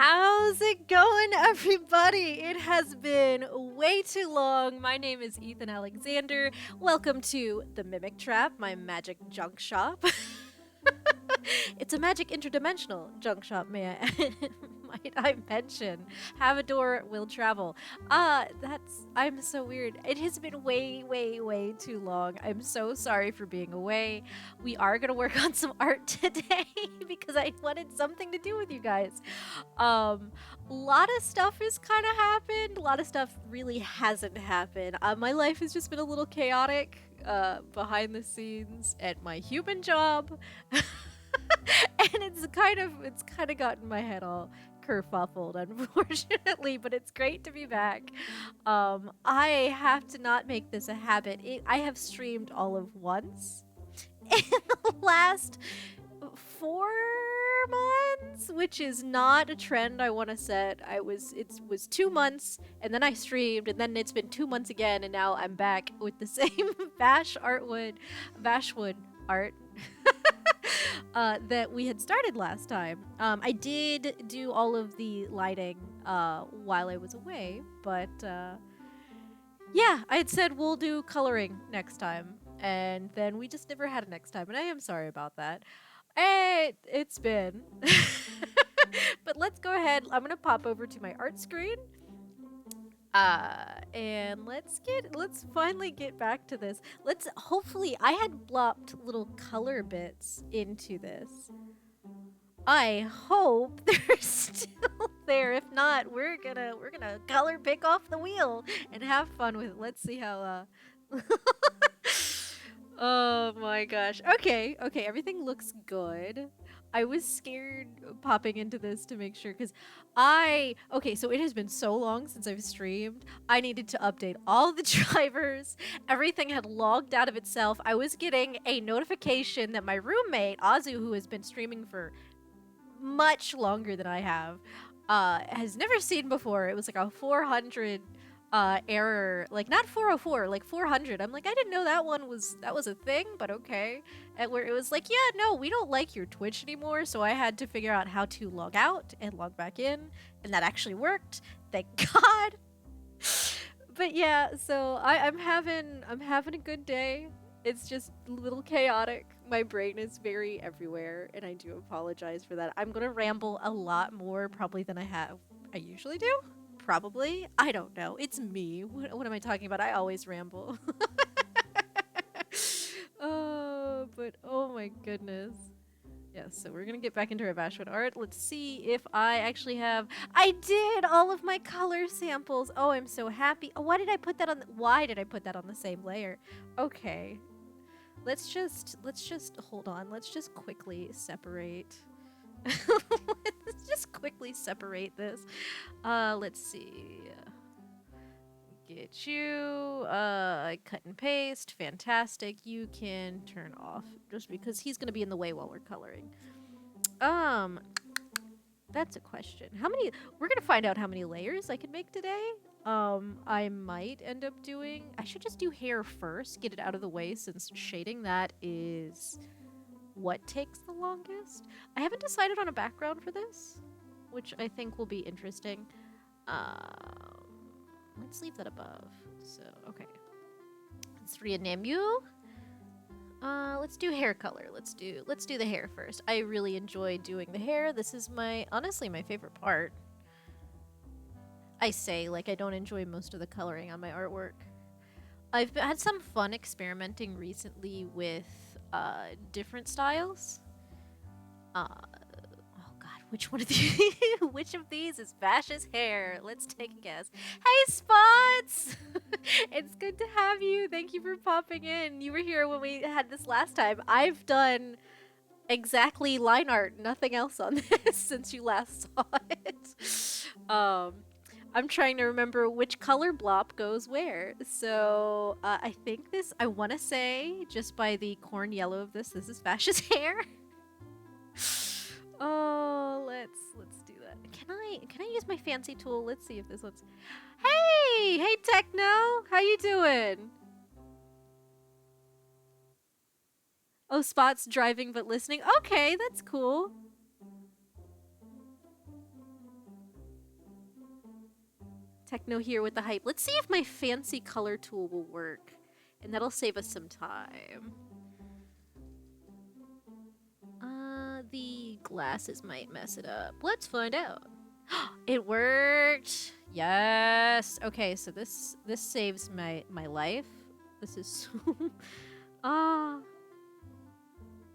How's it going, everybody? It has been way too long. My name is Ethan Alexander. Welcome to the Mimic Trap, my magic junk shop. It's a magic interdimensional junk shop, might I mention. Have a door, will travel. I'm so weird. It has been way too long. I'm so sorry for being away. We are gonna work on some art today because I wanted something to do with you guys. A lot of stuff has kind of happened. A lot of stuff really hasn't happened. My life has just been a little chaotic behind the scenes at my human job. And it's kind of gotten my head all kerfuffled, unfortunately, but it's great to be back. I have to not make this a habit. I have streamed all of once in the last 4 months, which is not a trend I want to set. It was 2 months, and then I streamed, and then it's been 2 months again, and now I'm back with the same Vashwood Art. That we had started last time. I did do all of the lighting while I was away, but yeah, I had said we'll do coloring next time, and then we just never had a next time, and I am sorry about that. It's been. But let's go ahead. I'm gonna pop over to my art screen. And let's finally get back to this. Hopefully, I had blopped little color bits into this. I hope they're still there. If not, we're gonna color pick off the wheel and have fun with it. Let's see how Oh my gosh. Okay, everything looks good. I was scared popping into this to make sure because okay, so it has been so long since I've streamed. I needed to update all the drivers. Everything had logged out of itself. I was getting a notification that my roommate, Azu, who has been streaming for much longer than I have, has never seen before. It was like a 400 error, like not 404, like 400. I'm like, I didn't know that was a thing, but okay. And where it was like, yeah, no, we don't like your Twitch anymore. So I had to figure out how to log out and log back in, and that actually worked. Thank God. But yeah, so I'm having a good day. It's just a little chaotic. My brain is very everywhere, and I do apologize for that. I'm gonna ramble a lot more probably than I usually do. Probably. I don't know. It's me. What am I talking about? I always ramble. But oh my goodness. Yes, so we're gonna get back into our Vashwood Art. Let's see if I actually have. I did all of my color samples. Oh, I'm so happy. Oh, why did I put that on the same layer? Okay. Let's just hold on. Let's just quickly separate. Let's just quickly separate this. Let's see. Get you. Cut and paste. Fantastic. You can turn off just because he's gonna be in the way while we're coloring. That's a question. We're gonna find out how many layers I can make today. I might end up doing. I should just do hair first. Get it out of the way since shading that is what takes the longest. I haven't decided on a background for this, which I think will be interesting. Let's leave that above. So, okay. Let's rename you. Let's do hair color. Let's do the hair first. I really enjoy doing the hair. This is honestly my favorite part. I say like I don't enjoy most of the coloring on my artwork. I've had some fun experimenting recently with different styles. Oh god, which one of these which of these is Vash's hair? Let's take a guess. Hey Spots! It's good to have you. Thank you for popping in. You were here when we had this last time. I've done exactly line art, nothing else on this since you last saw it. I'm trying to remember which color blop goes where. So I think I want to say, just by the corn yellow of this is Vash's hair. Oh, let's do that. Can I use my fancy tool? Let's see if this one's. Hey Techno, how you doing? Oh, Spot's driving but listening. Okay, that's cool. Techno here with the hype. Let's see if my fancy color tool will work. And that'll save us some time. The glasses might mess it up. Let's find out. It worked. Yes. Okay, so this saves my life. This is so I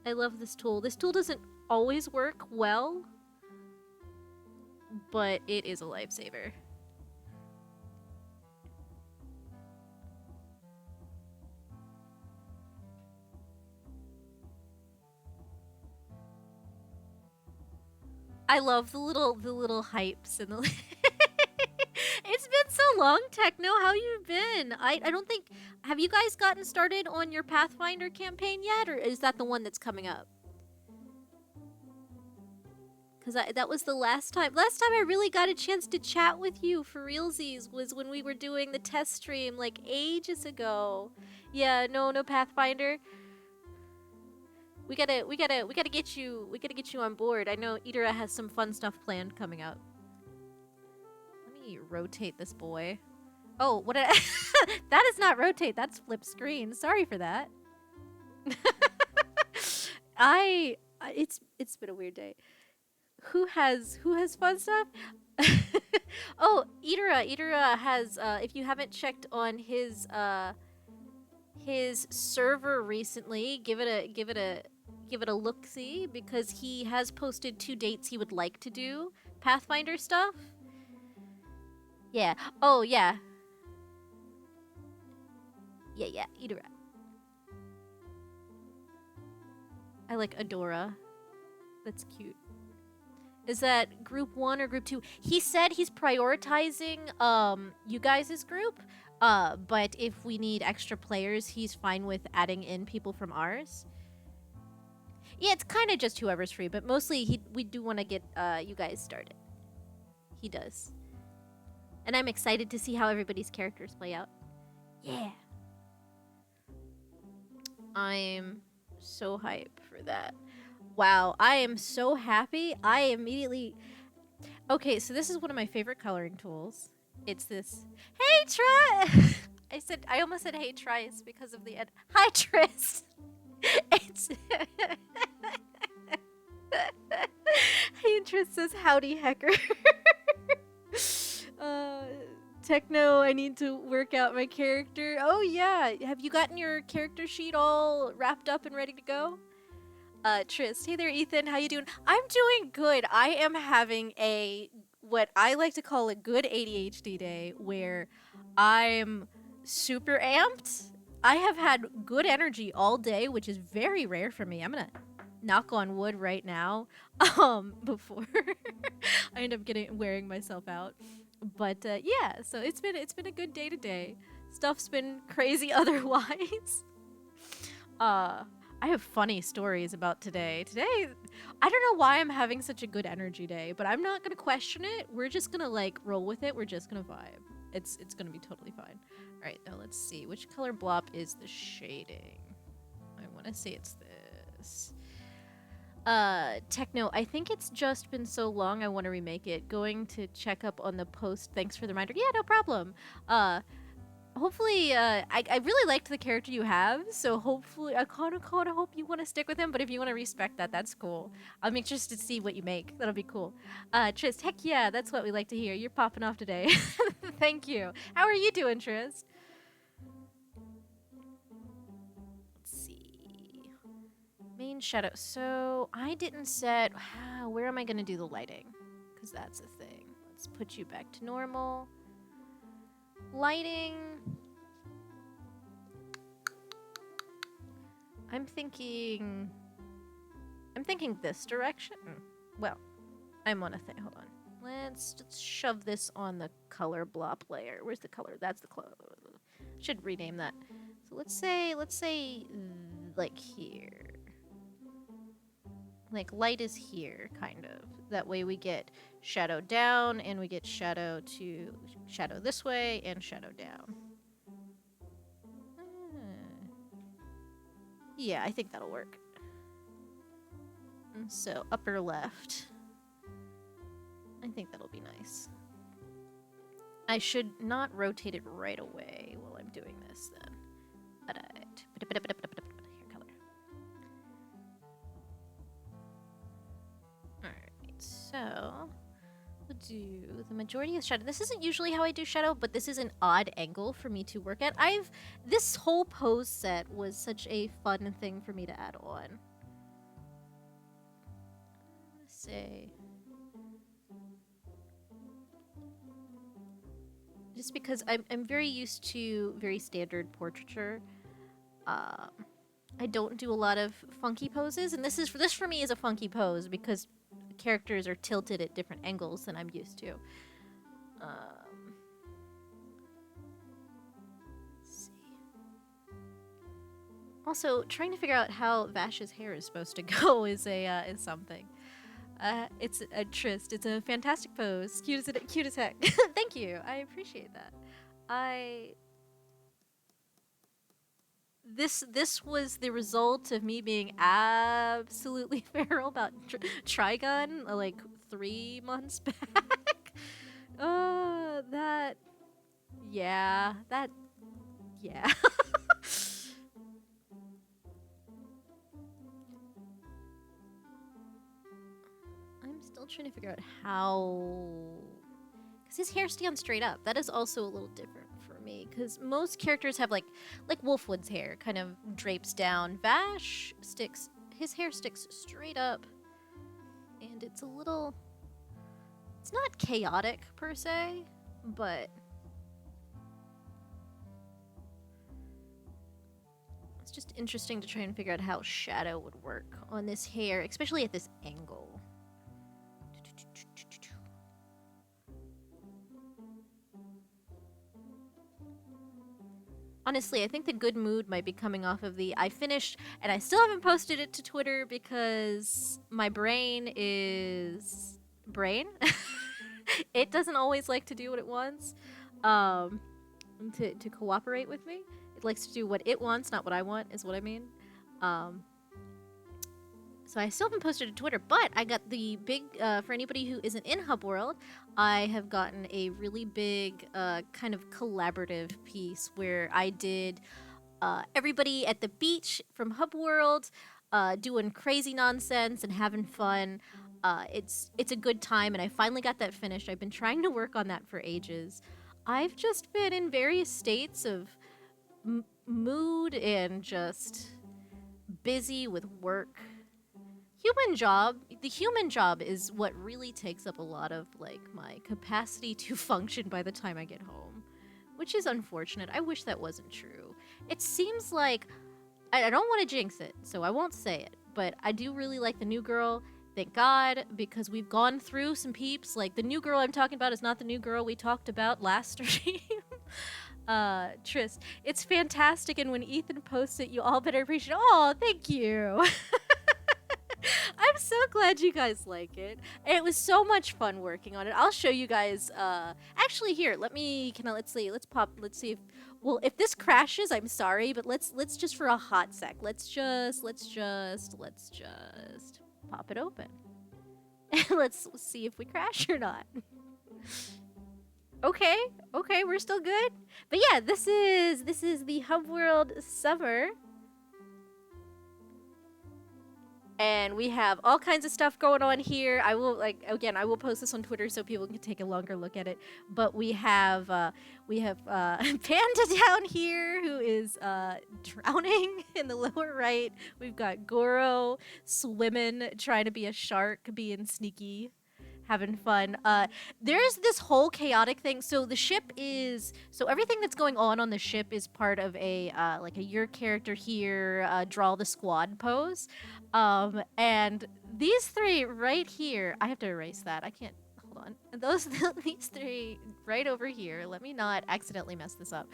love this tool. This tool doesn't always work well, but it is a lifesaver. I love the little hypes and the It's been so long, Techno. How you been? I don't think, have you guys gotten started on your Pathfinder campaign yet, or is that the one that's coming up? Because that was the last time I really got a chance to chat with you for realsies was when we were doing the test stream like ages ago. Yeah, no Pathfinder. We gotta get you on board. I know Idara has some fun stuff planned coming up. Let me rotate this boy. Oh, what did that is not rotate, that's flip screen. Sorry for that. It's been a weird day. Who has fun stuff? Oh, Idara has if you haven't checked on his server recently, give it a look-see, because he has posted 2 dates he would like to do Pathfinder stuff. Yeah. Oh, yeah. Yeah, Idara. I like Adora. That's cute. Is that group 1 or group 2? He said he's prioritizing you guys' group, but if we need extra players, he's fine with adding in people from ours. Yeah, it's kind of just whoever's free, but mostly we do want to get you guys started. He does. And I'm excited to see how everybody's characters play out. Yeah. I'm so hyped for that. Wow, I am so happy. I immediately... Okay, so this is one of my favorite coloring tools. It's this... Hey, Try! I almost said hey, Trice because of the end. Hi, Tris! It's... Hey, Tris says howdy, hecker. Techno, I need to work out my character. Oh, yeah. Have you gotten your character sheet all wrapped up and ready to go? Tris. Hey there, Ethan. How you doing? I'm doing good. I am having what I like to call a good ADHD day where I'm super amped. I have had good energy all day, which is very rare for me. I'm gonna knock on wood right now before I end up wearing myself out. But yeah, so it's been a good day today. Stuff's been crazy otherwise. I have funny stories about today. Today, I don't know why I'm having such a good energy day, but I'm not gonna question it. We're just gonna like roll with it. We're just gonna vibe. It's gonna be totally fine. All right, now let's see. Which color blob is the shading? I want to say it's this. Techno, I think it's just been so long I want to remake it. Going to check up on the post. Thanks for the reminder. Yeah, no problem. Hopefully, I really liked the character you have, so hopefully, I kind of hope you want to stick with him, but if you want to respect that, that's cool. I'll make sure to see what you make. That'll be cool. Trist, heck yeah, that's what we like to hear. You're popping off today. Thank you. How are you doing, Trist? Let's see. Main shadow. So, I didn't set... where am I going to do the lighting? Because that's the thing. Let's put you back to normal. Lighting. I'm thinking this direction. Well, I'm on a thing. Hold on. Let's shove this on the color blob layer. Where's the color? That's the color. Should rename that. So let's say like here. Like light is here, kind of. That way we get shadow down and we get shadow to shadow this way and shadow down. Yeah, I think that'll work. And so upper left. I think that'll be nice. I should not rotate it right away while I'm doing this then. Here, color. Alright, so we'll do the majority of shadow. This isn't usually how I do shadow, but this is an odd angle for me to work at. This whole pose set was such a fun thing for me to add on. Let's say, just because I'm very used to very standard portraiture. I don't do a lot of funky poses, and this for me is a funky pose because characters are tilted at different angles than I'm used to. Let's see. Also, trying to figure out how Vash's hair is supposed to go is something. It's a tryst. It's a fantastic pose. Cute as heck. Thank you. I appreciate that. This was the result of me being absolutely feral about Trigun like 3 months back. Yeah. I'm still trying to figure out how, because his hair stands straight up. That is also a little different for me, because most characters have like Wolfwood's hair kind of drapes down. Vash his hair sticks straight up, and it's not chaotic per se, but it's just interesting to try and figure out how shadow would work on this hair, especially at this angle. Honestly, I think the good mood might be coming off of I finished, and I still haven't posted it to Twitter because my brain is it doesn't always like to do what it wants, to cooperate with me. It likes to do what it wants, not what I want, is what I mean. So I still haven't posted to Twitter, but I got the big, for anybody who isn't in Hub World, I have gotten a really big kind of collaborative piece where I did everybody at the beach from Hub World doing crazy nonsense and having fun. It's a good time, and I finally got that finished. I've been trying to work on that for ages. I've just been in various states of mood and just busy with work. The human job is what really takes up a lot of like my capacity to function by the time I get home, which is unfortunate. I wish that wasn't true. It seems like, I don't want to jinx it, so I won't say it, but I do really like the new girl. Thank God, because we've gone through some peeps. Like, the new girl I'm talking about is not the new girl we talked about last stream. Trist, it's fantastic, and when Ethan posts it, you all better appreciate it. Oh, thank you. I'm so glad you guys like it. And it was so much fun working on it. I'll show you guys, actually here, let's see if, well, if this crashes, I'm sorry, but let's just for a hot sec, let's just pop it open. And let's see if we crash or not. Okay, we're still good. But yeah, this is the Hub World summer. And we have all kinds of stuff going on here. I will post this on Twitter so people can take a longer look at it. But we have Panda down here who is drowning in the lower right. We've got Goro swimming, trying to be a shark, being sneaky, having fun. There's this whole chaotic thing. So everything that's going on the ship is part of a your character here, draw the squad pose. And these three right here, I have to erase that. I can't, hold on. These three right over here, let me not accidentally mess this up.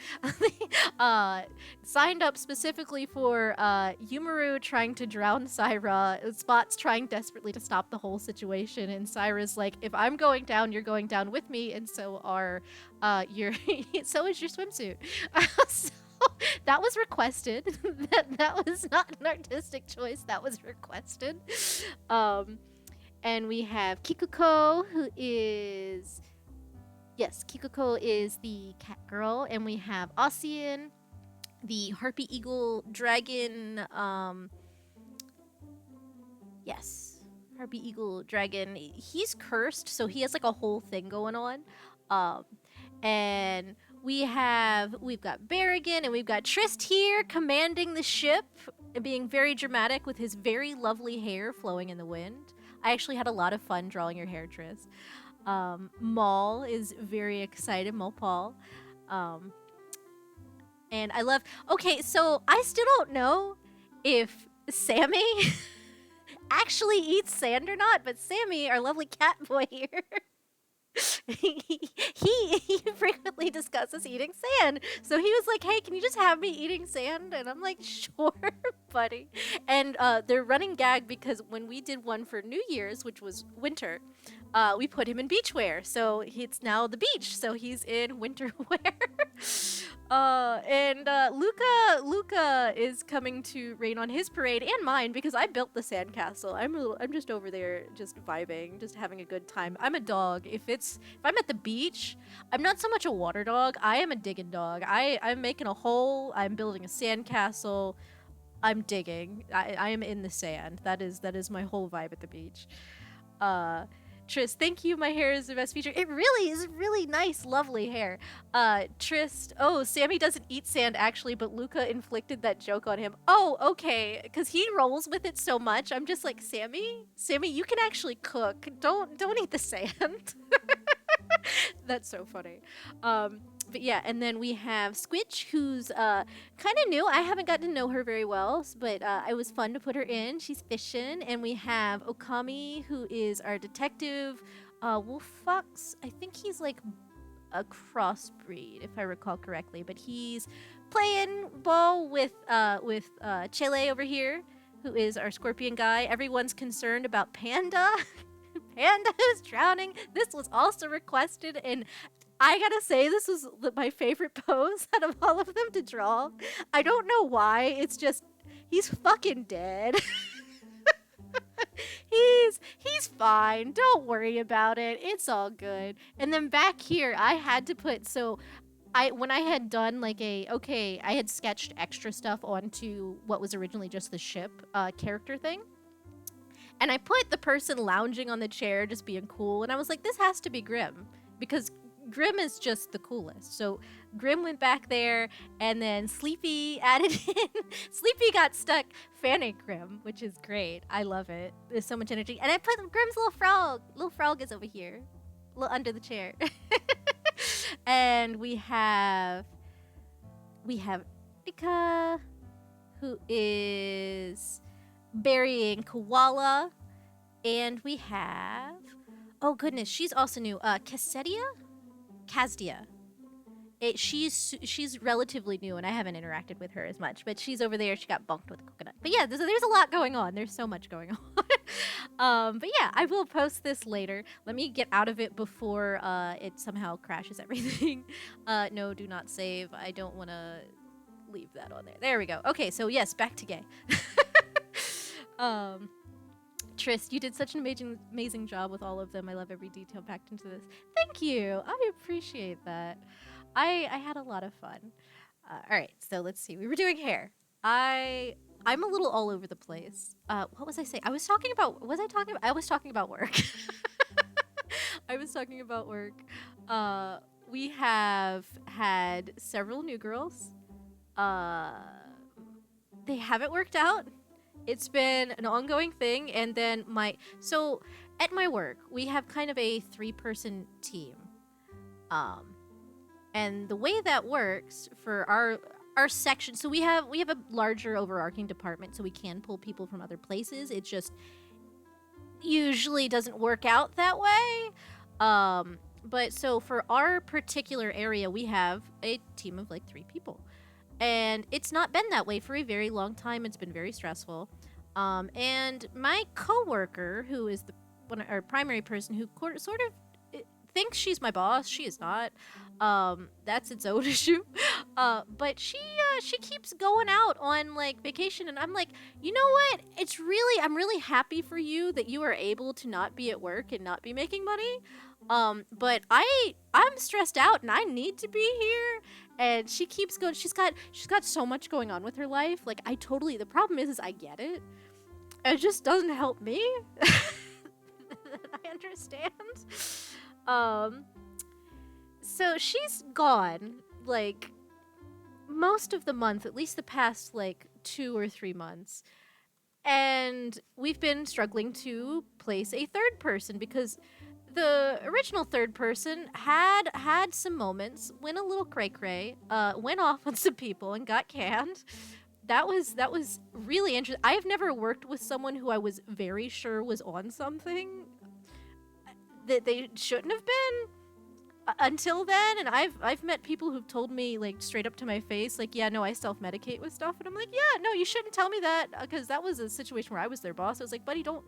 Signed up specifically for Yumaru trying to drown Syra, Spot's trying desperately to stop the whole situation, and Syra's like, if I'm going down, you're going down with me, and so so is your swimsuit. So that was requested. that was not an artistic choice. That was requested. And we have Kikuko, who is Yes, Kikoko is the cat girl, and we have Ossian, the harpy eagle dragon. Yes, harpy eagle dragon. He's cursed, so he has like a whole thing going on. Um, and we've got Barrigan and we've got Trist here commanding the ship and being very dramatic with his very lovely hair flowing in the wind. I actually had a lot of fun drawing your hair, Trist. Maul is very excited, Maul Paul. Um, and I love. Okay, so I still don't know if Sammy actually eats sand or not, but Sammy, our lovely cat boy here, he frequently discusses eating sand. So he was like, "Hey, can you just have me eating sand?" And I'm like, "Sure, buddy." And they're running gag because when we did one for New Year's, which was winter, we put him in beach wear. So it's now the beach. So he's in winter wear. And Luca is coming to rain on his parade and mine because I built the sandcastle. I'm just over there just vibing, just having a good time. I'm a dog. If I'm at the beach, I'm not so much a water dog. I am a digging dog. I'm making a hole. I'm building a sandcastle. I'm digging. I am in the sand. That is my whole vibe at the beach. Trist, thank you. My hair is the best feature. It really is really nice, lovely hair. Trist, oh, Sammy doesn't eat sand actually, but Luca inflicted that joke on him. Oh, okay, because he rolls with it so much. I'm just like, Sammy, you can actually cook. Don't eat the sand. That's so funny. But yeah, and then we have Squitch, who's kind of new. I haven't gotten to know her very well, but it was fun to put her in. She's fishing. And we have Okami, who is our detective wolf fox. I think he's like a crossbreed, if I recall correctly. But he's playing ball with Chele over here, who is our scorpion guy. Everyone's concerned about Panda. Panda is drowning. This was also requested, and I gotta say, this was my favorite pose out of all of them to draw. I don't know why. It's just he's fucking dead. he's fine. Don't worry about it. It's all good. And then back here, I had to put when I had done like I had sketched extra stuff onto what was originally just the ship character thing. And I put the person lounging on the chair just being cool. And I was like, this has to be Grim. Because Grim is just the coolest. So Grim went back there. And then Sleepy added in. Sleepy got stuck fanning Grim, which is great. I love it. There's so much energy. And I put Grim's little frog. Little frog is over here. A little under the chair. And we have Rika, who is burying Koala, and we have, oh goodness, she's also new. Kazdia. She's relatively new, and I haven't interacted with her as much. But she's over there. She got bunked with a coconut. But yeah, there's a lot going on. There's so much going on. But yeah, I will post this later. Let me get out of it before it somehow crashes everything. No, do not save. I don't want to leave that on there. There we go. Okay, so yes, back to gay. Trist, you did such an amazing job with all of them. I love every detail packed into this. Thank you. I appreciate that. I had a lot of fun. All right, so let's see. We were doing hair. I'm a little all over the place. What was I saying? I was talking about work. I was talking about work. We have had several new girls. They haven't worked out. It's been an ongoing thing, and then at my work, we have kind of a 3-person team. And the way that works for our section, so we have a larger overarching department, so we can pull people from other places. It just usually doesn't work out that way. But so for our particular area, we have a team of like 3 people. And it's not been that way for a very long time. It's been very stressful. And my coworker, who is our primary person, who sort of thinks she's my boss, she is not. That's its own issue. But she keeps going out on like vacation, and I'm like, you know what? I'm really happy for you that you are able to not be at work and not be making money. But I'm stressed out and I need to be here. And she keeps going. She's got so much going on with her life. Like the problem is I get it. It just doesn't help me. I understand. Um, so she's gone like most of the month, at least the past like 2 or 3 months. And we've been struggling to place a third person because the original third person had some moments, went a little cray cray, went off on some people and got canned. That was really interesting. I have never worked with someone who I was very sure was on something that they shouldn't have been until then. And I've met people who've told me like straight up to my face, like, yeah, no, I self-medicate with stuff, and I'm like, yeah, no, you shouldn't tell me that, because that was a situation where I was their boss. I was like, buddy, don't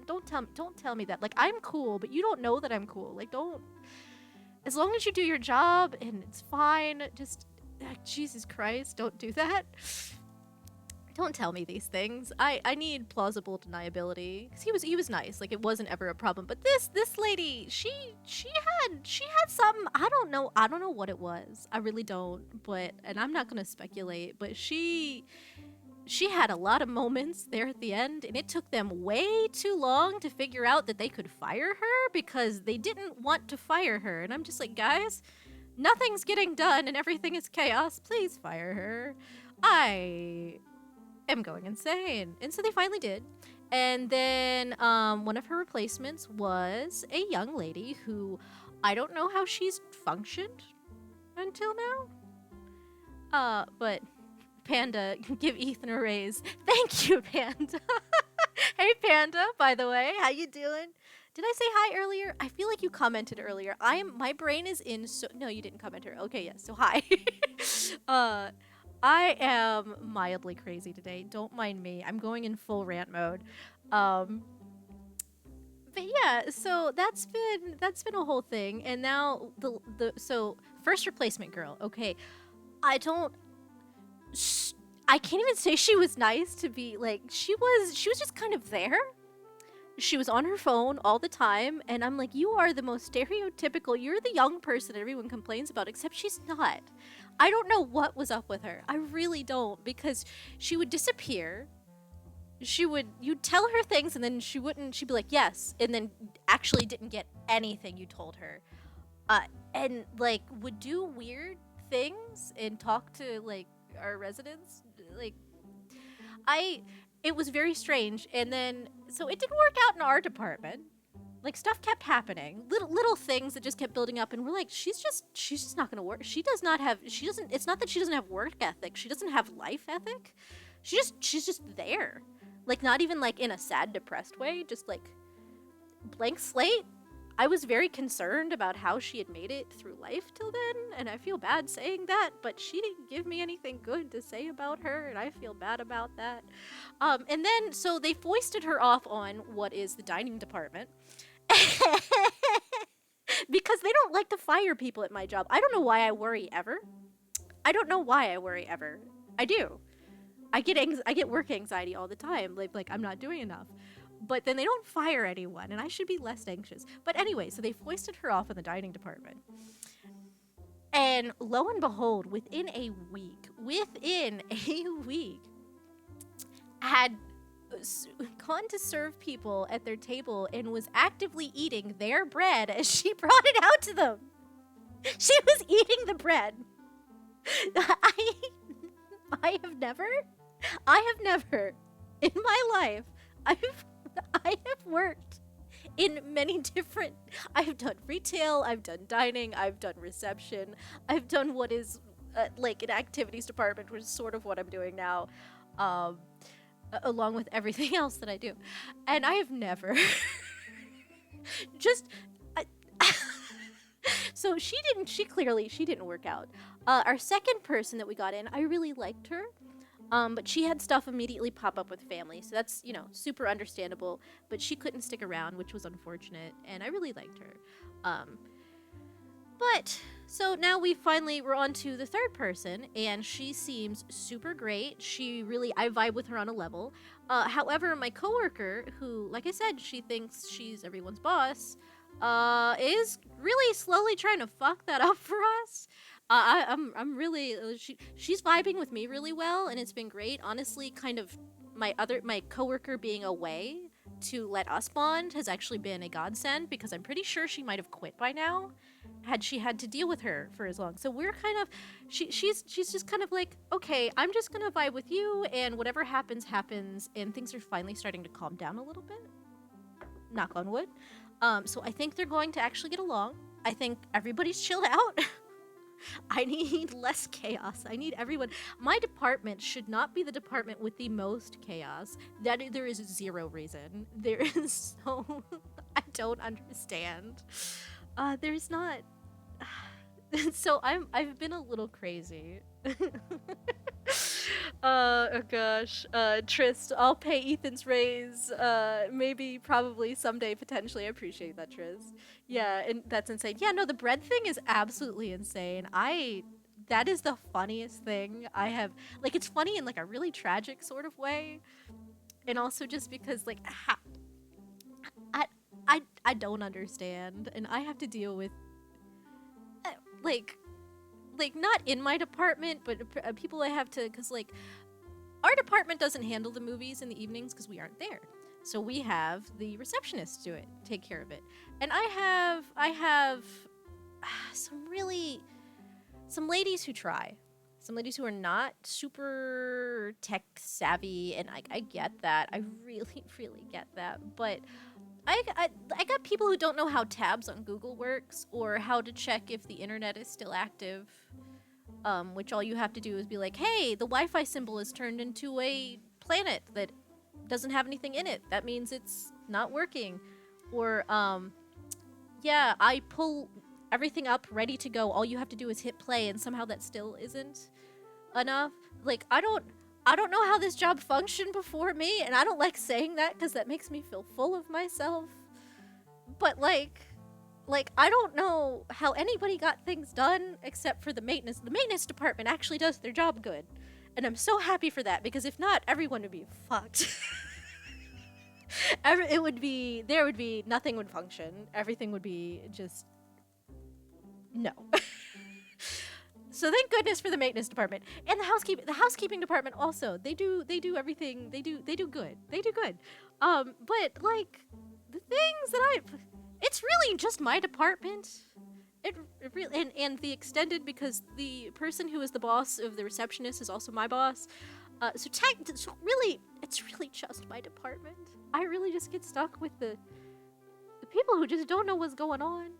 tell me that. Like, I'm cool, but you don't know that I'm cool. Like, don't. As long as you do your job and it's fine, just Jesus Christ, don't do that. Don't tell me these things. I need plausible deniability, because he was nice. Like, it wasn't ever a problem. But this lady, she had something. I don't know what it was. I really don't. And I'm not gonna speculate. But she had a lot of moments there at the end, and it took them way too long to figure out that they could fire her, because they didn't want to fire her. And I'm just like, guys, nothing's getting done and everything is chaos. Please fire her. I am going insane. And so they finally did. And then one of her replacements was a young lady who I don't know how she's functioned until now. But Panda, give Ethan a raise. Thank you, Panda. Hey, Panda, by the way, how you doing? Did I say hi earlier? I feel like you commented earlier. My brain is in no, you didn't comment earlier. Okay, yes, so hi. I am mildly crazy today. Don't mind me. I'm going in full rant mode. But yeah, so that's been a whole thing. And now so first replacement girl. Okay, I can't even say she was nice to be like, she was just kind of there. She was on her phone all the time, and I'm like, you are the most stereotypical, you're the young person everyone complains about, except she's not. I don't know what was up with her. I really don't, because she would disappear. You'd tell her things, and then she'd be like, yes, and then actually didn't get anything you told her. And like would do weird things and talk to like our residents. Like, it was very strange. And then, so it didn't work out in our department. Like, stuff kept happening, little things that just kept building up, and we're like, she's just not gonna work. It's not that she doesn't have work ethic. She doesn't have life ethic. She's just there. Like, not even like in a sad, depressed way, just like blank slate. I was very concerned about how she had made it through life till then, and I feel bad saying that, but she didn't give me anything good to say about her, and I feel bad about that. And then, so they foisted her off on what is the dining department. Because they don't like to fire people at my job. I don't know why I worry ever. I do. I get work anxiety all the time. Like I'm not doing enough. But then they don't fire anyone, and I should be less anxious. But anyway, so they foisted her off in the dining department. And lo and behold, within a week, had gone to serve people at their table and was actively eating their bread as she brought it out to them. She was eating the bread. I have never in my life, I have worked in many different, I've done retail, I've done dining, I've done reception, I've done what is like an activities department, which is sort of what I'm doing now, along with everything else that I do. And I have never just so she didn't work out. Our second person that we got in, I really liked her. But she had stuff immediately pop up with family, so that's, super understandable. But she couldn't stick around, which was unfortunate, and I really liked her. But So now we're on to the third person, and she seems super great. I vibe with her on a level. However, my coworker, who, like I said, she thinks she's everyone's boss, is really slowly trying to fuck that up for us. I'm really, she's vibing with me really well, and it's been great. Honestly, kind of my coworker being away to let us bond has actually been a godsend, because I'm pretty sure she might have quit by now had she had to deal with her for as long. So we're kind of, she's just kind of like, okay, I'm just gonna vibe with you, and whatever happens happens, and things are finally starting to calm down a little bit. Knock on wood. So I think they're going to actually get along. I think everybody's chilled out. I need less chaos. I need everyone. My department should not be the department with the most chaos. That there is zero reason. There is so I don't understand. There's not. So I've been a little crazy. Oh gosh. Trist, I'll pay Ethan's raise. Maybe, probably, someday, potentially. I appreciate that, Trist. Yeah, and that's insane. Yeah, no, the bread thing is absolutely insane. That is the funniest thing I have. Like, it's funny in like a really tragic sort of way, and also just because like I don't understand, and I have to deal with like not in my department, but people I have to, because like our department doesn't handle the movies in the evenings because we aren't there. So we have the receptionists do it, take care of it. And I have some ladies who try. Some ladies who are not super tech savvy, and I get that. I really, really get that. But I got people who don't know how tabs on Google works, or how to check if the internet is still active. Which all you have to do is be like, hey, the Wi-Fi symbol is turned into a planet that doesn't have anything in it. That means it's not working. Or, yeah, I pull everything up ready to go. All you have to do is hit play, and somehow that still isn't enough. Like, I don't know how this job functioned before me, and I don't like saying that because that makes me feel full of myself. But like I don't know how anybody got things done except for the maintenance. The maintenance department actually does their job good, and I'm so happy for that, because if not, everyone would be fucked. There would be nothing would function. Everything would be just no. So thank goodness for the maintenance department and the housekeeping department also. They do everything. They do good. They do good. But like the things that it's really just my department. It really, and the extended, because the person who is the boss of the receptionist is also my boss. So really, it's really just my department. I really just get stuck with the people who just don't know what's going on.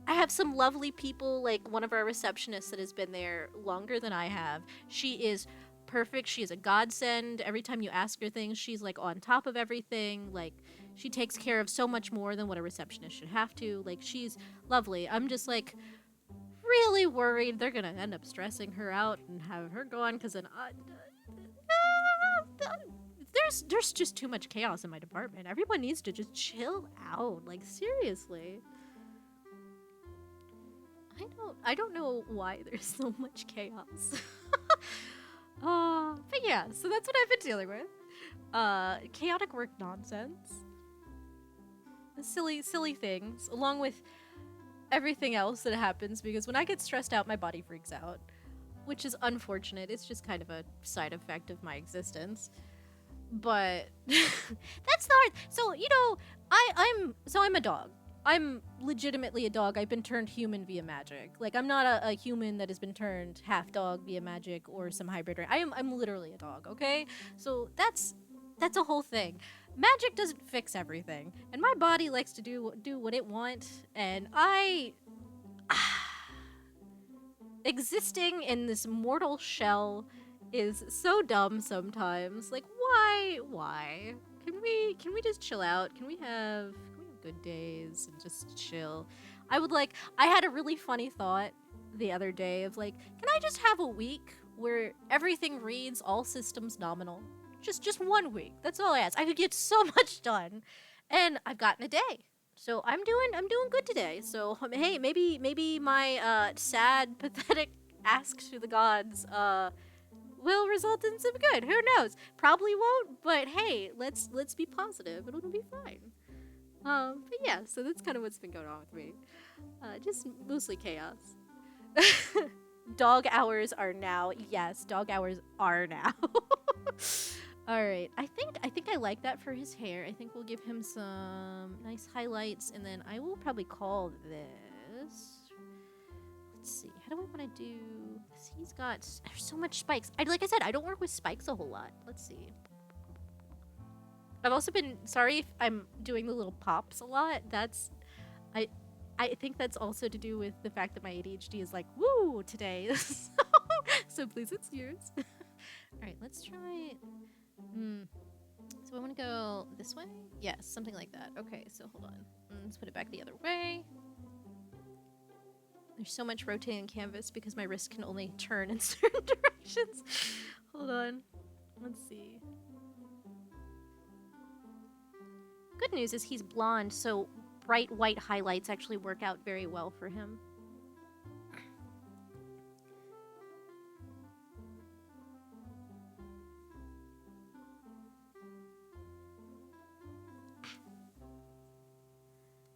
I have some lovely people, like one of our receptionists that has been there longer than I have. She is perfect. She is a godsend. Every time you ask her things, she's like on top of everything. Like, she takes care of so much more than what a receptionist should have to. Like, she's lovely. I'm just like really worried they're gonna end up stressing her out and have her gone, because then there's just too much chaos in my department. Everyone needs to just chill out. Like, seriously. I don't know why there's so much chaos. But yeah, so that's what I've been dealing with. Chaotic work nonsense. Silly things, along with everything else that happens, because when I get stressed out, my body freaks out, which is unfortunate. It's just kind of a side effect of my existence. But that's not. So, you know, I'm a dog. I'm legitimately a dog. I've been turned human via magic. Like, I'm not a human that has been turned half dog via magic or some hybrid. I'm literally a dog, okay? So that's a whole thing. Magic doesn't fix everything, and my body likes to do what it wants, and existing in this mortal shell is so dumb sometimes. Like, why? Can we just chill out? Can we have good days and just chill? I had a really funny thought the other day of like, can I just have a week where everything reads all systems nominal? Just 1 week. That's all I ask. I could get so much done. And I've gotten a day. So I'm doing good today. So hey, maybe my sad, pathetic ask to the gods will result in some good. Who knows? Probably won't, but hey, let's be positive. It'll be fine. But yeah, so that's kind of what's been going on with me. Just mostly chaos. Dog hours are now. Yes, dog hours are now. All right. I think I like that for his hair. I think we'll give him some nice highlights, and then I will probably call this. Let's see. How do I want to do this? He's got there's so much spikes. Like I said, I don't work with spikes a whole lot. Let's see. I've also been sorry if I'm doing the little pops a lot. I think that's also to do with the fact that my ADHD is like, woo, today. So please excuse. All right, let's try. So I want to go this way? Yes, something like that. Okay, so hold on. Let's put it back the other way. There's so much rotating canvas because my wrist can only turn in certain directions. Hold on. Let's see. Good news is he's blonde, so bright white highlights actually work out very well for him.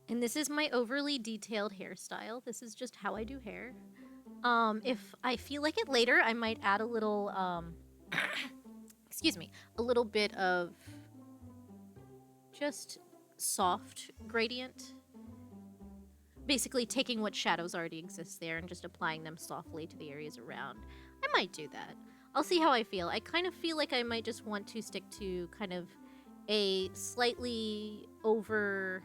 And this is my overly detailed hairstyle. This is just how I do hair. If I feel like it later, I might add a little, excuse me, a little bit of just soft gradient. Basically taking what shadows already exist there and just applying them softly to the areas around. I might do that. I'll see how I feel. I kind of feel like I might just want to stick to kind of a slightly over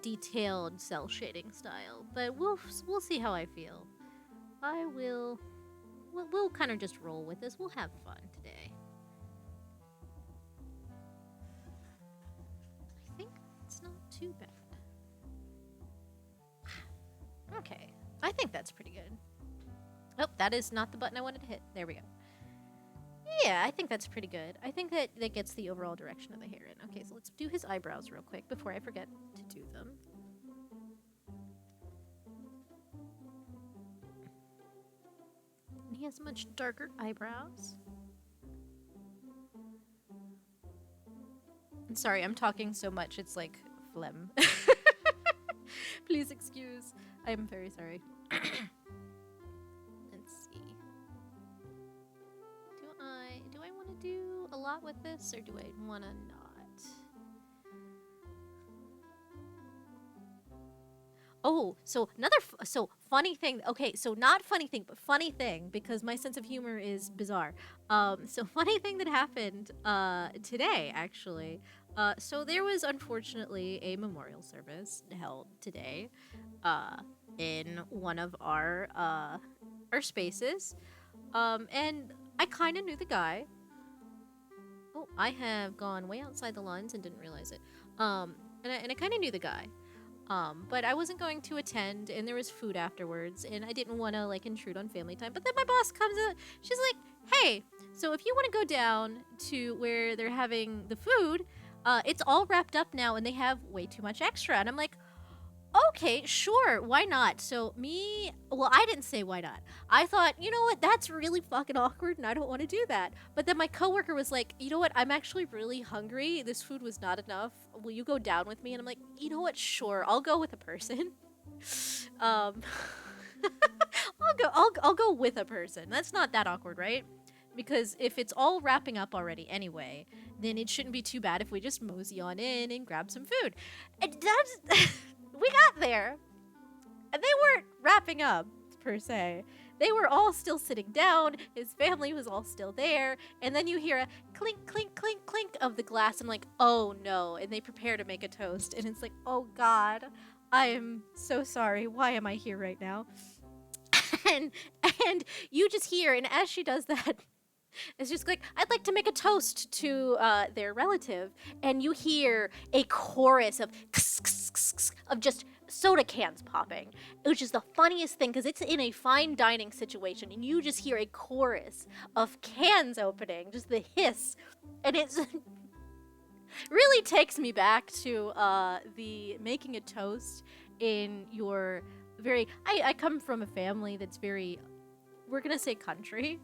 detailed cell shading style, but we'll see how I feel. We'll kind of just roll with this. We'll have fun today. I think it's not too bad. Okay, I think that's pretty good. Oh, that is not the button I wanted to hit. There we go. Yeah, I think that's pretty good. I think that gets the overall direction of the hair in. Okay, so let's do his eyebrows real quick before I forget to do them. And he has much darker eyebrows. I'm sorry, I'm talking so much, it's like phlegm. Please excuse. I am very sorry. Do I want to do a lot with this, or do I want to not? Oh, so funny thing. Okay, so not funny thing, but funny thing, because my sense of humor is bizarre. So funny thing that happened today, actually. So there was unfortunately a memorial service held today in one of our spaces. And I kind of knew the guy. Oh, I have gone way outside the lines and didn't realize it. And I kind of knew the guy. But I wasn't going to attend, and there was food afterwards, and I didn't want to, like, intrude on family time. But then my boss comes out. She's like, hey, so if you want to go down to where they're having the food, it's all wrapped up now, and they have way too much extra. And I'm like, okay, sure, why not? So I didn't say why not. I thought, you know what, that's really fucking awkward and I don't want to do that. But then my coworker was like, you know what, I'm actually really hungry. This food was not enough. Will you go down with me? And I'm like, you know what, sure, I'll go with a person. I'll go with a person. That's not that awkward, right? Because if it's all wrapping up already anyway, then it shouldn't be too bad if we just mosey on in and grab some food. And that's... We got there, and they weren't wrapping up, per se. They were all still sitting down, his family was all still there, and then you hear a clink, clink, clink, clink of the glass. I'm like, oh no, and they prepare to make a toast, and it's like, oh God, I am so sorry. Why am I here right now? and you just hear, and as she does that, it's just like, I'd like to make a toast to their relative, and you hear a chorus of just soda cans popping, which is the funniest thing because it's in a fine dining situation, and you just hear a chorus of cans opening, just the hiss, and it's really takes me back to the making a toast in your very. I come from a family that's very. We're gonna say country.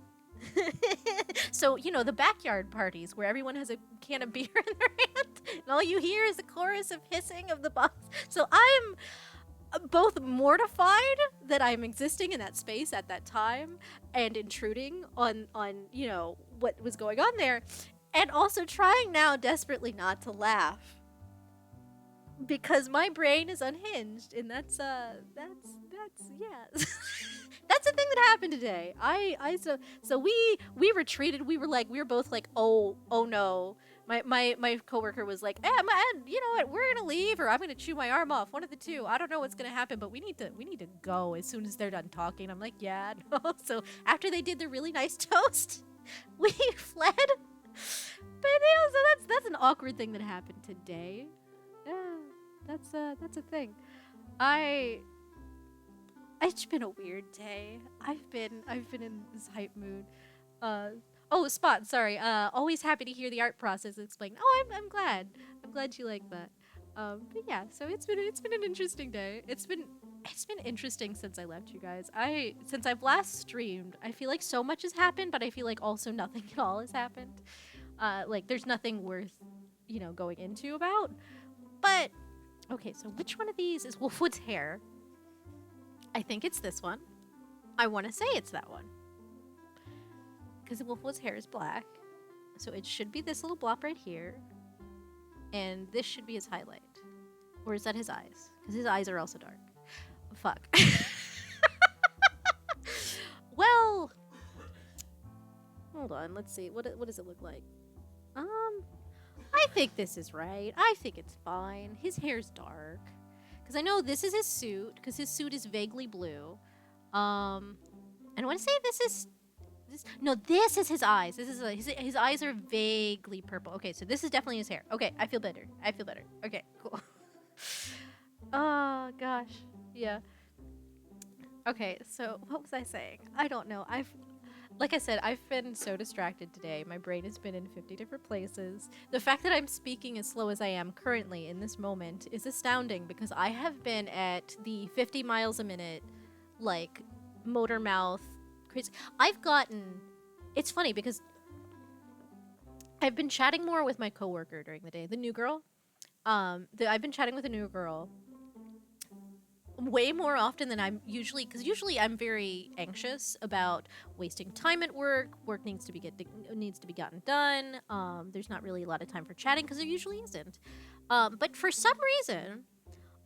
So, you know, the backyard parties where everyone has a can of beer in their hand and all you hear is a chorus of hissing of the box. So I'm both mortified that I'm existing in that space at that time and intruding on you know, what was going on there, and also trying now desperately not to laugh because my brain is unhinged, and that's yeah. That's the thing that happened today. So we retreated. We were both like, oh no. My coworker was like, you know what? We're gonna leave, or I'm gonna chew my arm off. One of the two. I don't know what's gonna happen, but we need to go as soon as they're done talking. I'm like, yeah, no. So after they did the really nice toast, we fled. But yeah, so that's an awkward thing that happened today. Yeah, that's a thing. It's been a weird day. I've been in this hype mood. Oh, Spot, sorry. Always happy to hear the art process explained. Oh, I'm glad. I'm glad you like that. But yeah, so it's been an interesting day. It's been interesting since I left you guys. Since I've last streamed, I feel like so much has happened, but I feel like also nothing at all has happened. Like there's nothing worth, you know, going into about. But okay, so which one of these is Wolfwood's hair? I think it's this one. I want to say it's that one. Because Wolfwood's hair is black. So it should be this little blop right here. And this should be his highlight. Or is that his eyes? Because his eyes are also dark. Fuck. Well, hold on. Let's see. What does it look like? I think this is right. I think it's fine. His hair's dark. Because I know this is his suit, because his suit is vaguely blue. And I want to say this is his eyes. This is his eyes are vaguely purple. Okay, so this is definitely his hair. Okay, I feel better. Okay, cool. Oh gosh, yeah. Okay, so what was I saying? I don't know. Like I said, I've been so distracted today. My brain has been in 50 different places. The fact that I'm speaking as slow as I am currently in this moment is astounding because I have been at the 50 miles a minute, like, motor mouth crazy. It's funny because I've been chatting more with my coworker during the day, the new girl. I've been chatting with a new girl way more often than I'm usually, because usually I'm very anxious about wasting time at work. Work needs to be gotten done. There's not really a lot of time for chatting because there usually isn't. But for some reason,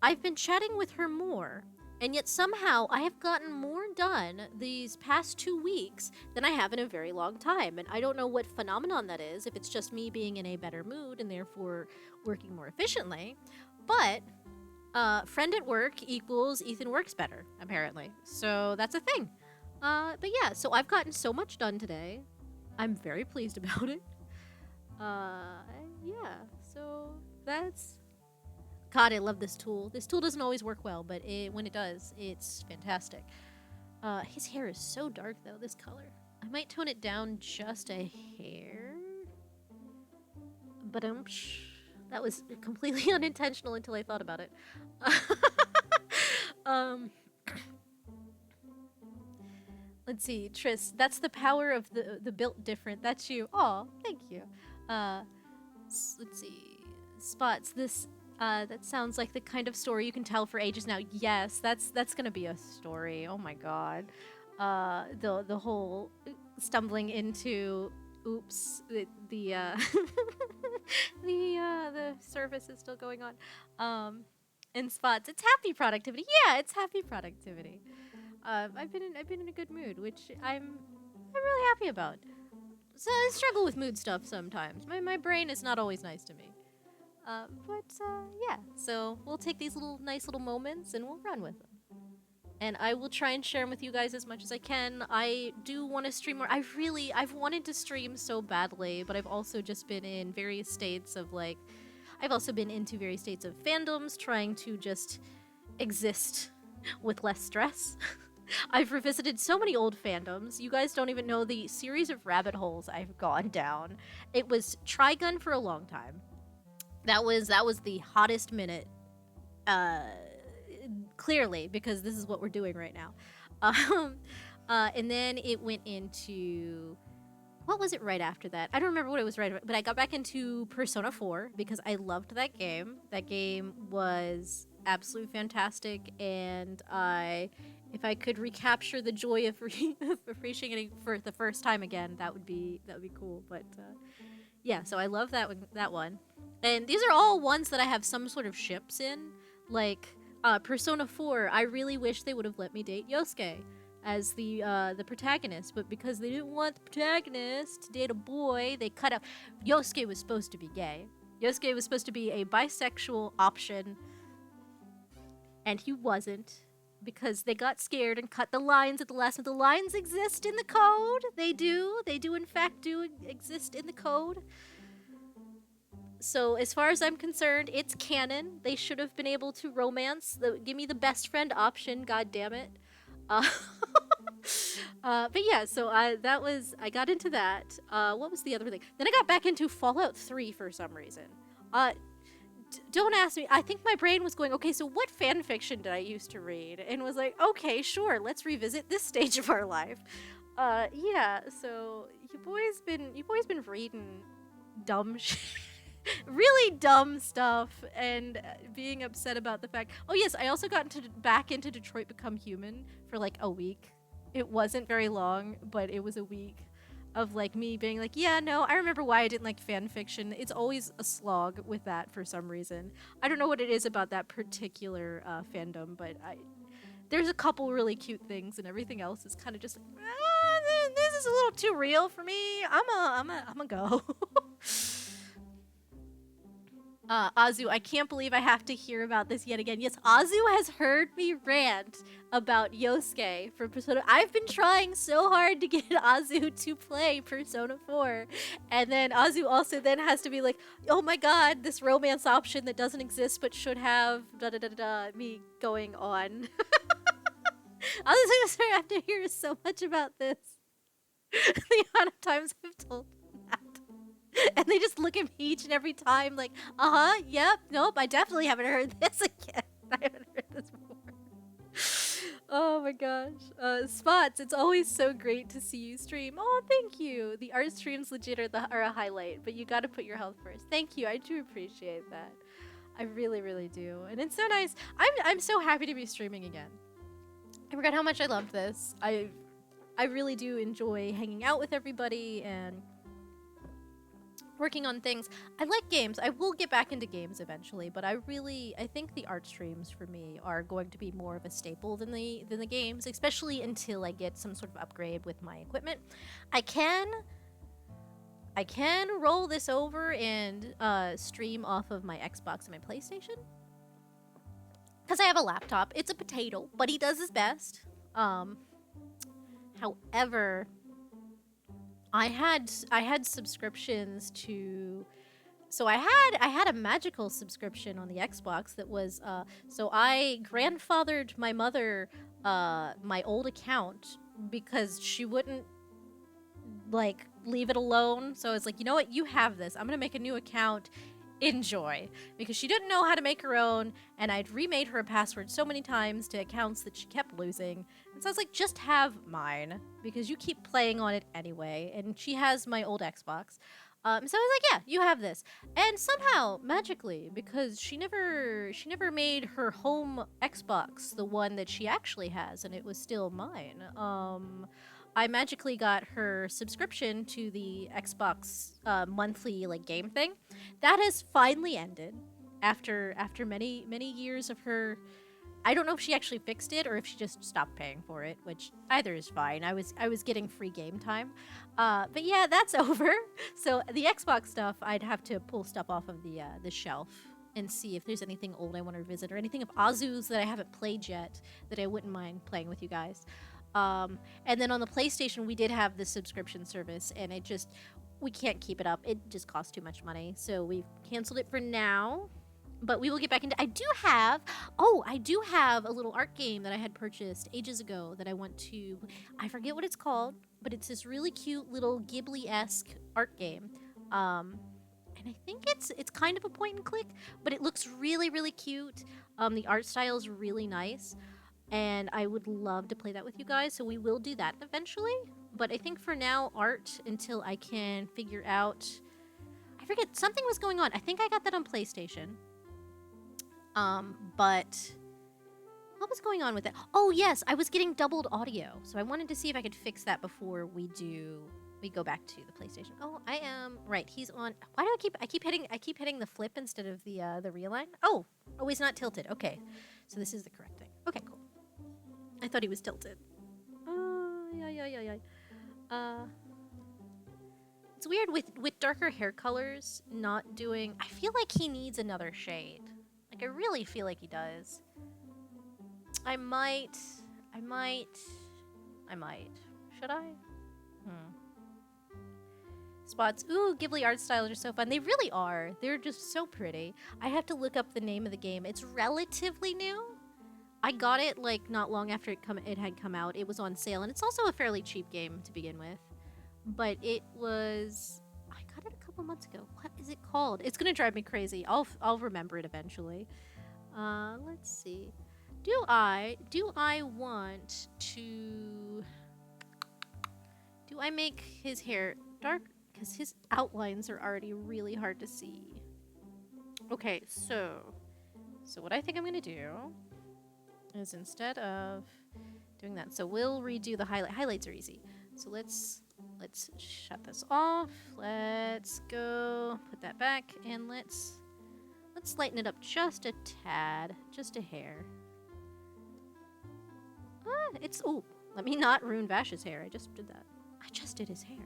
I've been chatting with her more, and yet somehow I have gotten more done these past 2 weeks than I have in a very long time. And I don't know what phenomenon that is, if it's just me being in a better mood and therefore working more efficiently. But friend at work equals Ethan works better, apparently. So that's a thing. But yeah, so I've gotten so much done today. I'm very pleased about it. Yeah, so that's... God, I love this tool. This tool doesn't always work well, but when it does, it's fantastic. His hair is so dark, though, this color. I might tone it down just a hair. But that was completely unintentional until I thought about it. Let's see, Tris. That's the power of the built different. That's you. Oh, thank you. Let's see. Spots. This that sounds like the kind of story you can tell for ages now. Yes, that's gonna be a story. Oh my god. The whole stumbling into. Oops, the the service is still going on. In Spots, it's happy productivity. Yeah, it's happy productivity. I've been in a good mood, which I'm really happy about. So I struggle with mood stuff sometimes. My brain is not always nice to me. But yeah, so we'll take these nice little moments and we'll run with them. And I will try and share them with you guys as much as I can. I do want to stream more. I've wanted to stream so badly, but I've also just been in various states of I've also been into various states of fandoms, trying to just exist with less stress. I've revisited so many old fandoms. You guys don't even know the series of rabbit holes I've gone down. It was Trigun for a long time. That was the hottest minute, uh, clearly, because this is what we're doing right now. Um, and then it went into, what was it right after that? I don't remember what it was right, but I got back into Persona 4 because I loved that game. That game was absolutely fantastic, and if I could recapture the joy of, of appreciating it for the first time again, that would be cool. But yeah, so I love that one. And these are all ones that I have some sort of ships in. Like Persona 4, I really wish they would have let me date Yosuke as the protagonist, but because they didn't want the protagonist to date a boy, they cut out. Yosuke was supposed to be gay. Yosuke was supposed to be a bisexual option, and he wasn't, because they got scared and cut the lines at the last minute. The lines exist in the code. They do in fact do exist in the code. So as far as I'm concerned, it's canon. They should have been able to romance. Give me the best friend option, god damn it. Uh, but yeah, so I got into that. What was the other thing? Then I got back into Fallout 3 for some reason. Don't ask me. I think my brain was going, okay, so what fan fiction did I used to read? And was like, okay, sure, let's revisit this stage of our life. Yeah, so you boys been reading dumb shit. Really dumb stuff, and being upset about the fact. Oh yes, I also got back into Detroit Become Human for like a week. It wasn't very long, but it was a week of like me being like, yeah, no, I remember why I didn't like fan fiction. It's always a slog with that for some reason. I don't know what it is about that particular fandom, but there's a couple really cute things, and everything else is kind of just like, this is a little too real for me. I'm a go. Azu, I can't believe I have to hear about this yet again. Yes, Azu has heard me rant about Yosuke from Persona. I've been trying so hard to get Azu to play Persona 4. And then Azu also then has to be like, oh my god, this romance option that doesn't exist but should have me going on. Azu's gonna have to hear so much about this. The amount of times I've told that. And they just look at me each and every time like, yep, nope, I definitely haven't heard this again. I haven't heard this before. Oh my gosh. Spots, it's always so great to see you stream. Oh, thank you. The art streams legit are a highlight, but you gotta put your health first. Thank you, I do appreciate that. I really, really do. And it's so nice. I'm so happy to be streaming again. I forgot how much I loved this. I really do enjoy hanging out with everybody and working on things. I like games. I will get back into games eventually, but I think the art streams for me are going to be more of a staple than the games, especially until I get some sort of upgrade with my equipment. I can roll this over and stream off of my Xbox and my PlayStation, because I have a laptop. It's a potato, but he does his best. However, I had subscriptions to, so I had a magical subscription on the Xbox that was so I grandfathered my mother my old account because she wouldn't like leave it alone. So it's like, you know what, you have this. I'm gonna make a new account. Enjoy, because she didn't know how to make her own, and I'd remade her a password so many times to accounts that she kept losing. And so I was like, just have mine, because you keep playing on it anyway, and she has my old Xbox. So I was like, yeah, you have this. And somehow, magically, because she never made her home Xbox the one that she actually has, and it was still mine, I magically got her subscription to the Xbox monthly like game thing. That has finally ended after many years of her. I don't know if she actually fixed it or if she just stopped paying for it, which either is fine. I was getting free game time, but yeah, that's over. So the Xbox stuff, I'd have to pull stuff off of the shelf and see if there's anything old I want to revisit or anything of Azu's that I haven't played yet that I wouldn't mind playing with you guys. And then on the PlayStation, we did have the subscription service, and we can't keep it up. It just costs too much money, so we've canceled it for now. But we will get back into. I do have a little art game that I had purchased ages ago that I want to. I forget what it's called, but it's this really cute little Ghibli-esque art game. and I think it's kind of a point and click, but it looks really, really cute. The art style is really nice, and I would love to play that with you guys, so we will do that eventually. But I think for now, art until I can figure out... I forget, something was going on. I think I got that on PlayStation. But what was going on with it? Oh, yes, I was getting doubled audio, so I wanted to see if I could fix that before we go back to the PlayStation. Oh, I am right. He's on. Why do I keep hitting the flip instead of the realign? Oh, he's not tilted. Okay, so this is the correct thing. Okay, cool. I thought he was tilted. Yeah. It's weird with darker hair colors not doing... I feel like he needs another shade. Like, I really feel like he does. I might. Should I? Spots. Ooh, Ghibli art styles are so fun. They really are. They're just so pretty. I have to look up the name of the game. It's relatively new. I got it, like, not long after it had come out. It was on sale, and it's also a fairly cheap game to begin with. But it was... I got it a couple months ago. What is it called? It's gonna drive me crazy. I'll remember it eventually. Let's see. Do I want to... Do I make his hair dark? Because his outlines are already really hard to see. Okay, so what I think I'm gonna do is instead of doing that, so we'll redo the highlight. Highlights are easy. So let's shut this off. Let's go put that back, and let's lighten it up just a tad, just a hair. Oh, let me not ruin Vash's hair. I just did that. I just did his hair.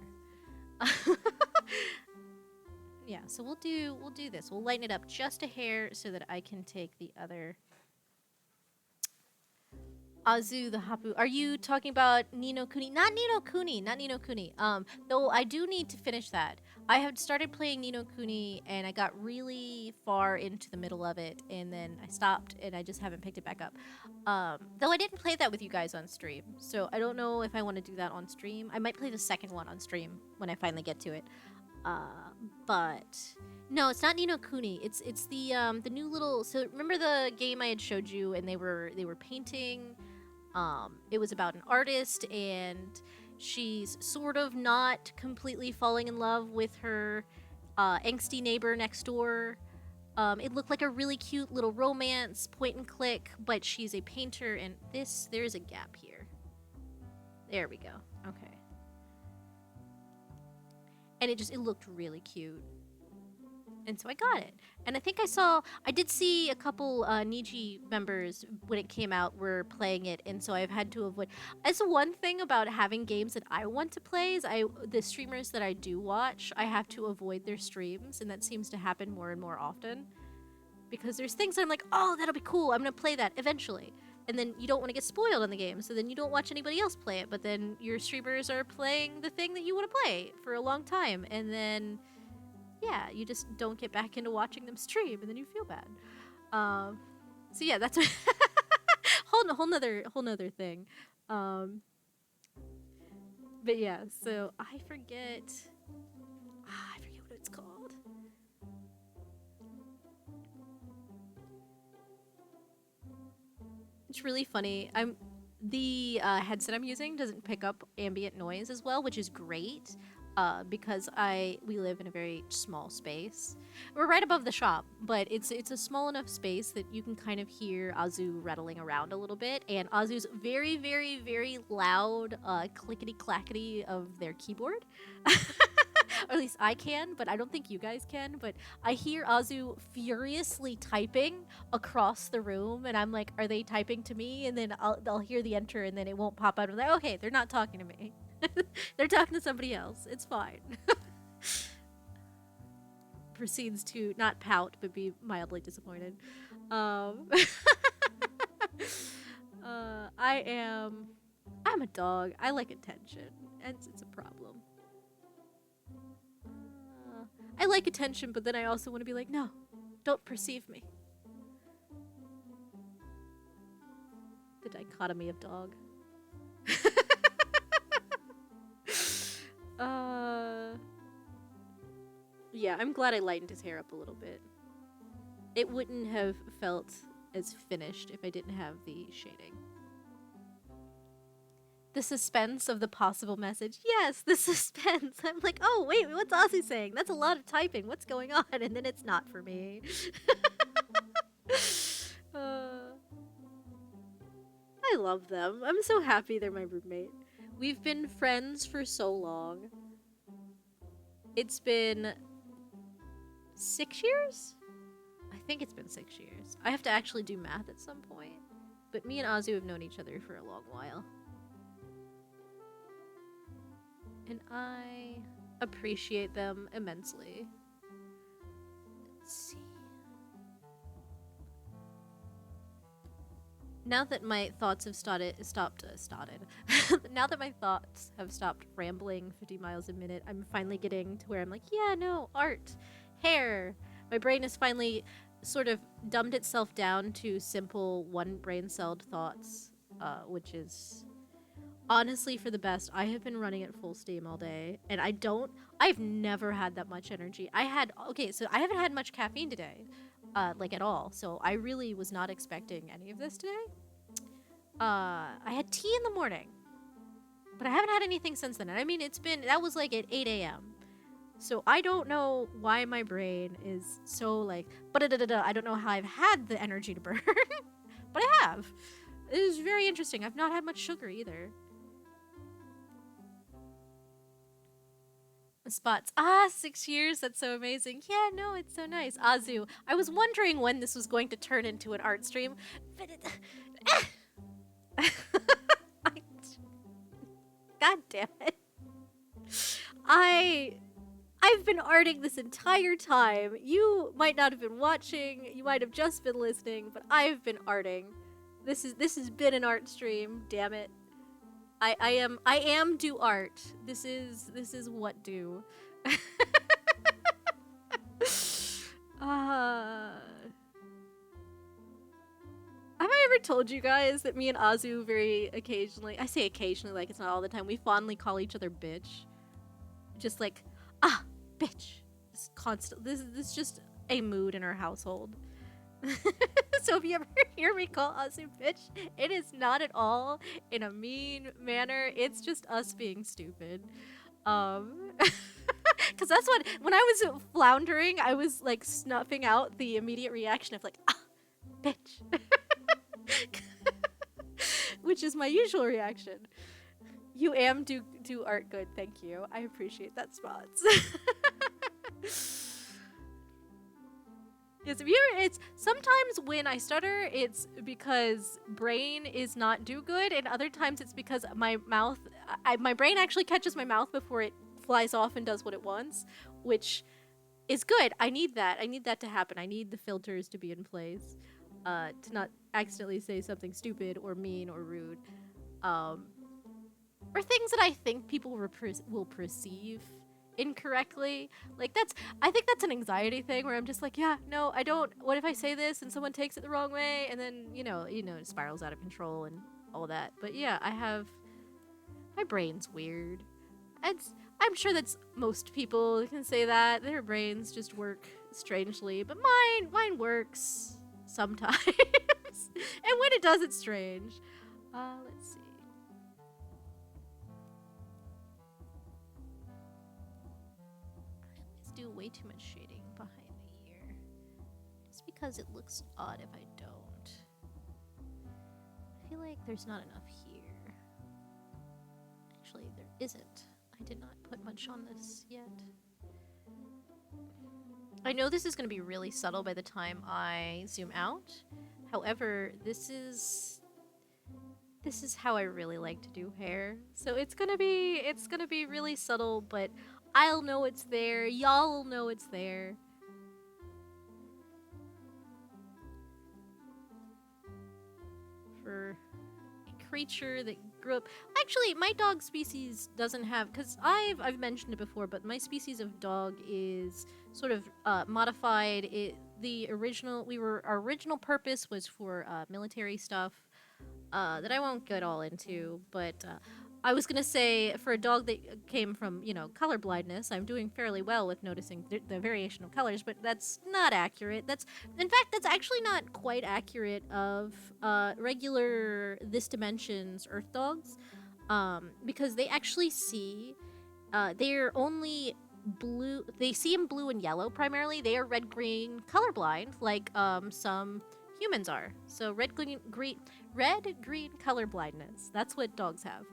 Yeah, so we'll do this. We'll lighten it up just a hair so that I can take the other... Azu the Hapu. Are you talking about Ni no Kuni? Not Ni no Kuni. Though I do need to finish that. I had started playing Ni no Kuni and I got really far into the middle of it and then I stopped and I just haven't picked it back up. Though I didn't play that with you guys on stream. So I don't know if I want to do that on stream. I might play the second one on stream when I finally get to it. But no, it's not Ni no Kuni. It's the new little... So remember the game I had showed you and they were painting... It was about an artist, and she's sort of not completely falling in love with her angsty neighbor next door. It looked like a really cute little romance, point and click, but she's a painter, and there's a gap here. There we go. Okay. And it looked really cute. And so I got it. And I think I did see a couple Niji members when it came out were playing it, and so I've had to avoid. That's one thing about having games that I want to play is the streamers that I do watch, I have to avoid their streams, and that seems to happen more and more often. Because there's things I'm like, oh, that'll be cool, I'm gonna play that eventually. And then you don't want to get spoiled on the game, so then you don't watch anybody else play it, but then your streamers are playing the thing that you want to play for a long time, and then... yeah, you just don't get back into watching them stream, and then you feel bad. So yeah, that's a whole nother thing. But yeah, so I forget what it's called. It's really funny. The headset I'm using doesn't pick up ambient noise as well, which is great. Because we live in a very small space. We're right above the shop, but it's a small enough space that you can kind of hear Azu rattling around a little bit, and Azu's very, very, very loud clickety-clackety of their keyboard. Or at least I can, but I don't think you guys can, but I hear Azu furiously typing across the room, and I'm like, are they typing to me? And then I'll hear the enter, and then it won't pop out. I'm like, okay, they're not talking to me. They're talking to somebody else. It's fine. Proceeds to not pout, but be mildly disappointed. I'm a dog. I like attention. And it's a problem. I like attention, but then I also want to be like, no, don't perceive me. The dichotomy of dog. Yeah, I'm glad I lightened his hair up a little bit. It wouldn't have felt as finished if I didn't have the shading. The suspense of the possible message. Yes, the suspense. I'm like, oh, wait, what's Ozzy saying? That's a lot of typing. What's going on? And then it's not for me. I love them. I'm so happy they're my roommate. We've been friends for so long. It's been 6 years? I think it's been 6 years. I have to actually do math at some point. But me and Azu have known each other for a long while. And I appreciate them immensely. Let's see. Now that my thoughts have stopped. Now that my thoughts have stopped rambling 50 miles a minute, I'm finally getting to where I'm like, yeah, no, art, hair. My brain has finally sort of dumbed itself down to simple one brain-celled thoughts, which is honestly for the best. I have been running at full steam all day, and I've never had that much energy. I haven't had much caffeine today. Like at all. So I really was not expecting any of this today. I had tea in the morning, but I haven't had anything since then. And I mean, that was like at 8 a.m. So I don't know why my brain is so like, I don't know how I've had the energy to burn, but I have. It is very interesting. I've not had much sugar either. Spots. 6 years. That's so amazing. Yeah, no, it's so nice. Azu, I was wondering when this was going to turn into an art stream. But God damn it. I've been arting this entire time. You might not have been watching. You might have just been listening, but I've been arting. This has been an art stream. Damn it. I am do art. This is what do. Have I ever told you guys that me and Azu very occasionally, I say occasionally like it's not all the time, we fondly call each other bitch. Just like, bitch. Just constant. This is just a mood in our household. So if you ever hear me call Azu bitch, it is not at all in a mean manner. It's just us being stupid. Because that's when I was floundering, I was like snuffing out the immediate reaction of like, bitch. Which is my usual reaction. You do art good, thank you. I appreciate that, Spots. It's sometimes when I stutter, it's because brain is not do good, and other times it's because my mouth, my brain actually catches my mouth before it flies off and does what it wants, which is good. I need that. I need that to happen. I need the filters to be in place, to not accidentally say something stupid or mean or rude, or things that I think people will perceive incorrectly. Like I think that's an anxiety thing where I'm just like, yeah, no, I don't. What if I say this and someone takes it the wrong way, and then it spirals out of control and all that. But yeah, my brain's weird. I'm sure that's most people can say that their brains just work strangely, but mine works sometimes. And when it does, it's strange. Let's see. Do way too much shading behind the ear just because it looks odd if I don't. I feel like there's not enough here. Actually, there isn't. I did not put much on this yet. I know this is going to be really subtle by the time I zoom out. However, this is how I really like to do hair. So it's gonna be really subtle, but I'll know it's there. Y'all will know it's there. For a creature that grew up. Actually, my dog species doesn't have, because I've mentioned it before, but my species of dog is sort of modified. Our original purpose was for military stuff that I won't get all into, but I was gonna say, for a dog that came from, color blindness, I'm doing fairly well with noticing the variation of colors, but that's not accurate. In fact, that's actually not quite accurate of regular this dimension's Earth dogs, because they actually see, they're only blue. They see in blue and yellow primarily. They are red-green colorblind, like some humans are. So red-green color blindness. That's what dogs have.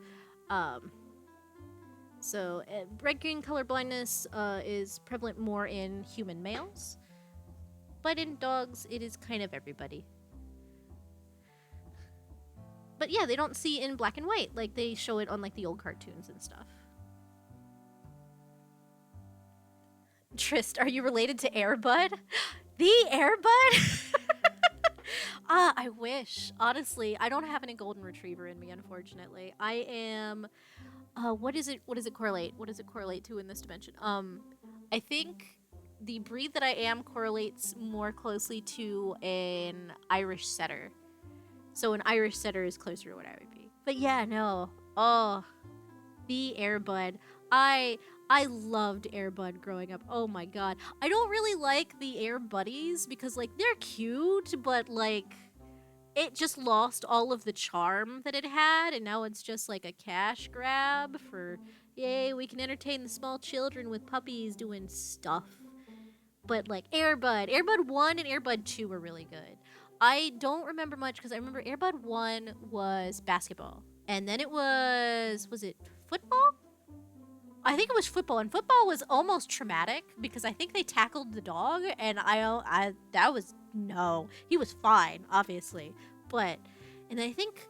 So red-green color blindness is prevalent more in human males, but in dogs it is kind of everybody. But yeah, they don't see in black and white like they show it on like the old cartoons and stuff. Trist, are you related to Airbud? The Airbud? I wish. Honestly, I don't have any golden retriever in me, unfortunately. I am what does it correlate? What does it correlate to in this dimension? I think the breed that I am correlates more closely to an Irish setter. So an Irish setter is closer to what I would be. But yeah, no. Oh, the Airbud. I loved Airbud growing up. Oh my god. I don't really like the Air Buddies because like they're cute, but like it just lost all of the charm that it had, and now it's just like a cash grab for, yay, we can entertain the small children with puppies doing stuff. But like Airbud 1 and Airbud 2 were really good. I don't remember much because I remember Airbud 1 was basketball, and then it was it football? I think it was football, and football was almost traumatic because I think they tackled the dog, and he was fine, obviously, but, and I think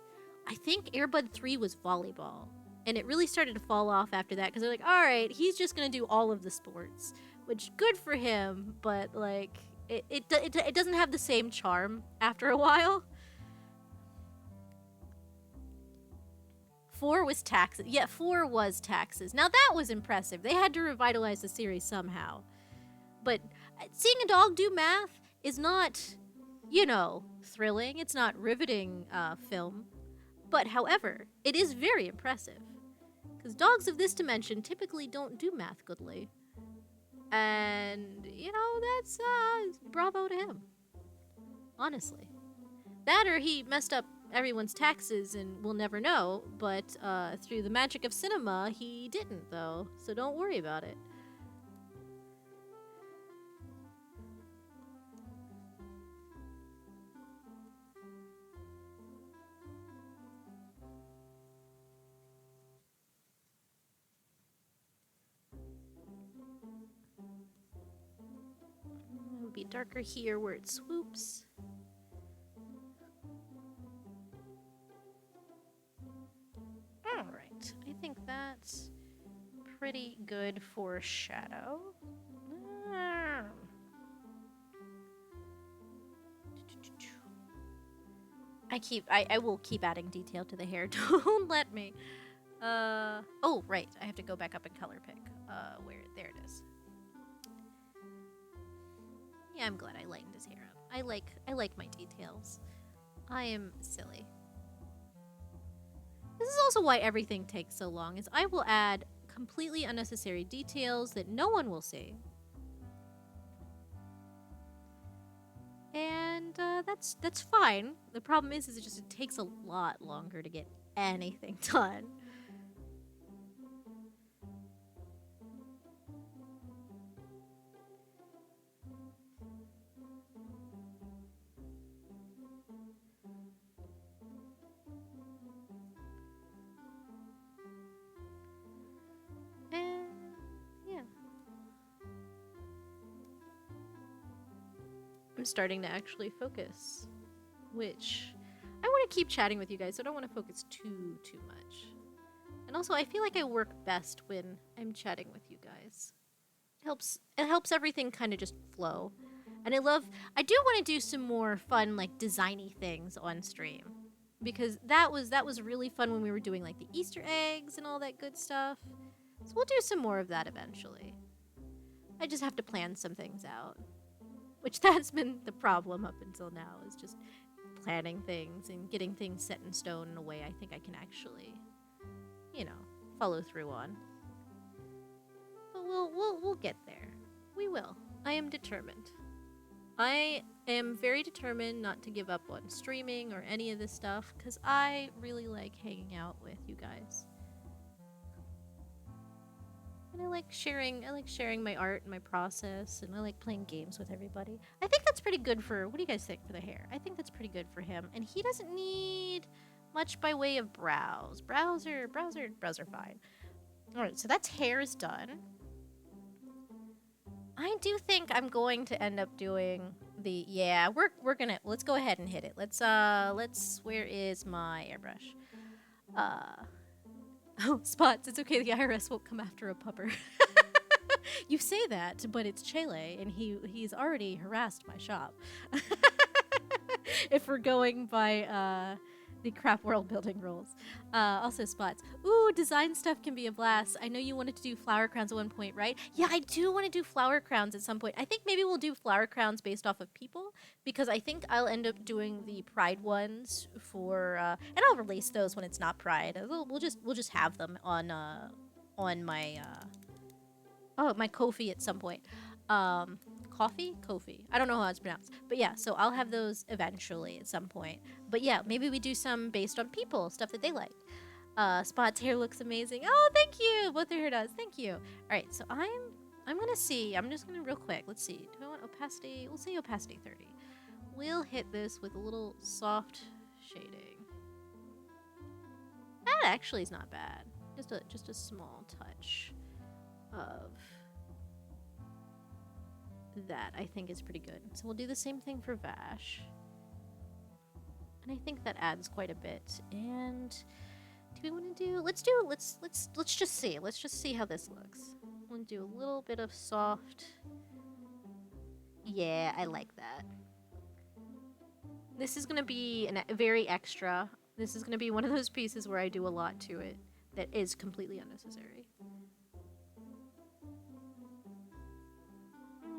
Airbud 3 was volleyball, and it really started to fall off after that because they're like, all right, he's just gonna do all of the sports, which good for him, but like it doesn't have the same charm after a while. 4 was taxes. Yeah, 4 was taxes. Now that was impressive. They had to revitalize the series somehow. But seeing a dog do math is not, thrilling. It's not riveting film. But however, it is very impressive. Because dogs of this dimension typically don't do math goodly. And, that's bravo to him. Honestly. That or he messed up everyone's taxes and we'll never know, but through the magic of cinema, he didn't, though, so don't worry about it. It'll be darker here where it swoops. Alright, I think that's pretty good for shadow. I will keep adding detail to the hair. Don't let me. Oh, right. I have to go back up and color pick. There it is. Yeah, I'm glad I lightened his hair up. I like my details. I am silly. This is also why everything takes so long, is I will add completely unnecessary details that no one will see. And that's fine. The problem is it takes a lot longer to get anything done. I'm starting to actually focus, which I want to keep chatting with you guys, so I don't want to focus too much. And also, I feel like I work best when I'm chatting with you guys. It helps everything kind of just flow. And I do want to do some more fun, like, designy things on stream. Because that was really fun when we were doing, like, the Easter eggs and all that good stuff. So we'll do some more of that eventually. I just have to plan some things out. Which that's been the problem up until now, is just planning things and getting things set in stone in a way I think I can actually, you know, follow through on. But we'll get there. We will. I am determined. I am very determined not to give up on streaming or any of this stuff because I really like hanging out with you guys. And I like sharing my art and my process, and I like playing games with everybody. I think that's pretty good for, what do you guys think for the hair? I think that's pretty good for him. And he doesn't need much by way of brows. Brows are fine. Alright, so that's hair is done. I do think I'm going to end up doing the, yeah, we're gonna, let's go ahead and hit it. Let's, where is my airbrush? Oh, Spots, it's okay, the IRS won't come after a pupper. You say that, but it's Chile, and he's already harassed my shop. If we're going by, the crap world building rules. Also, Spots. Ooh, design stuff can be a blast. I know you wanted to do flower crowns at one point, right? Yeah, I do want to do flower crowns at some point. I think maybe we'll do flower crowns based off of people, because I think I'll end up doing the Pride ones for, and I'll release those when it's not Pride. We'll just have them on my, my Ko-fi at some point. Kofi? I don't know how it's pronounced. But yeah, so I'll have those eventually at some point. But yeah, maybe we do some based on people, stuff that they liked. Spot's hair looks amazing. Oh, thank you! Both their hair does. Thank you. Alright, so I'm gonna see. I'm just gonna real quick. Let's see. Do I want opacity? We'll say opacity 30. We'll hit this with a little soft shading. That actually is not bad. Just a small touch of that I think is pretty good. So we'll do the same thing for Vash. And I think that adds quite a bit. And do we want to do, let's just see. Let's just see how this looks. We'll do a little bit of soft. Yeah, I like that. This is going to be a very extra. This is going to be one of those pieces where I do a lot to it that is completely unnecessary.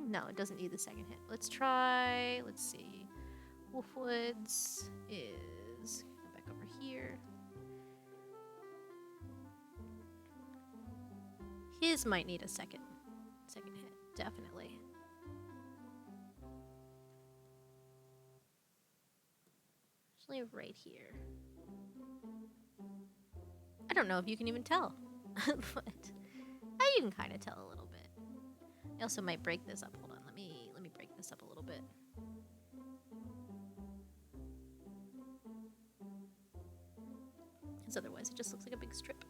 No, it doesn't need the second hit. Let's try, let's see. Wolfwood's is, go back over here. His might need a second hit, definitely. Actually, right here. I don't know if you can even tell, but you can kind of tell a little bit. I also might break this up. Hold on, let me break this up a little bit. Because otherwise it just looks like a big strip.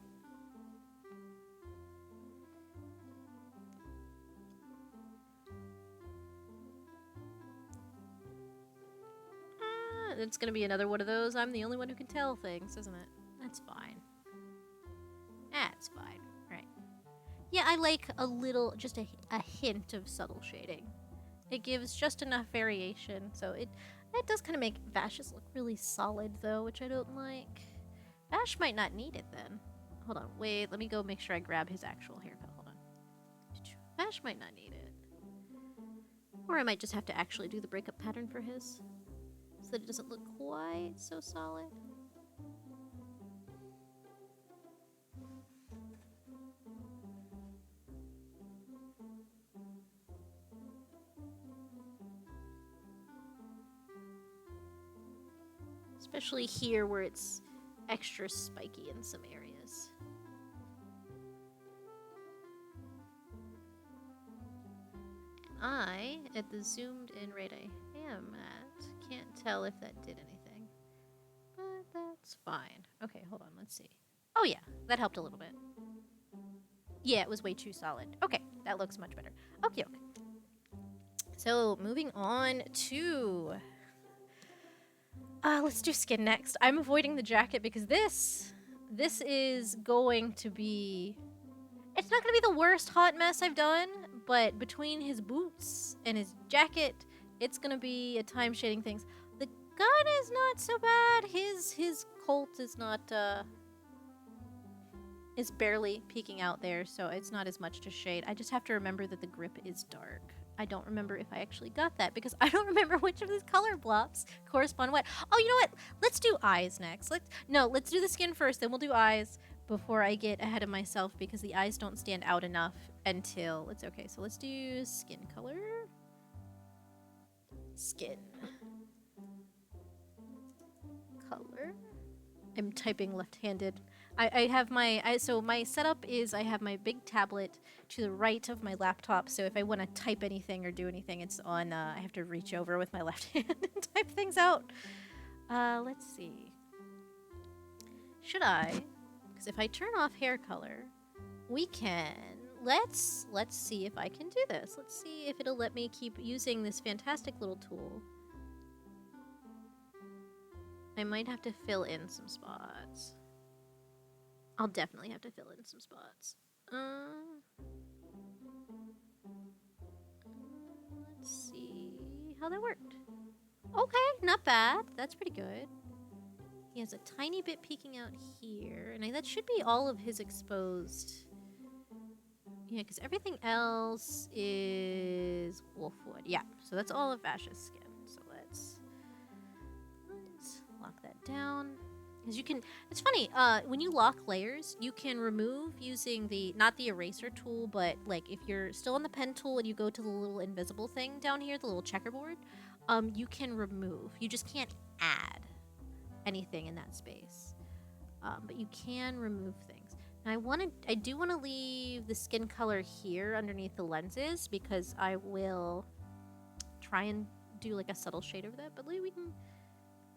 It's gonna be another one of those I'm the only one who can tell things, isn't it? That's fine. That's fine. Right. Yeah, I like a little, just a hint of subtle shading. It gives just enough variation, so it does kind of make Vash's look really solid, though, which I don't like. Vash might not need it, then. Hold on, wait, let me go make sure I grab his actual haircut. Hold on. Vash might not need it. Or I might just have to actually do the breakup pattern for his, so that it doesn't look quite so solid. Especially here where it's extra spiky in some areas. I, at the zoomed in rate I am at, can't tell if that did anything. But that's fine. Okay, hold on, let's see. Oh yeah, that helped a little bit. Yeah, it was way too solid. Okay, that looks much better. Okay, okay. So, moving on to... let's do skin next. I'm avoiding the jacket because this is going to be... It's not going to be the worst hot mess I've done, but between his boots and his jacket, it's going to be a time shading things. The gun is not so bad. His Colt is not, is barely peeking out there, so it's not as much to shade. I just have to remember that the grip is dark. I don't remember if I actually got that because I don't remember which of these color blobs correspond what. Oh, you know what? Let's do eyes next. Let's do the skin first, then we'll do eyes. before I get ahead of myself because the eyes don't stand out enough until it's okay. So let's do skin color. Skin color. I'm typing left-handed. I have my so my setup is I have my big tablet to the right of my laptop. So if I want to type anything or do anything, it's on. I have to reach over with my left hand and type things out. Let's see. Should I? Because if I turn off hair color, we can. Let's see if I can do this. Let's see if it'll let me keep using this fantastic little tool. I might have to fill in some spots. I'll definitely have to fill in some spots. Let's see how that worked. Okay, not bad. That's pretty good. He has a tiny bit peeking out here, and that should be all of his exposed. Yeah, because everything else is wolfwood. Yeah, so that's all of Vash's skin. So let's lock that down. Because you can, it's funny, when you lock layers, you can remove using not the eraser tool, but like if you're still on the pen tool and you go to the little invisible thing down here, the little checkerboard, you can remove. You just can't add anything in that space. But you can remove things. And I do want to leave the skin color here underneath the lenses because I will try and do like a subtle shade over that, but we can,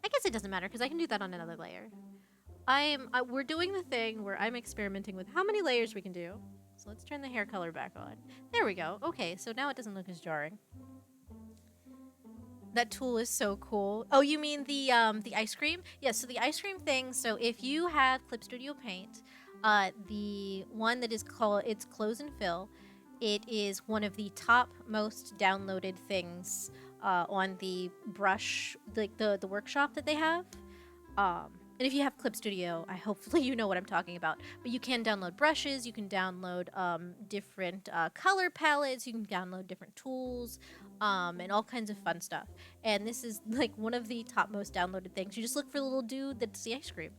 I guess it doesn't matter because I can do that on another layer. We're doing the thing where I'm experimenting with how many layers we can do. So let's turn the hair color back on. There we go. Okay, so now it doesn't look as jarring. That tool is so cool. Oh, you mean the ice cream? Yeah, so the ice cream thing, so if you have Clip Studio Paint, the one that is called, it's Close and Fill, it is one of the top most downloaded things on the brush, like the workshop that they have. And if you have Clip Studio, hopefully you know what I'm talking about. But you can download brushes, you can download different color palettes, you can download different tools, and all kinds of fun stuff. And this is like one of the top most downloaded things. You just look for the little dude that's the ice cream,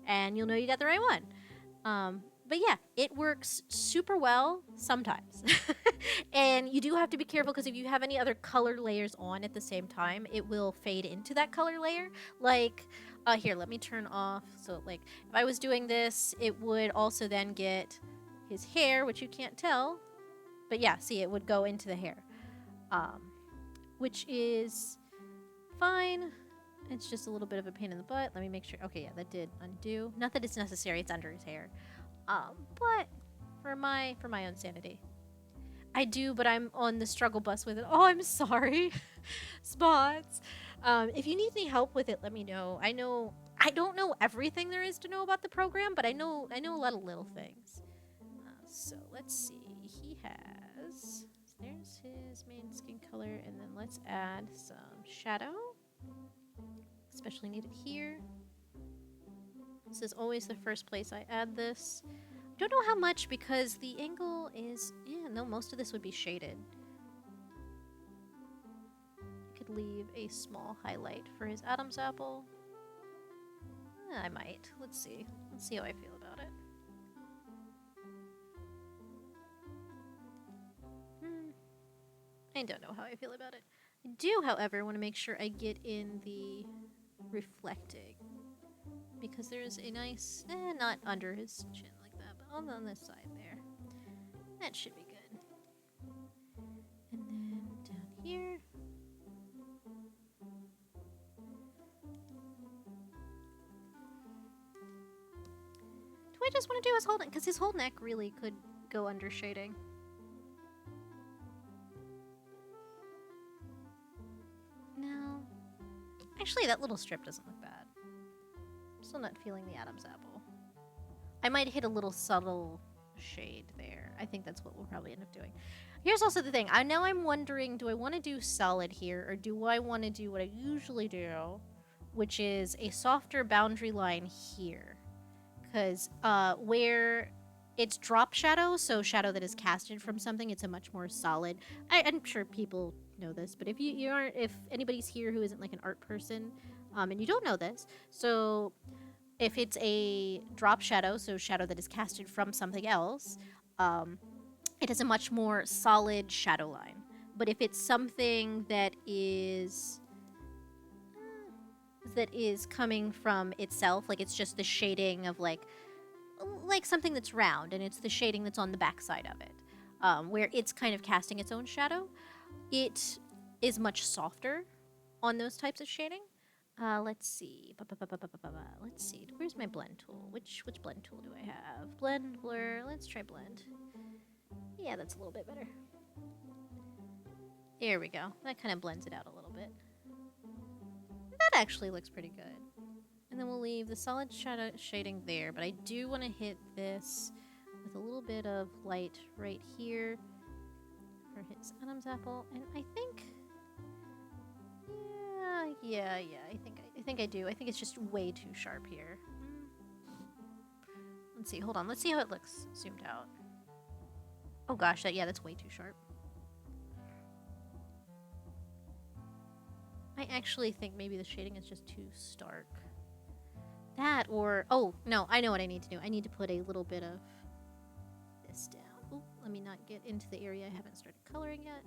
and you'll know you got the right one. But yeah, it works super well sometimes. And you do have to be careful because if you have any other color layers on at the same time, it will fade into that color layer. Like, here, let me turn off. So, like, if I was doing this, it would also then get his hair, which you can't tell. But yeah, see, it would go into the hair. Which is fine. It's just a little bit of a pain in the butt. Let me make sure. Okay, yeah, that did undo. Not that it's necessary, it's under his hair. But for my own sanity. I do, but I'm on the struggle bus with it. Oh, I'm sorry. Spots. If you need any help with it, let me know. I don't know everything there is to know about the program, but I know a lot of little things. So let's see. He has, there's his main skin color, and then let's add some shadow. Especially needed here. This is always the first place I add this. Don't know how much because the angle is, yeah, no, most of this would be shaded. I could leave a small highlight for his Adam's apple. I might. Let's see. Let's see how I feel about it. I don't know how I feel about it. I do, however, want to make sure I get in the reflecting. Because there's a nice, not under his chin like that, but on this side there. That should be good. And then down here. Do I just want to do his whole neck? Because his whole neck really could go under shading. No. Actually, that little strip doesn't look bad. Still not feeling the Adam's apple. I might hit a little subtle shade there. I think that's what we'll probably end up doing. Here's also the thing. Now I'm wondering, do I want to do solid here, or do I want to do what I usually do, which is a softer boundary line here? Because where it's drop shadow, so shadow that is casted from something, it's a much more solid. I'm sure people know this, but if you aren't, if anybody's here who isn't like an art person, and you don't know this, so If it's a drop shadow, so shadow that is casted from something else, it has a much more solid shadow line. But if it's something that is coming from itself, like it's just the shading of like something that's round, and it's the shading that's on the backside of it, where it's kind of casting its own shadow, it is much softer on those types of shading. Let's see. Let's see. Where's my blend tool? Which blend tool do I have? Blend, blur. Let's try blend. Yeah, that's a little bit better. There we go. That kind of blends it out a little bit. That actually looks pretty good. And then we'll leave the solid shadow shading there, but I do want to hit this with a little bit of light right here for his Adam's apple. And I think, yeah, I think I do. I think it's just way too sharp here. Let's see. Hold on. Let's see how it looks zoomed out. Oh gosh, that's way too sharp. I actually think maybe the shading is just too stark. That or... Oh, no, I know what I need to do. I need to put a little bit of this down. Oh, let me not get into the area I haven't started coloring yet.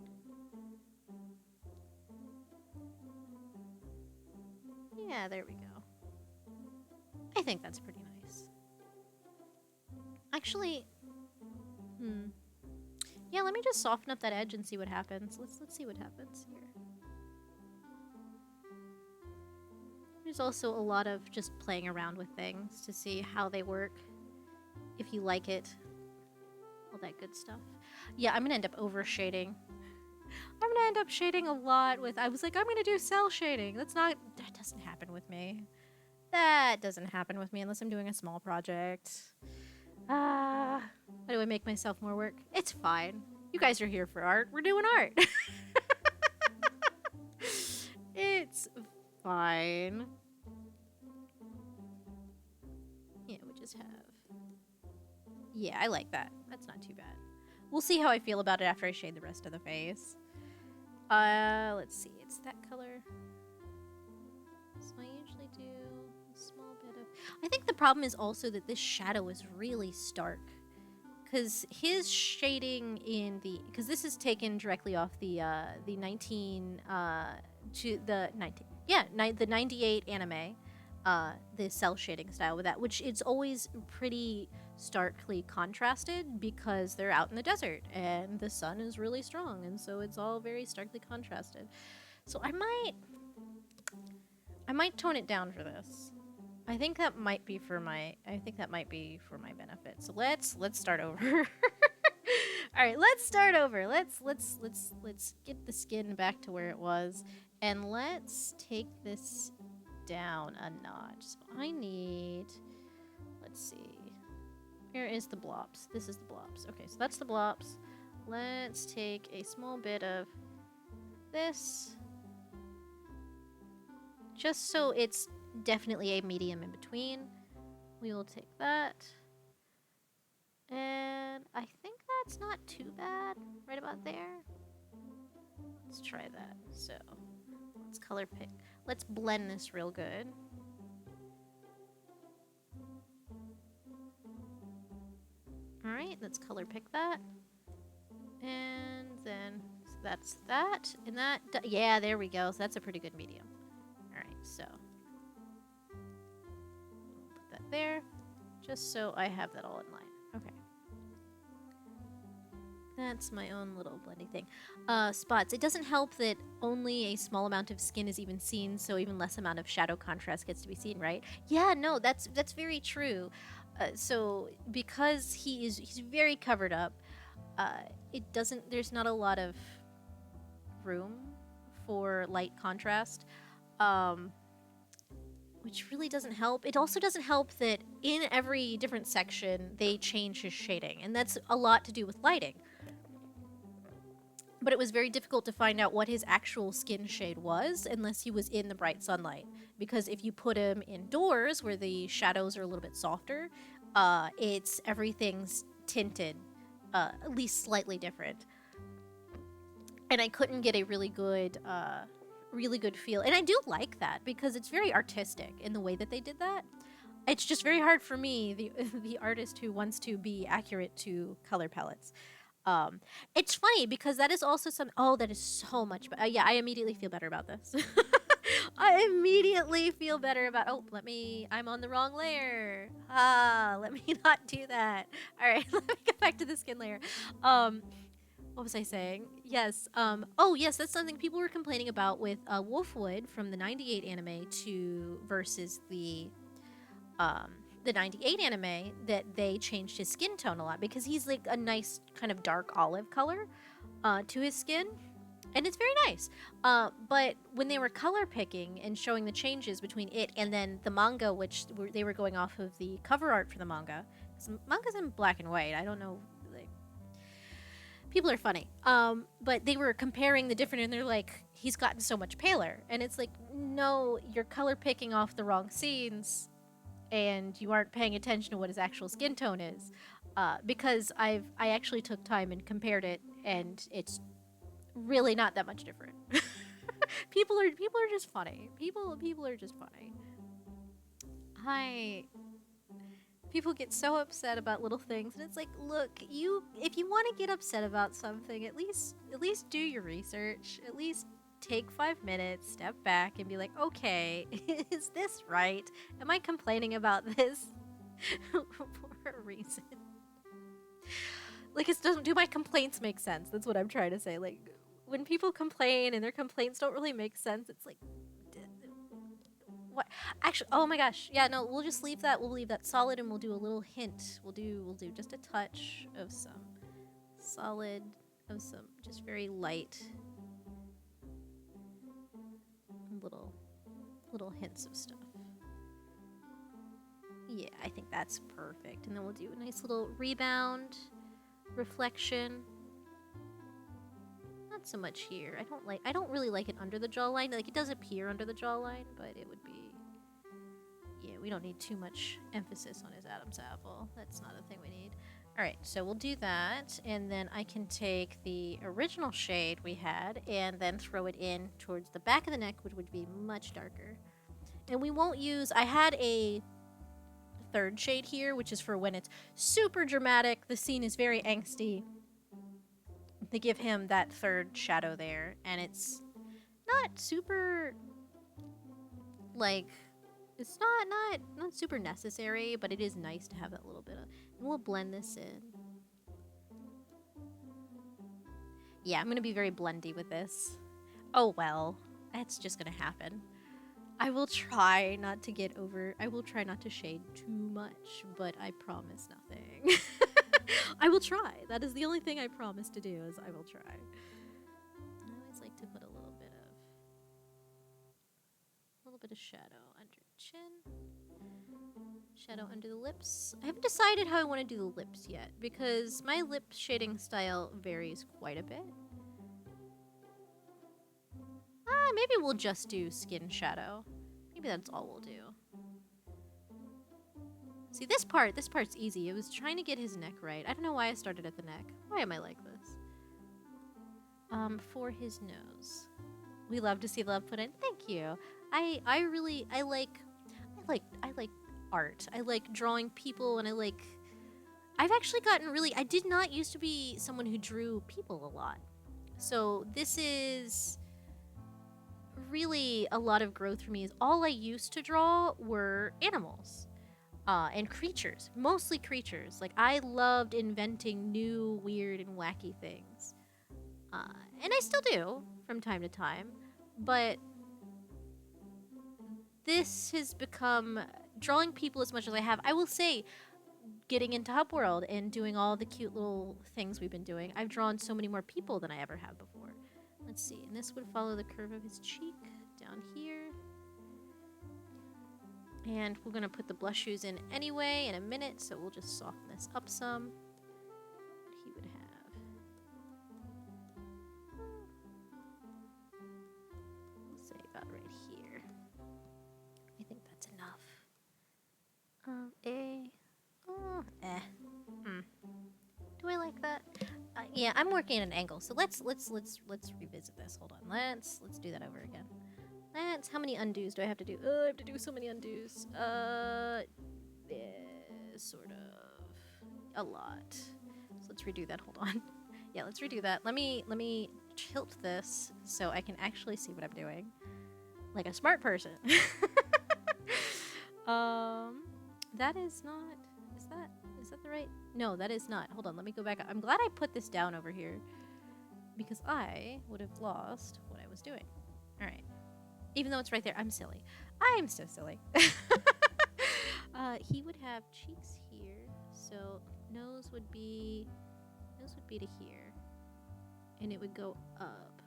Yeah, there we go. I think that's pretty nice. Actually... Yeah, let me just soften up that edge and see what happens. Let's see what happens here. There's also a lot of just playing around with things to see how they work, if you like it, all that good stuff. Yeah, I'm gonna end up over shading. I'm gonna end up shading a lot with, I was like, I'm gonna do cell shading. That doesn't happen with me. That doesn't happen with me unless I'm doing a small project. Why do I make myself more work? It's fine. You guys are here for art. We're doing art. It's fine. Yeah, we just have... Yeah, I like that. That's not too bad. We'll see how I feel about it after I shade the rest of the face. Let's see. It's that color. So I usually do a small bit of... I think the problem is also that this shadow is really stark. Because his shading in the... Because this is taken directly off the 98 anime. The cell shading style with that, which it's always pretty starkly contrasted because they're out in the desert and the sun is really strong, and so it's all very starkly contrasted. So I might tone it down for this. I think that might be for my benefit. So let's start over. All right, let's start over. Let's get the skin back to where it was, and let's take this down a notch. So I need, let's see, where is the blobs? This is the blobs. Okay, so that's the blobs. Let's take a small bit of this, just so it's definitely a medium in between. We will take that, and I think that's not too bad, right about there. Let's try that. So let's color pick. Let's blend this real good. Alright, let's color pick that. And then, so that's that. And that, yeah, there we go. So that's a pretty good medium. Alright, so. Put that there. Just so I have that all in line. Okay. That's my own little blending thing. Spots. It doesn't help that only a small amount of skin is even seen, so even less amount of shadow contrast gets to be seen, right? Yeah, no, that's very true. So because he's very covered up, there's not a lot of room for light contrast, which really doesn't help. It also doesn't help that in every different section they change his shading, and that's a lot to do with lighting. But it was very difficult to find out what his actual skin shade was unless he was in the bright sunlight. Because if you put him indoors where the shadows are a little bit softer, everything's tinted, at least slightly different. And I couldn't get a really good feel. And I do like that because it's very artistic in the way that they did that. It's just very hard for me, the the artist who wants to be accurate to color palettes. Um, it's funny because that is also some. Oh, that is so much. Yeah, I immediately feel better about this. I immediately feel better about. Oh, let me. I'm on the wrong layer. Ah, let me not do that. All right, let me get back to the skin layer. Um, what was I saying? Yes. Oh, yes, that's something people were complaining about with Wolfwood from the '98 anime to versus um, the '98 anime, that they changed his skin tone a lot because he's like a nice kind of dark olive color to his skin, and it's very nice. But when they were color picking and showing the changes between it and then the manga, which they were going off of the cover art for the manga, because manga's in black and white. I don't know, like, people are funny. But they were comparing the different, and they're like, he's gotten so much paler, and it's like, no, you're color picking off the wrong scenes and you aren't paying attention to what his actual skin tone is. Because I actually took time and compared it, and it's really not that much different. People are just funny. People are just funny. I People get so upset about little things, and it's like, look, if you want to get upset about something, at least do your research. At least take 5 minutes, step back, and be like, okay, is this right? Am I complaining about this for a reason? Like, do my complaints make sense? That's what I'm trying to say. Like, when people complain and their complaints don't really make sense, it's like, what? Actually, oh my gosh, yeah, no, we'll just leave that. We'll leave that solid, and we'll do a little hint. We'll do just a touch of some solid, of some just very light little hints of stuff. Yeah, I think that's perfect. And then we'll do a nice little rebound, reflection. Not so much here. I don't really like it under the jawline. Like, it does appear under the jawline, but it would be, yeah, we don't need too much emphasis on his Adam's apple. That's not a thing we need. All right, so we'll do that, and then I can take the original shade we had and then throw it in towards the back of the neck, which would be much darker. And we won't use, I had a third shade here, which is for when it's super dramatic, the scene is very angsty. They give him that third shadow there, and it's not super, like, it's not super necessary, but it is nice to have that little bit of, and we'll blend this in. Yeah, I'm gonna be very blendy with this. Oh well, that's just gonna happen. I will try not to shade too much, but I promise nothing. I will try. That is the only thing I promise to do, is I will try. I always like to put a little bit of shadow under the chin. Shadow under the lips. I haven't decided how I want to do the lips yet, because my lip shading style varies quite a bit. Maybe we'll just do skin shadow. Maybe that's all we'll do. See, this part's easy. It was trying to get his neck right. I don't know why I started at the neck. Why am I like this? For his nose. We love to see love put in. Thank you. I like art. I like drawing people, and I've actually gotten really, I did not used to be someone who drew people a lot. So this is really a lot of growth for me. Is all I used to draw were animals. And creatures, mostly creatures. Like, I loved inventing new, weird, and wacky things. And I still do from time to time, but this has become, drawing people as much as I have, I will say, getting into Hub World and doing all the cute little things we've been doing, I've drawn so many more people than I ever have before. Let's see, and this would follow the curve of his cheek down here. And we're going to put the blush shoes in anyway in a minute, so we'll just soften this up some. What he would have. We'll say about right here. I think that's enough. Do I like that? Yeah, I'm working at an angle, so let's revisit this. Hold on. Let's do that over again. How many undos do I have to do? Oh, I have to do so many undos. this, sort of. A lot. So let's redo that. Hold on. Yeah, let's redo that. Let me tilt this so I can actually see what I'm doing. Like a smart person. That is not... Is that the right... No, that is not. Hold on, let me go back up. I'm glad I put this down over here, because I would have lost what I was doing. Alright. Even though it's right there, I'm silly. I'm so silly. He would have cheeks here, so nose would be to here. And it would go up.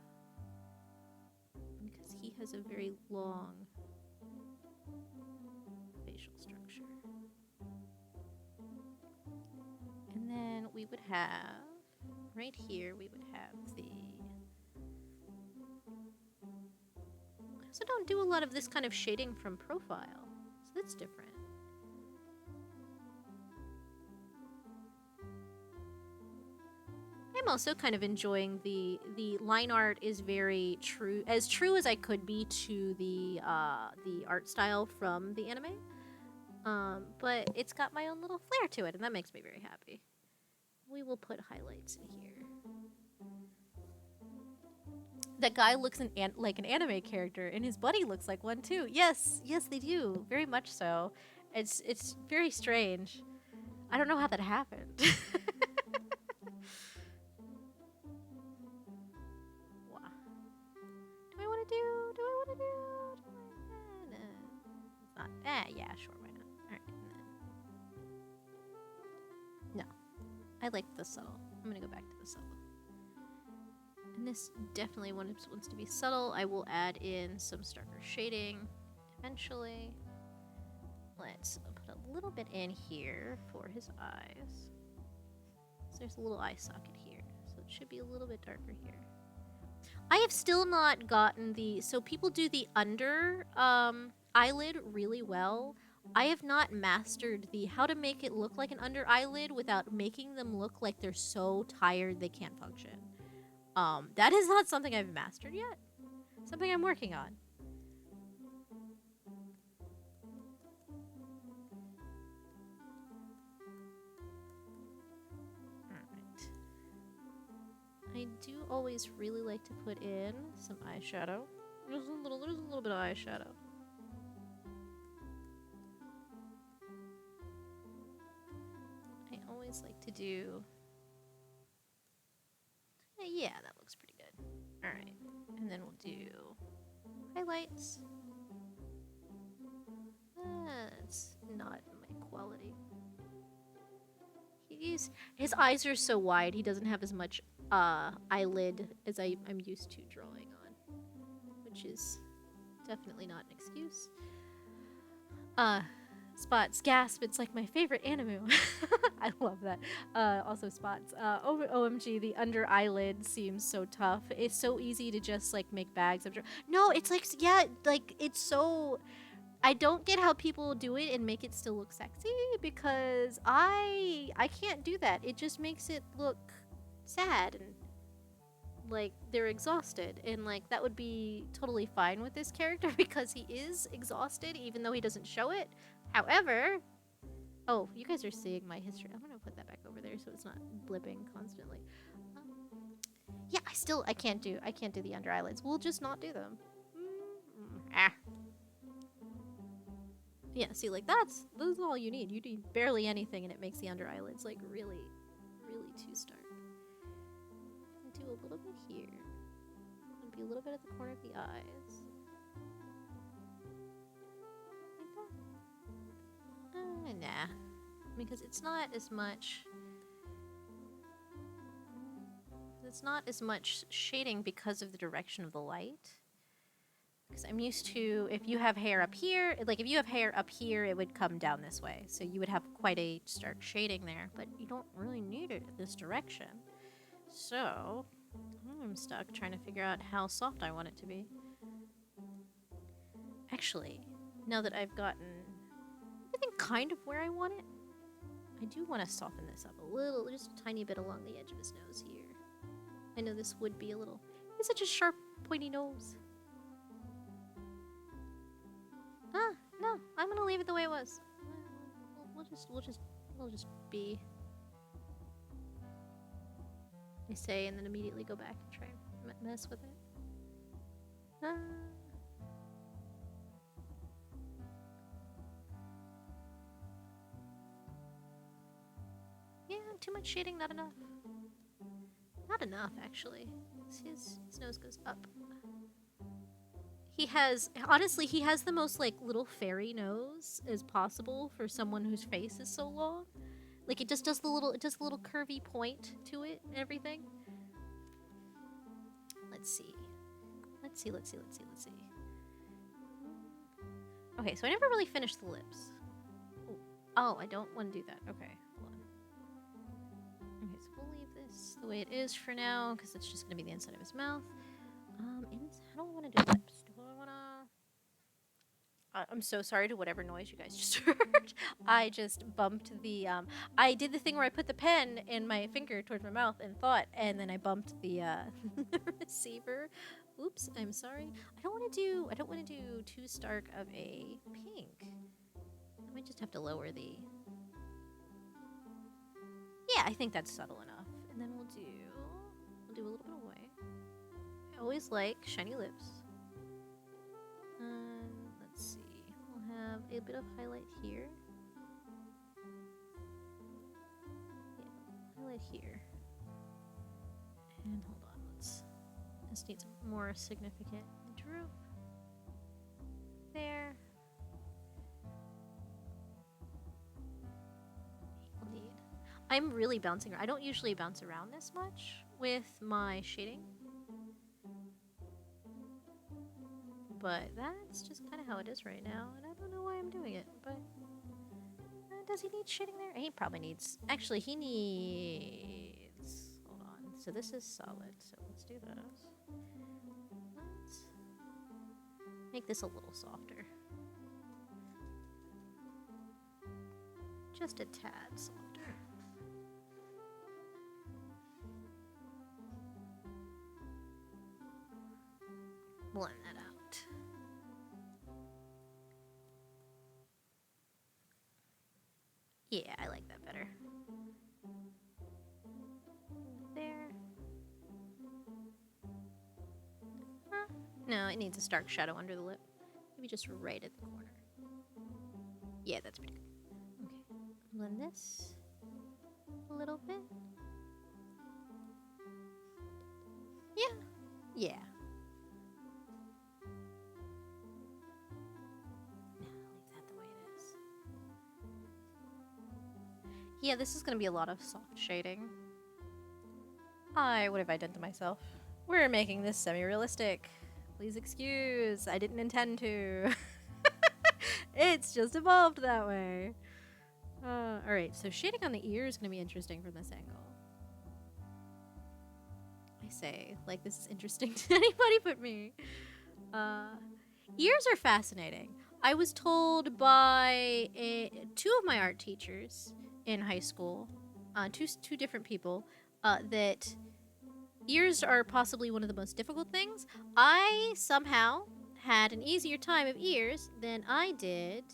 Because he has a very long facial structure. And then we would have, right here, we would have the... I also don't do a lot of this kind of shading from profile, so that's different. I'm also kind of enjoying the line art is very true as I could be to the art style from the anime. But it's got my own little flair to it, and that makes me very happy. We will put highlights in here. That guy looks like an anime character, and his buddy looks like one too. Yes, yes, they do, very much so. It's very strange. I don't know how that happened. Yeah, sure, why not? Alright, no. I like the subtle. I'm gonna go back to the subtle. And this definitely wants to be subtle. I will add in some starker shading eventually. Let's put a little bit in here for his eyes. So there's a little eye socket here. So it should be a little bit darker here. I have still not gotten the... So people do the under eyelid really well. I have not mastered the how to make it look like an under eyelid without making them look like they're so tired they can't function. That is not something I've mastered yet. Something I'm working on. Alright. I do always really like to put in some eyeshadow. There's a little bit of eyeshadow. I always like to do... Yeah, that looks pretty good. Alright, and then we'll do highlights. That's not my quality. His eyes are so wide, he doesn't have as much eyelid as I'm used to drawing on, which is definitely not an excuse. Spots, gasp, it's like my favorite anime. I love that. Also spots. OMG, the under eyelid seems so tough. It's so easy to just like make bags of... No, it's like, yeah, like it's so... I don't get how people do it and make it still look sexy, because I can't do that. It just makes it look sad and like they're exhausted, and like that would be totally fine with this character because he is exhausted even though he doesn't show it. However, oh, you guys are seeing my history. I'm gonna put that back over there so it's not blipping constantly. Yeah, I can't do the under eyelids. We'll just not do them. Yeah, see, like that's all you need. You need barely anything and it makes the under eyelids like really, really too stark. And do a little bit here. And be a little bit at the corner of the eyes. Like that. Nah. Because it's not as much shading because of the direction of the light. Because I'm used to, if you have hair up here, like if you have hair up here, it would come down this way. So you would have quite a stark shading there, but you don't really need it this direction. So I'm stuck trying to figure out how soft I want it to be. Actually, now that I've gotten everything kind of where I want it, I do want to soften this up a little, just a tiny bit along the edge of his nose here. I know this would be a little, he's such a sharp, pointy nose. No, I'm gonna leave it the way it was. We'll we'll just be. I say, and then immediately go back and try and mess with it. Yeah, too much shading, not enough. Not enough, actually. His nose goes up. He has, honestly, he has the most, like, little fairy nose as possible for someone whose face is so long. Like, it just does the little, curvy point to it and everything. Let's see. Okay, so I never really finished the lips. Ooh. Oh, I don't want to do that. Okay, hold on. Okay, so we'll leave this the way it is for now, because it's just going to be the inside of his mouth. I don't want to do lips. Do I want to... I'm so sorry to whatever noise you guys just heard. I just bumped the, I did the thing where I put the pen in my finger towards my mouth and thought, and then I bumped the, receiver. Oops, I'm sorry. I don't want to do too stark of a pink. I might just have to lower the... Yeah, I think that's subtle enough. And then we'll do a little bit of white. I always like shiny lips. Let's see. We'll have a bit of highlight here. Yeah, highlight here. And hold on, this needs a more significant droop. There. I'm really bouncing around. I don't usually bounce around this much with my shading. But that's just kind of how it is right now, and I don't know why I'm doing it, but... does he need shading there? He probably needs... Actually, he needs... Hold on. So this is solid, so let's do those. Let's make this a little softer. Just a tad softer. Blend that out. Yeah, I like that better. There. No, it needs a stark shadow under the lip. Maybe just right at the corner. Yeah, that's pretty good. Okay, blend this a little bit. Yeah. Yeah. Yeah, this is going to be a lot of soft shading. What have I done to myself? We're making this semi-realistic. Please excuse. I didn't intend to. It's just evolved that way. Alright, so shading on the ear is going to be interesting from this angle. I say, like, this is interesting to anybody but me. Ears are fascinating. I was told by two of my art teachers in high school, two different people, that ears are possibly one of the most difficult things. I somehow had an easier time of ears than I did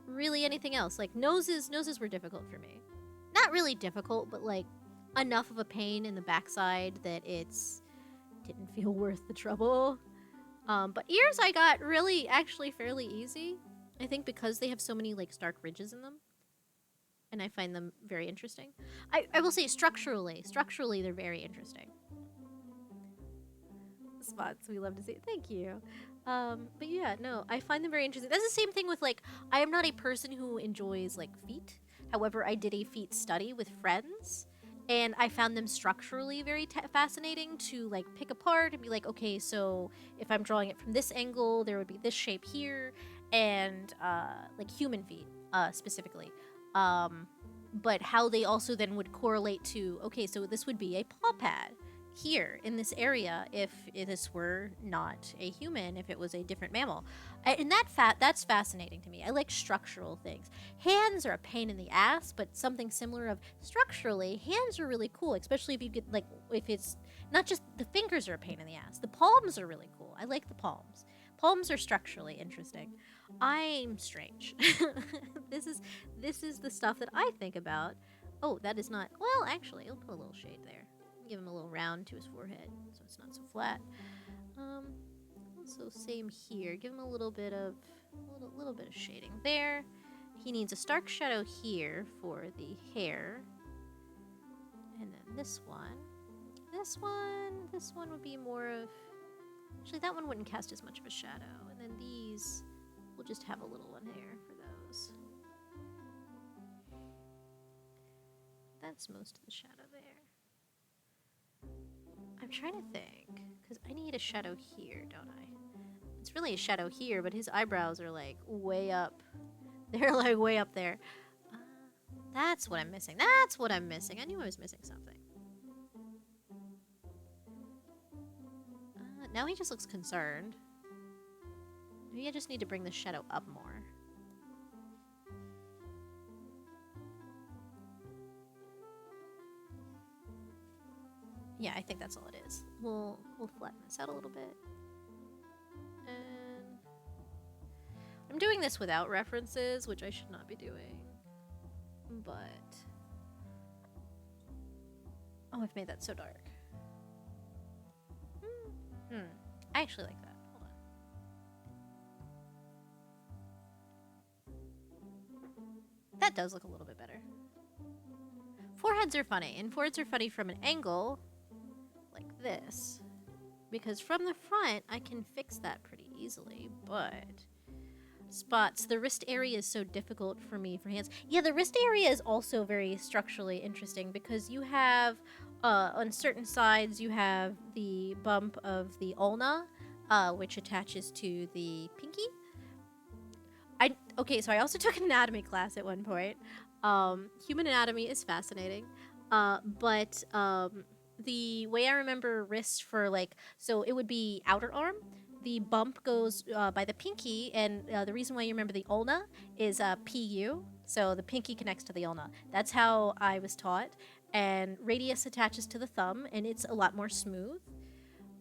really anything else. Like noses were difficult for me. Not really difficult, but like enough of a pain in the backside that didn't feel worth the trouble. But ears I got really actually fairly easy. I think because they have so many like stark ridges in them, and I find them very interesting. I will say structurally they're very interesting. Spots we love to see. Thank you. But yeah, no, I find them very interesting. That's the same thing with like, I am not a person who enjoys like feet. However, I did a feet study with friends, and I found them structurally very fascinating to like pick apart and be like, okay, so if I'm drawing it from this angle, there would be this shape here. And like human feet specifically, but how they also then would correlate to, okay, so this would be a paw pad here in this area if this were not a human, if it was a different mammal. And that's fascinating to me. I like structural things. Hands are a pain in the ass, but something similar of structurally, hands are really cool, especially if you get like, if it's not just the fingers are a pain in the ass. The palms are really cool. I like the palms. Poems are structurally interesting. I'm strange. This is the stuff that I think about. Oh, that is not. Well, actually, I'll put a little shade there. Give him a little round to his forehead, so it's not so flat. Also same here. Give him a little bit of shading there. He needs a stark shadow here for the hair, and then this one would be more of. Actually, that one wouldn't cast as much of a shadow, and then these we'll just have a little one there for those. That's most of the shadow there. I'm trying to think, because I need a shadow here, don't I? It's really a shadow here, but his eyebrows are like way up. They're like way up there. That's what I'm missing. That's what I'm missing. I knew I was missing something. Now he just looks concerned. Maybe I just need to bring the shadow up more. Yeah, I think that's all it is. We'll flatten this out a little bit. And I'm doing this without references, which I should not be doing. But oh, I've made that so dark. I actually like that. Hold on. That does look a little bit better. Foreheads are funny, and foreheads are funny from an angle like this. Because from the front, I can fix that pretty easily, but spots, the wrist area is so difficult for me for hands. Yeah, the wrist area is also very structurally interesting because you have, on certain sides, you have the bump of the ulna, which attaches to the pinky. Okay, so I also took an anatomy class at one point. Human anatomy is fascinating, but the way I remember wrist for so it would be outer arm. The bump goes by the pinky, and the reason why you remember the ulna is PU, so the pinky connects to the ulna. That's how I was taught, and radius attaches to the thumb, and it's a lot more smooth.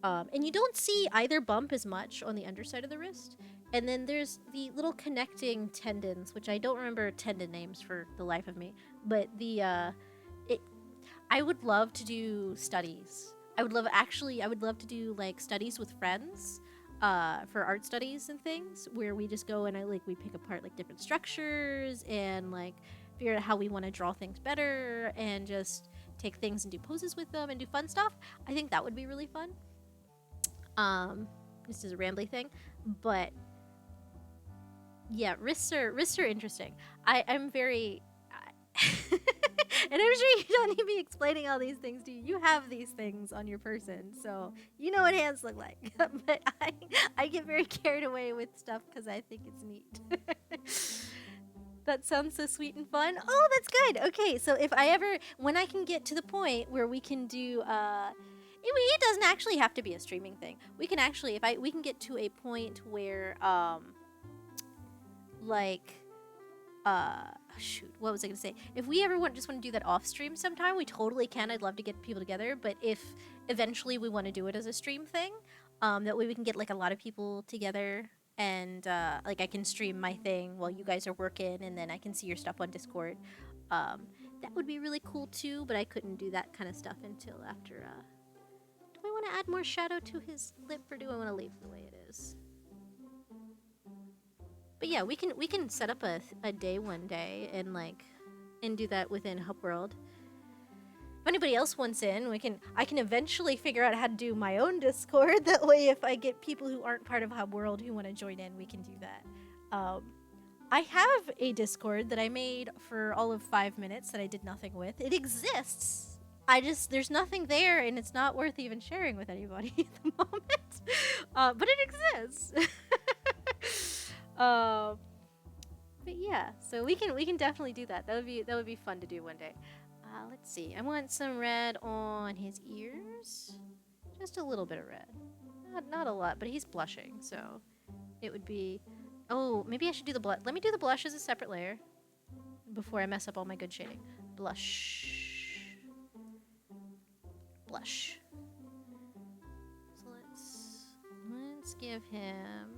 And you don't see either bump as much on the underside of the wrist. And then there's the little connecting tendons, which I don't remember tendon names for the life of me, but I would love to do studies. I would love to do studies with friends. For art studies and things, where we just go and we pick apart different structures and figure out how we want to draw things better and just take things and do poses with them and do fun stuff. I think that would be really fun. This is a rambly thing, but yeah, wrists are interesting. I'm very and I'm sure you don't need me explaining all these things to you. You have these things on your person, so you know what hands look like. But I get very carried away with stuff because I think it's neat. That sounds so sweet and fun. Oh, that's good. Okay, so when I can get to the point where we can do, it doesn't actually have to be a streaming thing. We can actually, we can get to a point where, shoot, what was I gonna say? If we ever just want to do that off stream sometime, we totally can. I'd love to get people together, but if eventually we want to do it as a stream thing, that way we can get a lot of people together, and I can stream my thing while you guys are working, and then I can see your stuff on Discord. That would be really cool too, but I couldn't do that kind of stuff until after. Do I want to add more shadow to his lip, or do I want to leave it the way it is? But yeah, we can set up a day one day and do that within Hub World. If anybody else wants in, I can eventually figure out how to do my own Discord. That way, if I get people who aren't part of Hub World who want to join in, we can do that. I have a Discord that I made for all of 5 minutes that I did nothing with. It exists. There's nothing there, and it's not worth even sharing with anybody at the moment. But it exists. But yeah, so we can definitely do that. That would be fun to do one day. Let's see. I want some red on his ears. Just a little bit of red. Not a lot, but he's blushing, so it would be. Oh, maybe I should do the blush. Let me do the blush as a separate layer before I mess up all my good shading. Blush. So let's give him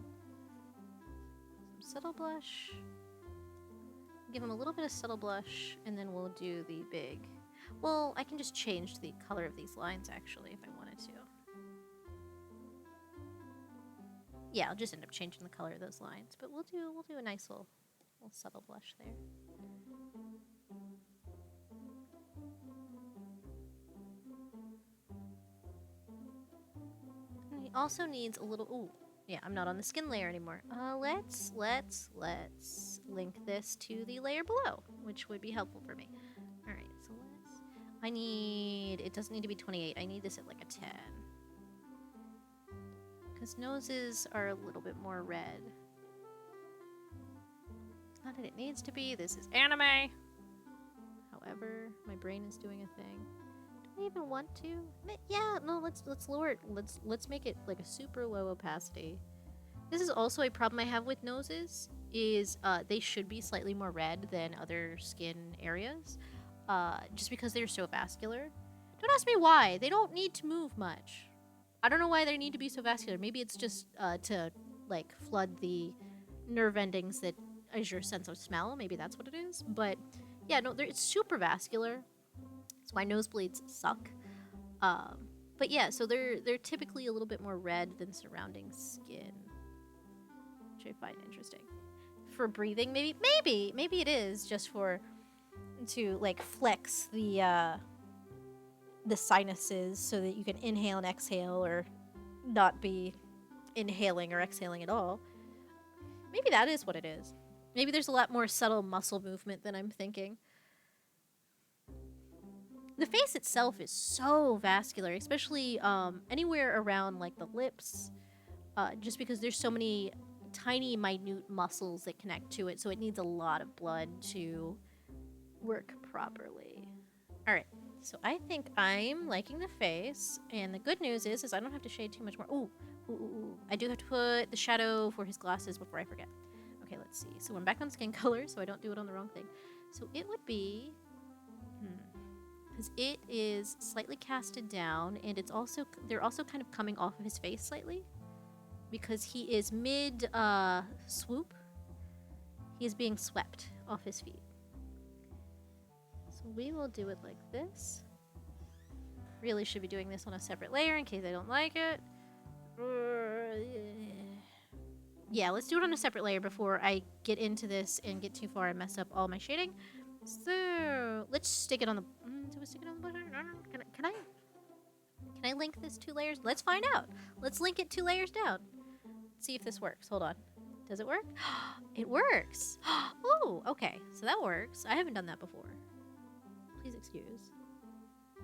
subtle blush. Give him a little bit of subtle blush, and then we'll do the big. Well, I can just change the color of these lines, actually, if I wanted to. Yeah, I'll just end up changing the color of those lines, but we'll do a nice little subtle blush there. And he also needs a little. Ooh, yeah, I'm not on the skin layer anymore. Let's link this to the layer below, which would be helpful for me. All right, so let's. I need. It doesn't need to be 28. I need this at like a 10. Because noses are a little bit more red. Not that it needs to be. This is anime. However, my brain is doing a thing. Do I even want to? Yeah, no. Let's lower it. Let's make it like a super low opacity. This is also a problem I have with noses. Is they should be slightly more red than other skin areas, just because they're so vascular. Don't ask me why. They don't need to move much. I don't know why they need to be so vascular. Maybe it's just to like flood the nerve endings that is your sense of smell. Maybe that's what it is. But yeah, no, it's super vascular. That's why nosebleeds suck. But yeah, so they're typically a little bit more red than surrounding skin, which I find interesting. For breathing, maybe it is just to like flex the sinuses so that you can inhale and exhale, or not be inhaling or exhaling at all. Maybe that is what it is. Maybe there's a lot more subtle muscle movement than I'm thinking. The face itself is so vascular, especially anywhere around like the lips, just because there's so many tiny, minute muscles that connect to it, so it needs a lot of blood to work properly. All right. So I think I'm liking the face, and the good news is I don't have to shade too much more. Ooh. I do have to put the shadow for his glasses before I forget. Okay, let's see. So I'm back on skin color, so I don't do it on the wrong thing. So it would be, because it is slightly casted down, and they're also kind of coming off of his face slightly, because he is mid swoop. He is being swept off his feet. So we will do it like this. Really should be doing this on a separate layer in case I don't like it. Yeah, let's do it on a separate layer before I get into this and get too far and mess up all my shading. So let's stick it on the. Do we stick it on the button? Can I link this 2 layers? Let's find out. Let's link it 2 layers down. Let's see if this works. Hold on. Does it work? It works. Oh, okay. So that works. I haven't done that before. Please excuse.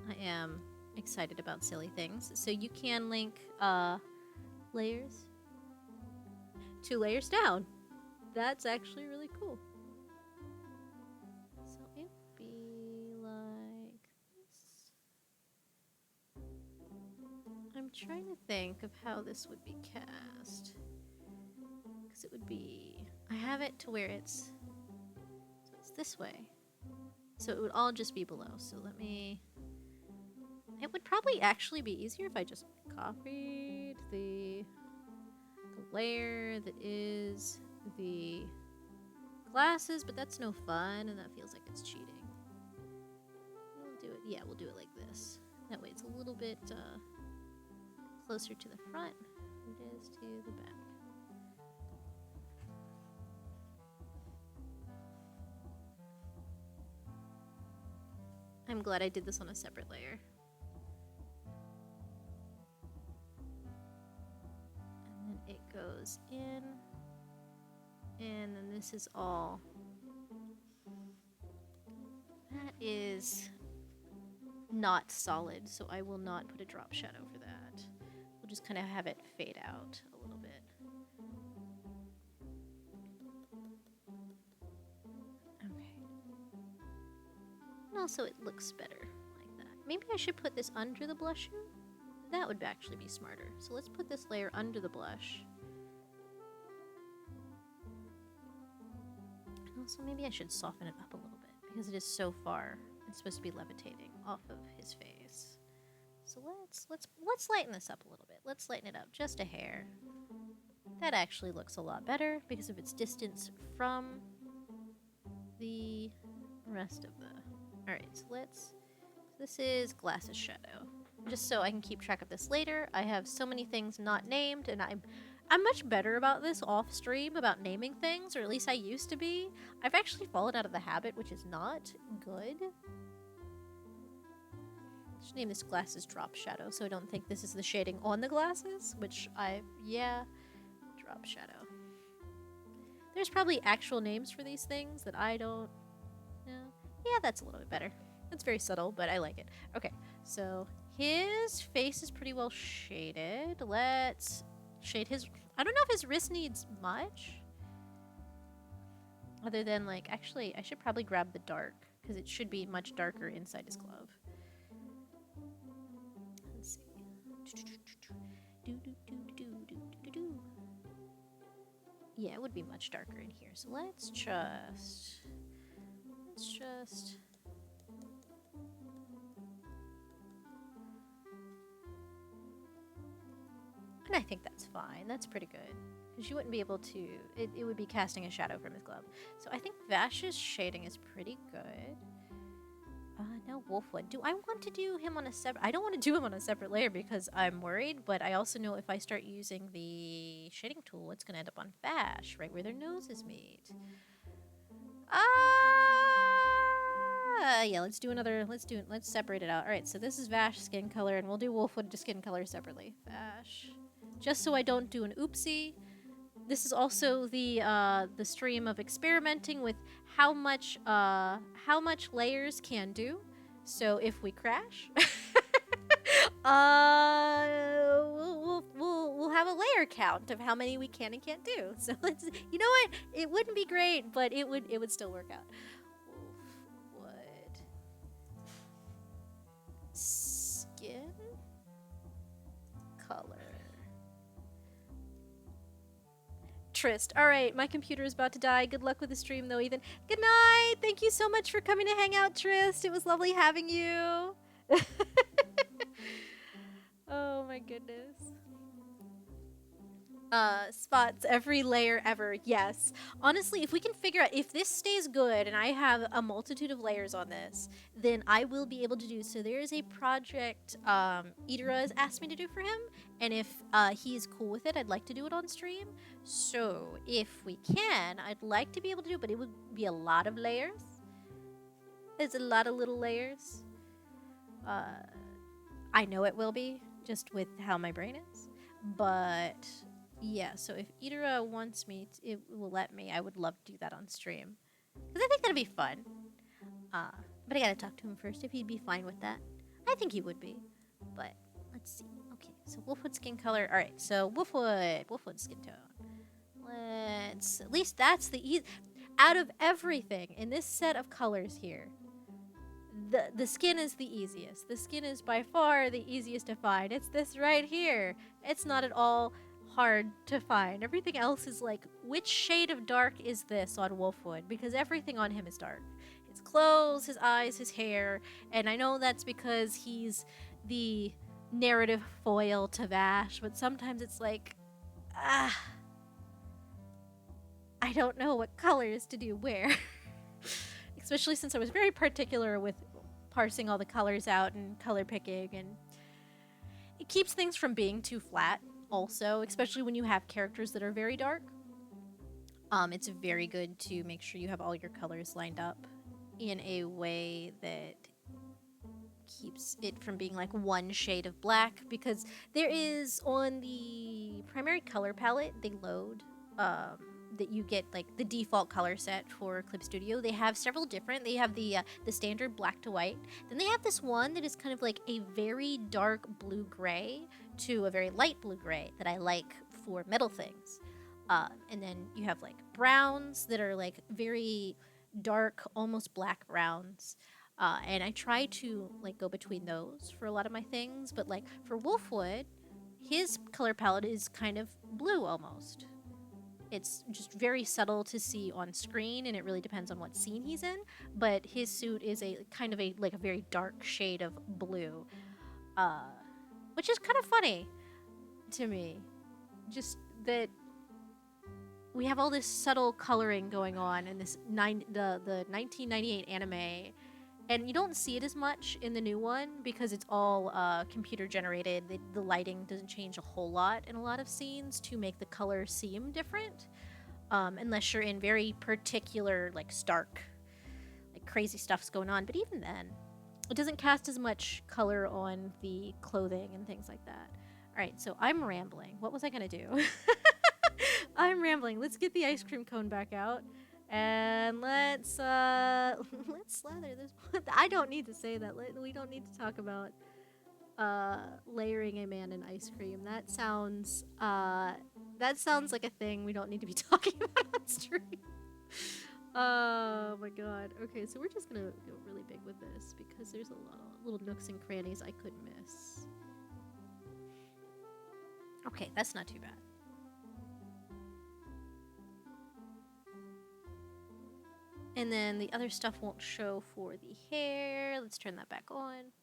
I am excited about silly things. So you can link layers 2 layers down. That's actually really cool. So it would be like this. I'm trying to think of how this would be cast. Because it would be, I have it to where it's this way. So it would all just be below. So it would probably actually be easier if I just copied the layer that is the glasses, but that's no fun, and that feels like it's cheating. We'll do it like this. That way it's a little bit closer to the front than it is to the back. I'm glad I did this on a separate layer. And then it goes in. And then this is all. That is not solid, so I will not put a drop shadow for that. We'll just kind of have it fade out a little bit. Okay. And also it looks better like that. Maybe I should put this under the blush. That would actually be smarter. So let's put this layer under the blush. And also maybe I should soften it up a little bit because it is so far. It's supposed to be levitating off of his face. So let's lighten this up a little bit. Let's lighten it up just a hair. That actually looks a lot better because of its distance from the rest of the... Alright, so let's... This is Glass's Shadow. Just so I can keep track of this later. I have so many things not named, and I'm much better about this off stream, about naming things, or at least I used to be. I've actually fallen out of the habit, which is not good. Just name this Glasses Drop Shadow, so I don't think this is the shading on the glasses, which yeah, Drop Shadow. There's probably actual names for these things that I don't know. Yeah, that's a little bit better. It's very subtle, but I like it. Okay, so his face is pretty well shaded. Let's shade his... I don't know if his wrist needs much. Other than, like, actually, I should probably grab the dark, because it should be much darker inside his glove. Let's see. Yeah, it would be much darker in here. So let's just... And I think that's fine. That's pretty good. Because you wouldn't be able to... It would be casting a shadow from his glove. So I think Vash's shading is pretty good. Now Wolfwood. Do I want to do him on a separate... I don't want to do him on a separate layer because I'm worried, but I also know if I start using the shading tool, it's going to end up on Vash, right where their noses meet. Yeah, let's do another... Let's separate it out. Alright, so this is Vash's skin color, and we'll do Wolfwood to skin color separately. Vash. Just so I don't do an oopsie. This is also the stream of experimenting with how much layers can do. So if we crash, we'll have a layer count of how many we can and can't do. So let's, you know what? It wouldn't be great, but it would still work out. Wolfwood. Skin color. Trist. Alright, my computer is about to die. Good luck with the stream though, Ethan. Good night! Thank you so much for coming to hang out, Trist. It was lovely having you. Oh my goodness. Spots every layer ever. Yes. Honestly, if we can figure out if this stays good and I have a multitude of layers on this, then I will be able to do. So there is a project Idra has asked me to do for him, and if he's cool with it, I'd like to do it on stream. So if we can, I'd like to be able to do it, but it would be a lot of layers. There's a lot of little layers. I know it will be, just with how my brain is. But yeah, so if Idra wants me, it will let me. I would love to do that on stream. Because I think that'd be fun. But I gotta talk to him first if he'd be fine with that. I think he would be. But let's see. Okay, so Wolfwood skin color. Alright, so Wolfwood skin tone. At least that's the easy. Out of everything in this set of colors here, the skin is the easiest. The skin is by far the easiest to find. It's this right here. It's not at all hard to find. Everything else is like, which shade of dark is this on Wolfwood? Because everything on him is dark. His clothes, his eyes, his hair. And I know that's because he's the narrative foil to Vash, but sometimes it's like, I don't know what colors to do where. Especially since I was very particular with parsing all the colors out and color picking, and it keeps things from being too flat also, especially when you have characters that are very dark. It's very good to make sure you have all your colors lined up in a way that keeps it from being like one shade of black, because there is on the primary color palette they load that you get like the default color set for Clip Studio. They have several different. They have the standard black to white. Then they have this one that is kind of like a very dark blue gray to a very light blue gray that I like for metal things. And then you have like browns that are like very dark, almost black browns. And I try to like go between those for a lot of my things. But like for Wolfwood, his color palette is kind of blue almost. It's just very subtle to see on screen, and it really depends on what scene he's in. But his suit is a kind of a very dark shade of blue, which is kind of funny to me. Just that we have all this subtle coloring going on in this the 1998 anime, and you don't see it as much in the new one because it's all computer generated. The lighting doesn't change a whole lot in a lot of scenes to make the color seem different, unless you're in very particular, like, stark, like, crazy stuff's going on. But even then, it doesn't cast as much color on the clothing and things like that. All right, so I'm rambling. What was I gonna do? I'm rambling. Let's get the ice cream cone back out, and let's slather this. I don't need to say that. We don't need to talk about layering a man in ice cream. That sounds like a thing we don't need to be talking about on stream. Oh my god. Okay, so we're just gonna go really big with this because there's a lot of little nooks and crannies I could miss. Okay, that's not too bad. And then the other stuff won't show for the hair. Let's turn that back on.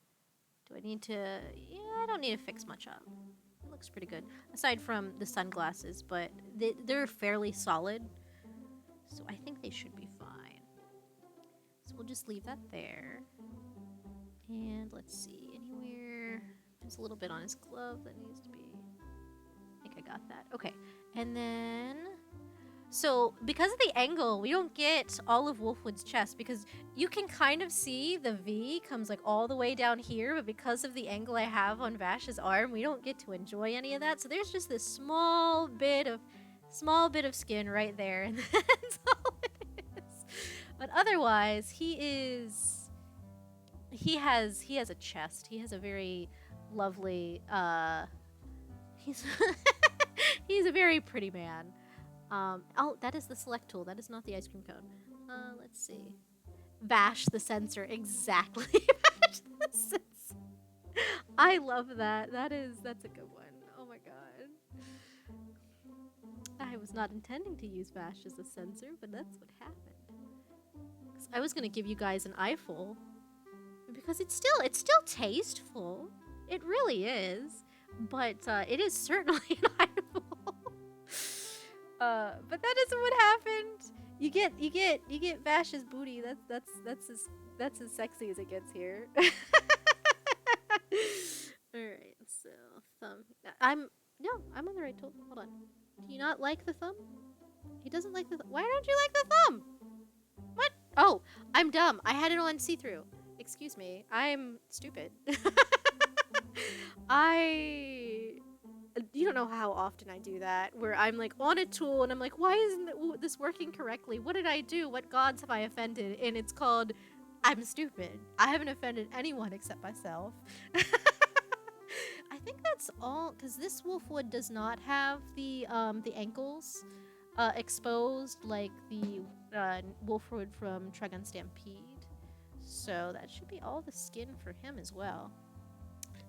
Do I need to... Yeah, I don't need to fix much up. It looks pretty good. Aside from the sunglasses, but they're fairly solid. So I think they should be fine. So we'll just leave that there. And let's see, anywhere... There's a little bit on his glove that needs to be... I think I got that. Okay, and then... So, because of the angle, we don't get all of Wolfwood's chest, because you can kind of see the V comes like all the way down here, but because of the angle I have on Vash's arm, we don't get to enjoy any of that. So there's just this small bit of skin right there, and that's all it is. But otherwise, he has a chest. He has a very lovely, he's a very pretty man. Oh, that is the select tool. That is not the ice cream cone. Let's see. Vash the sensor. Exactly. Vash the sensor. I love that. That's a good one. Oh my god. I was not intending to use Vash as a sensor, but that's what happened. 'Cause I was gonna give you guys an eyeful. Because it's still tasteful. It really is. But it is certainly an eyeful. But that isn't what happened. You get Vash's booty. That's as sexy as it gets here. Alright, so thumb. I'm on the right tool. Hold on. Do you not like the thumb? He doesn't like the why don't you like the thumb? What? Oh, I'm dumb. I had it on see-through. Excuse me. I'm stupid. You don't know how often I do that, where I'm like on a tool and I'm like, why isn't this working correctly? What did I do? What gods have I offended? And it's called, I'm stupid. I haven't offended anyone except myself. I think that's all, because this Wolfwood does not have the ankles exposed like the Wolfwood from Trigon Stampede. So that should be all the skin for him as well.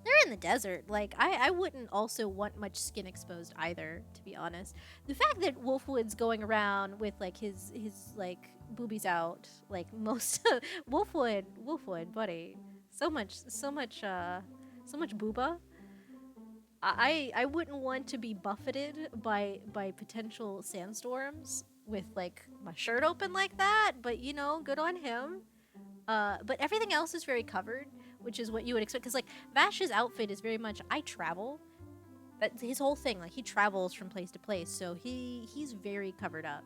They're in the desert. Like, I wouldn't also want much skin exposed either, to be honest. The fact that Wolfwood's going around with, like, his like, boobies out, like, most... Wolfwood, buddy. So much booba. I wouldn't want to be buffeted by potential sandstorms with, like, my shirt open like that, but, you know, good on him. But everything else is very covered, which is what you would expect. Because, like, Vash's outfit is very much, I travel. That's his whole thing. Like, he travels from place to place, so he's very covered up.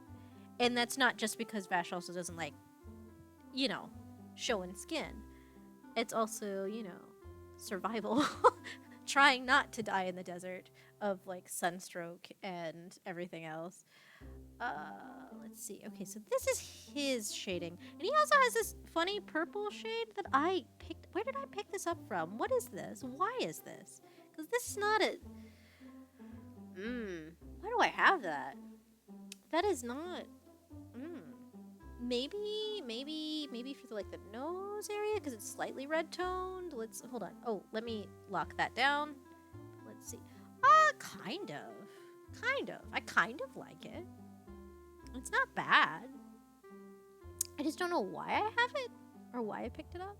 And that's not just because Vash also doesn't like, you know, showing skin. It's also, you know, survival. Trying not to die in the desert of, like, sunstroke and everything else. Let's see. Okay, so this is his shading. And he also has this funny purple shade that I picked. Where did I pick this up from? What is this? Why is this? Because this is not a... Why do I have that? That is not... Maybe for, like, the nose area, because it's slightly red-toned. Let's... Hold on. Oh, let me lock that down. Let's see. Kind of. I kind of like it. It's not bad. I just don't know why I have it or why I picked it up.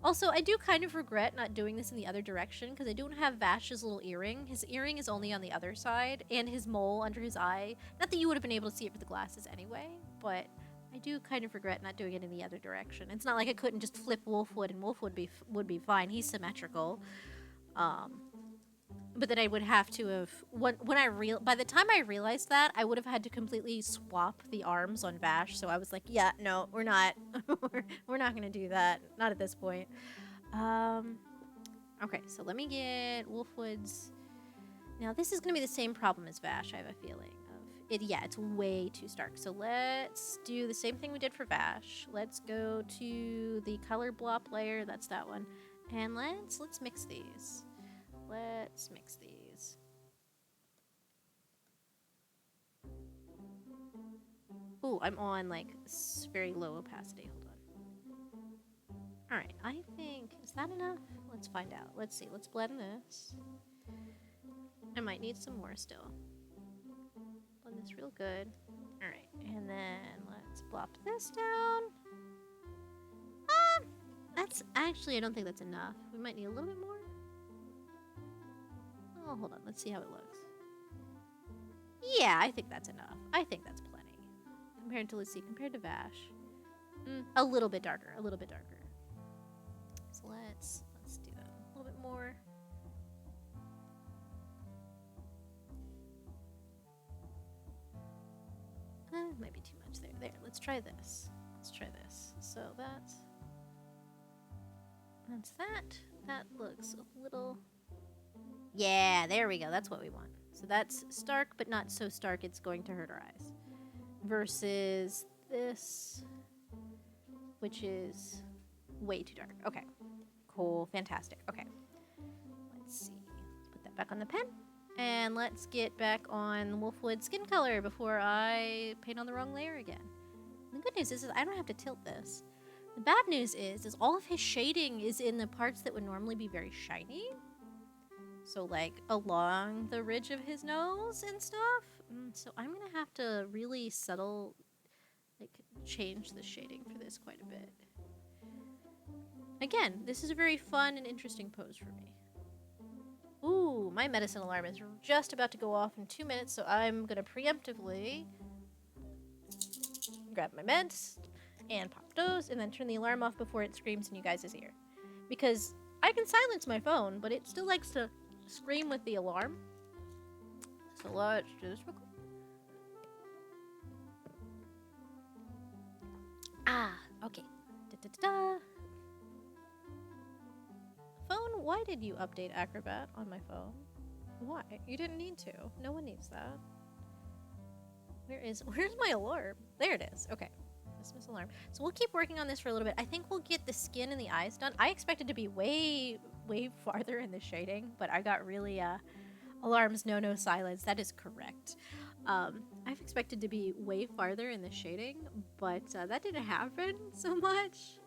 Also, I do kind of regret not doing this in the other direction because I don't have Vash's little earring. His earring is only on the other side, and his mole under his eye. Not that you would have been able to see it with the glasses anyway, but I do kind of regret not doing it in the other direction. It's not like I couldn't just flip Wolfwood and Wolfwood would be fine. He's symmetrical. But then I would have to have by the time I realized that, I would have had to completely swap the arms on Vash. So I was like, yeah, no, we're not. we're not gonna do that. Not at this point. Okay, so let me get Wolfwood's. Now this is gonna be the same problem as Vash. I have a feeling of it. Yeah, it's way too stark. So let's do the same thing we did for Vash. Let's go to the color blop layer. That's that one, and let's mix these. Let's mix these. Ooh, I'm on like very low opacity. Hold on. Alright, I think, is that enough? Let's find out. Let's see, let's blend this. I might need some more still. Blend this real good. Alright, and then let's blop this down. That's actually, I don't think that's enough. We might need a little bit more. Oh, hold on. Let's see how it looks. Yeah, I think that's enough. I think that's plenty. Compared to, let's see, compared to Vash. A little bit darker. A little bit darker. So let's do that. A little bit more. Might be too much there. There, let's try this. Let's try this. So that's that. That looks a little... Yeah, there we go. That's what we want. So that's stark, but not so stark it's going to hurt our eyes. Versus this, which is way too dark. Okay. Cool. Fantastic. Okay. Let's see. Let's put that back on the pen. And let's get back on Wolfwood skin color before I paint on the wrong layer again. And the good news is I don't have to tilt this. The bad news is all of his shading is in the parts that would normally be very shiny. So, like, along the ridge of his nose and stuff. So I'm going to have to really subtle, like, change the shading for this quite a bit. Again, this is a very fun and interesting pose for me. Ooh, my medicine alarm is just about to go off in 2 minutes, so I'm going to preemptively grab my meds and pop those and then turn the alarm off before it screams in you guys' ear. Because I can silence my phone, but it still likes to scream with the alarm. So let's do this real quick. Okay. Da-da-da-da. Phone, why did you update Acrobat on my phone? Why? You didn't need to. No one needs that. Where's my alarm? There it is. Okay. Dismiss alarm. So we'll keep working on this for a little bit. I think we'll get the skin and the eyes done. I expected to be way farther in the shading, but I got really alarms no silence. That is correct. I've expected to be way farther in the shading, but that didn't happen so much.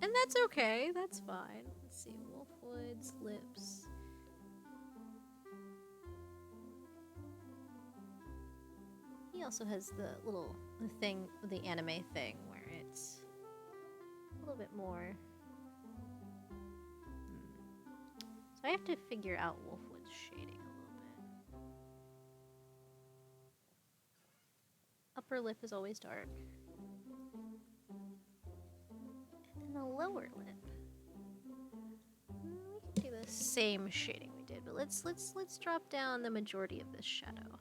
And that's okay. That's fine. Let's see. Wolfwood's lips. He also has the thing, the anime thing, where it's a little bit more. So I have to figure out Wolfwood's shading a little bit. Upper lip is always dark. And then the lower lip. We can do the same shading we did, but let's drop down the majority of this shadow.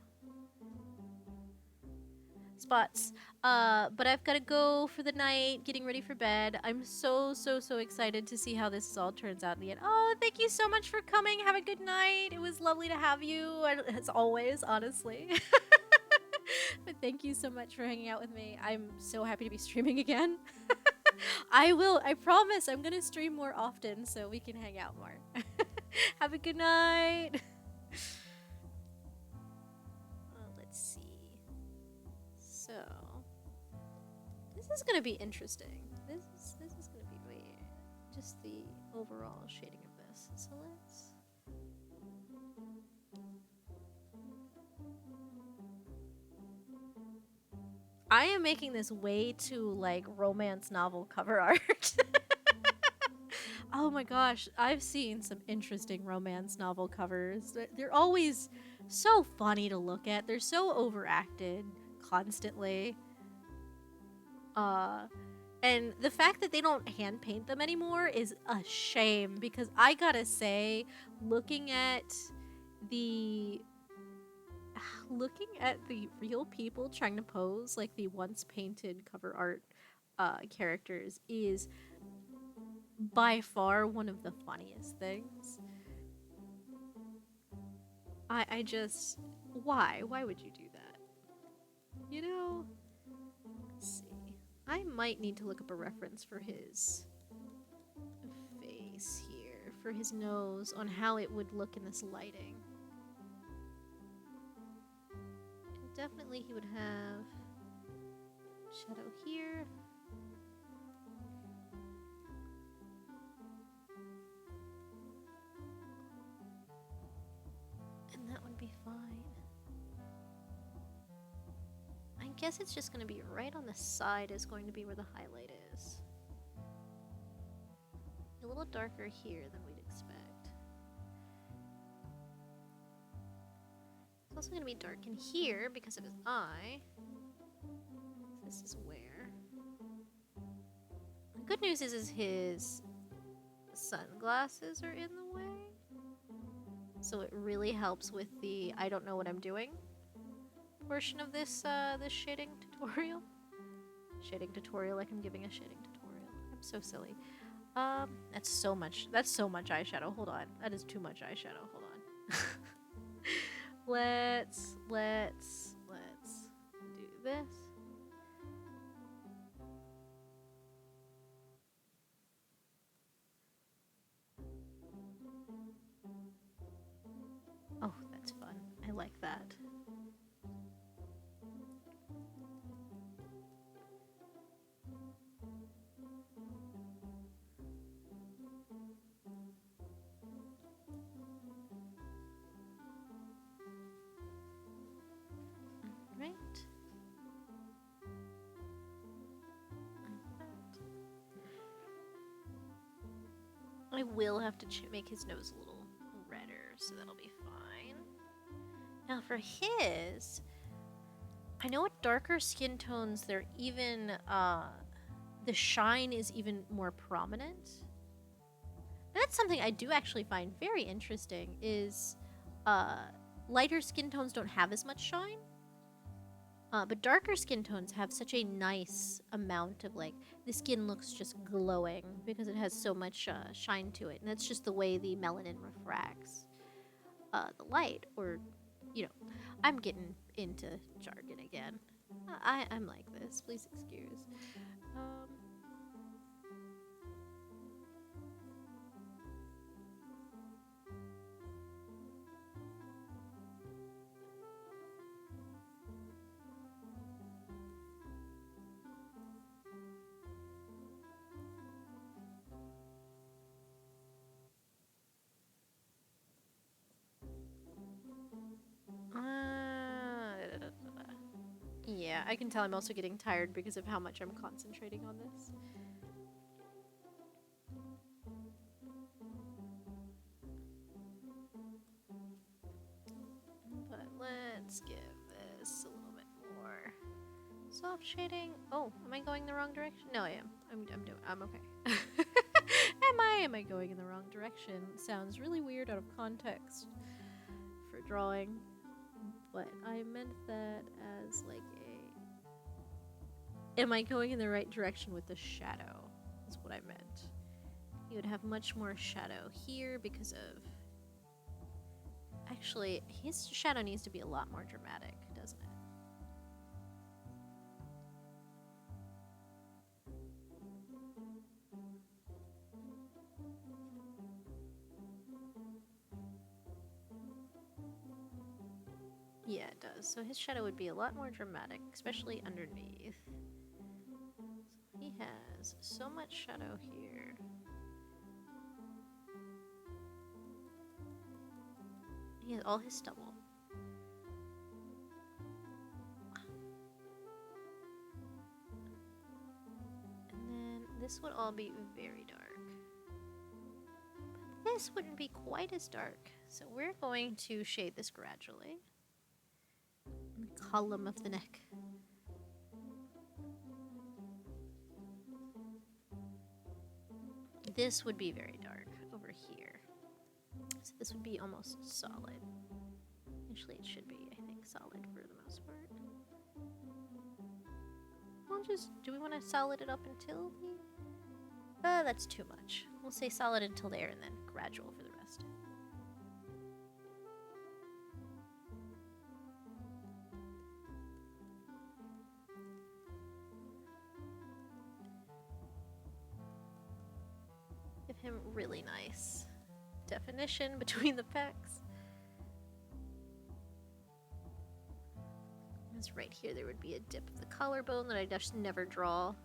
Spots. But I've got to go for the night, getting ready for bed. I'm so excited to see how this all turns out in the end. Oh, thank you so much for coming. Have a good night. It was lovely to have you, as always, honestly. But thank you so much for hanging out with me. I'm so happy to be streaming again. I promise I'm gonna stream more often so we can hang out more. Have a good night. Let's see. So this is gonna be interesting. This is gonna be weird. Just the overall shading of this. So let's. I am making this way too, like, romance novel cover art. Oh my gosh, I've seen some interesting romance novel covers. They're always so funny to look at. They're so overacted constantly. And the fact that they don't hand paint them anymore is a shame, because I gotta say, looking at the real people trying to pose like the once painted cover art characters is by far one of the funniest things. I just, why would you do that? You know, let's see. I might need to look up a reference for his face here, for his nose, on how it would look in this lighting. And definitely he would have shadow here. And that would be fine. I guess it's just going to be right on the side is going to be where the highlight is. A little darker here than we'd expect. It's also going to be dark in here because of his eye. This is where. The good news is his sunglasses are in the way. So it really helps with the I don't know what I'm doing portion of this this shading tutorial. Shading tutorial, like I'm giving a shading tutorial. I'm so silly. That's so much eyeshadow. Hold on. That is too much eyeshadow. Hold on. Let's do this. Oh, that's fun. I like that. I will have to make his nose a little redder, so that'll be fine. Now for his, I know with darker skin tones, they're even, the shine is even more prominent. And that's something I do actually find very interesting, is lighter skin tones don't have as much shine. But darker skin tones have such a nice amount of, like, the skin looks just glowing because it has so much shine to it. And that's just the way the melanin refracts the light. Or, you know, I'm getting into jargon again. I'm like this. Please excuse. Yeah, I can tell I'm also getting tired because of how much I'm concentrating on this. But let's give this a little bit more soft shading. Oh, am I going the wrong direction? No, I am. I'm okay. Am I going in the wrong direction? Sounds really weird out of context for drawing, but I meant that as like am I going in the right direction with the shadow? Is what I meant. You would have much more shadow here because of... Actually, his shadow needs to be a lot more dramatic, doesn't it? Yeah, it does. So his shadow would be a lot more dramatic, especially underneath. So he has so much shadow here. He has all his stubble. this would all be very dark. But this wouldn't be quite as dark. So we're going to shade this gradually. The column of the neck. This would be very dark over here. So this would be almost solid. Actually, it should be, I think, solid for the most part. We'll just, do we want to solid it up until the... that's too much. We'll say solid until there and then gradual for the rest. Give him really nice definition between the pecs. Because right here there would be a dip of the collarbone that I just never draw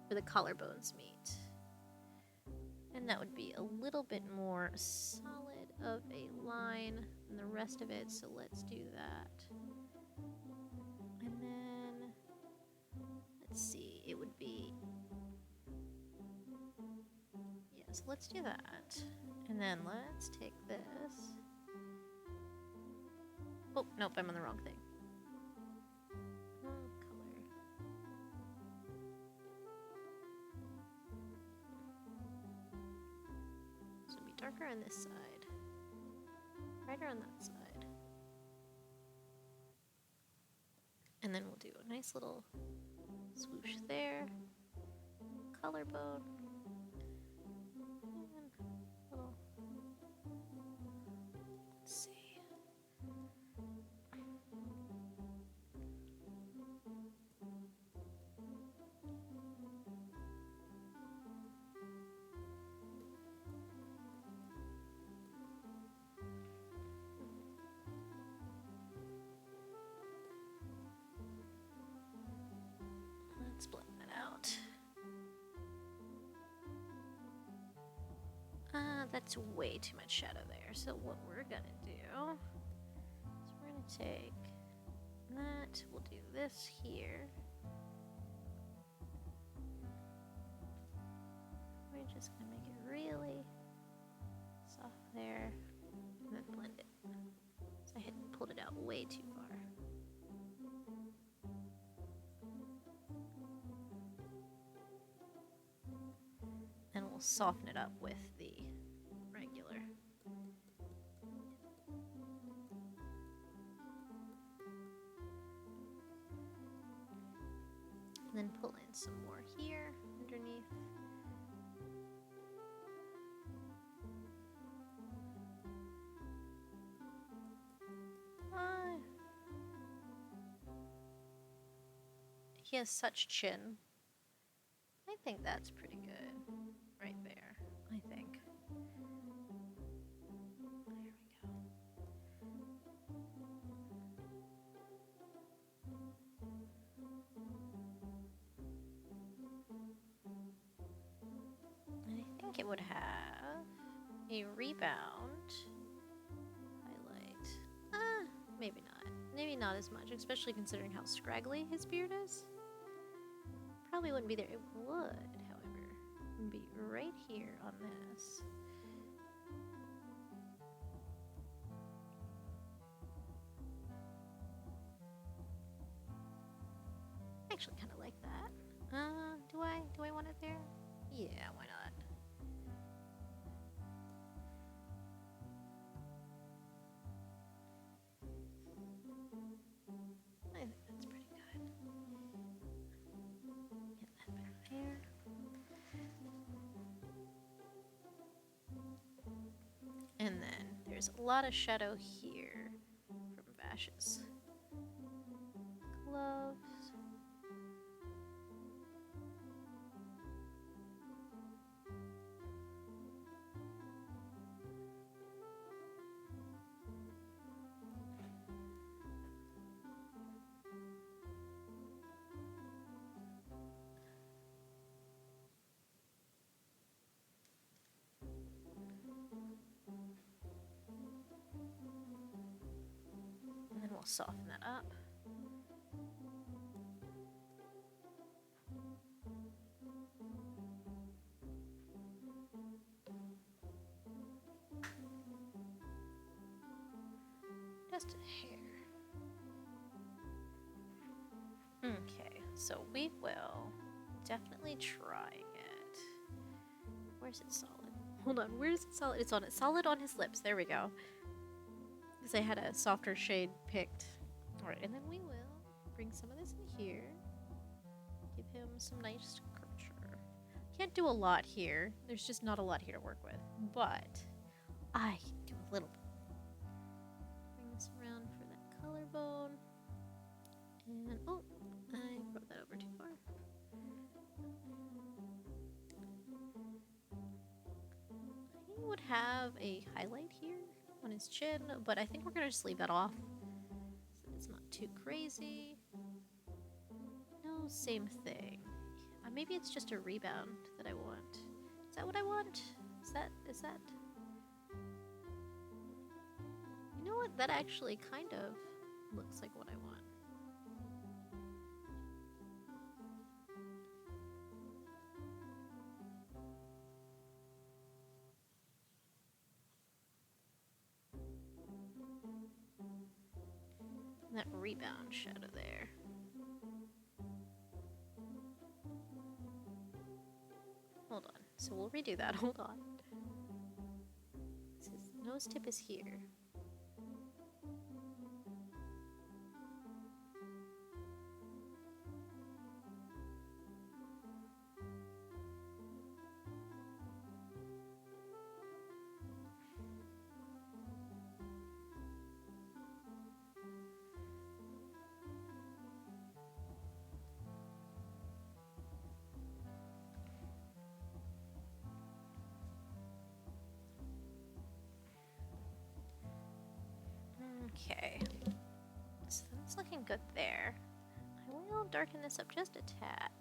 where the collarbones meet. And that would be a little bit more solid of a line than the rest of it, so let's do that. And then, let's see, it would be... So let's do that. And then let's take this. Oh, nope, I'm on the wrong thing. Wrong color. So it'll be darker on this side. Brighter on that side. And then we'll do a nice little swoosh there. Collarbone. Let's blend that out. That's way too much shadow there. So what we're gonna do is we're gonna take that, we'll do this here. We're just gonna make it really soft there, and then blend it. So I had pulled it out way too far. And we'll soften it up with the regular. And then pull in some more here underneath. He has such chin. I think that's pretty good. Right there, I think. There we go. And I think it would have a rebound highlight. Maybe not. Maybe not as much, especially considering how scraggly his beard is. Probably wouldn't be there. It would, however, be right here on this. I actually kind of like that. Do I want it there? Yeah, why not? I think that's pretty good. Get that back there. And then there's a lot of shadow here from Vash's gloves. And then we'll soften that up. just hair. Okay, so we will definitely try it. Where's it solid? Hold on, where's it solid? It's on it. Solid on his lips. There we go. Because I had a softer shade picked. Alright, and then we will bring some of this in here. Give him some nice curvature. Can't do a lot here. There's just not a lot here to work with. But I can do a little bit. Bring this around for that collarbone. And oh, I brought that over too far. He would have a highlight here on his chin, but I think we're gonna just leave that off so it's not too crazy. No, same thing. Maybe it's just a rebound that I want. Is that what I want? Is that? You know what? That actually kind of looks like what I want. That rebound shadow there. Hold on. So we'll redo that. Hold on. His nose tip is here. Okay, so that's looking good there. I will darken this up just a tad.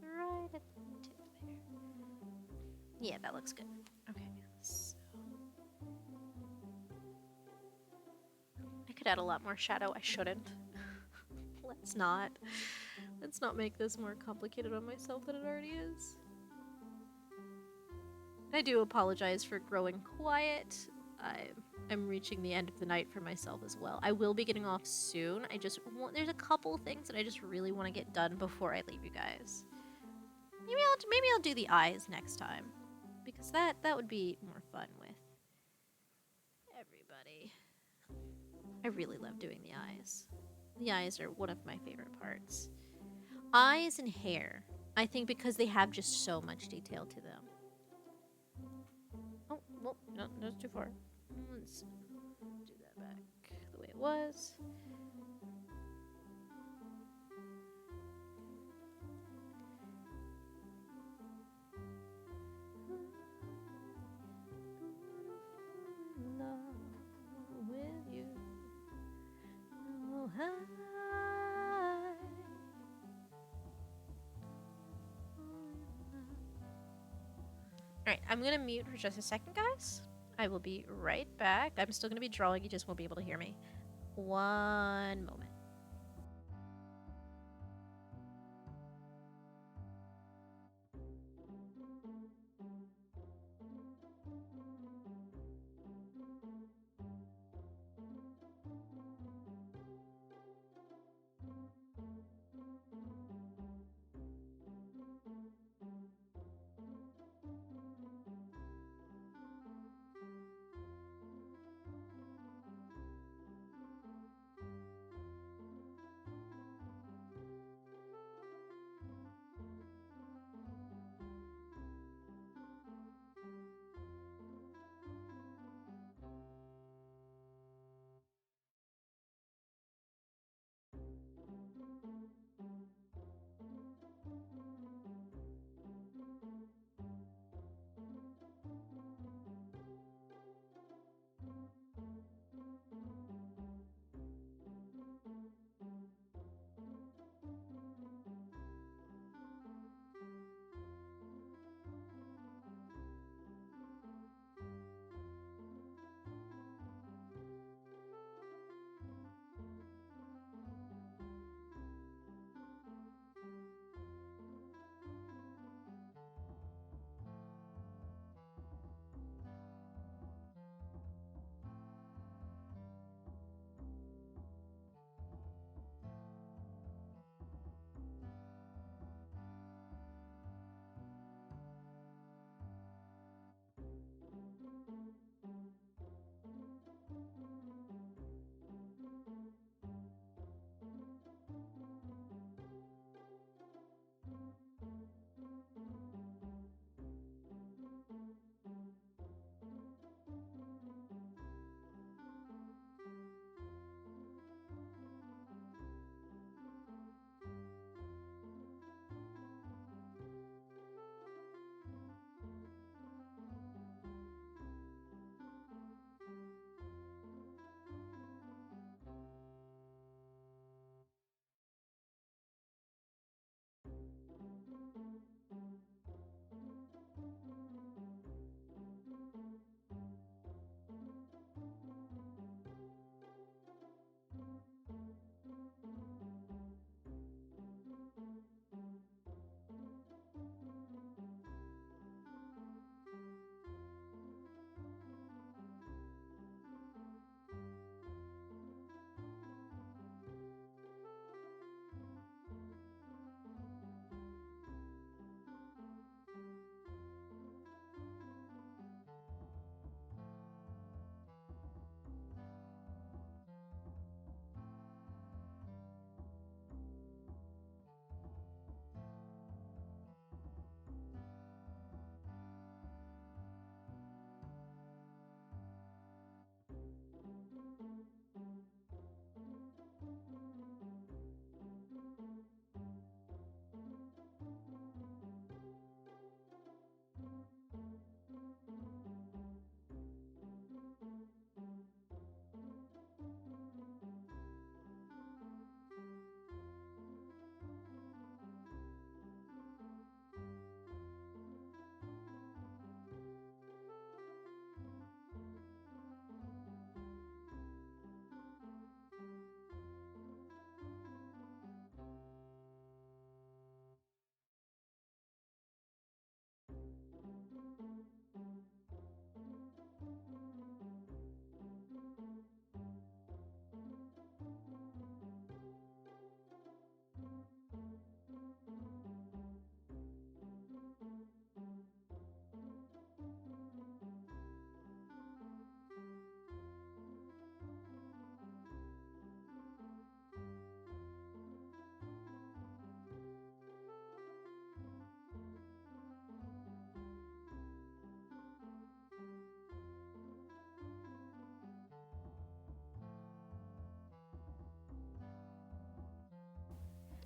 Right at the tip there. Yeah, that looks good. Okay, so I could add a lot more shadow. I shouldn't. Let's not. Let's not make this more complicated on myself than it already is. I do apologize for growing quiet. I'm reaching the end of the night for myself as well. I will be getting off soon. There's a couple things that I just really want to get done before I leave you guys. Maybe I'll do the eyes next time, because that would be more fun with everybody. I really love doing the eyes. The eyes are one of my favorite parts. Eyes and hair, I think, because they have just so much detail to them. Oh, well, no, that's too far. Let's do that back the way it was. Love with you. Oh, Alright, I'm gonna mute for just a second, guys. I will be right back. I'm still gonna be drawing, you just won't be able to hear me. One moment.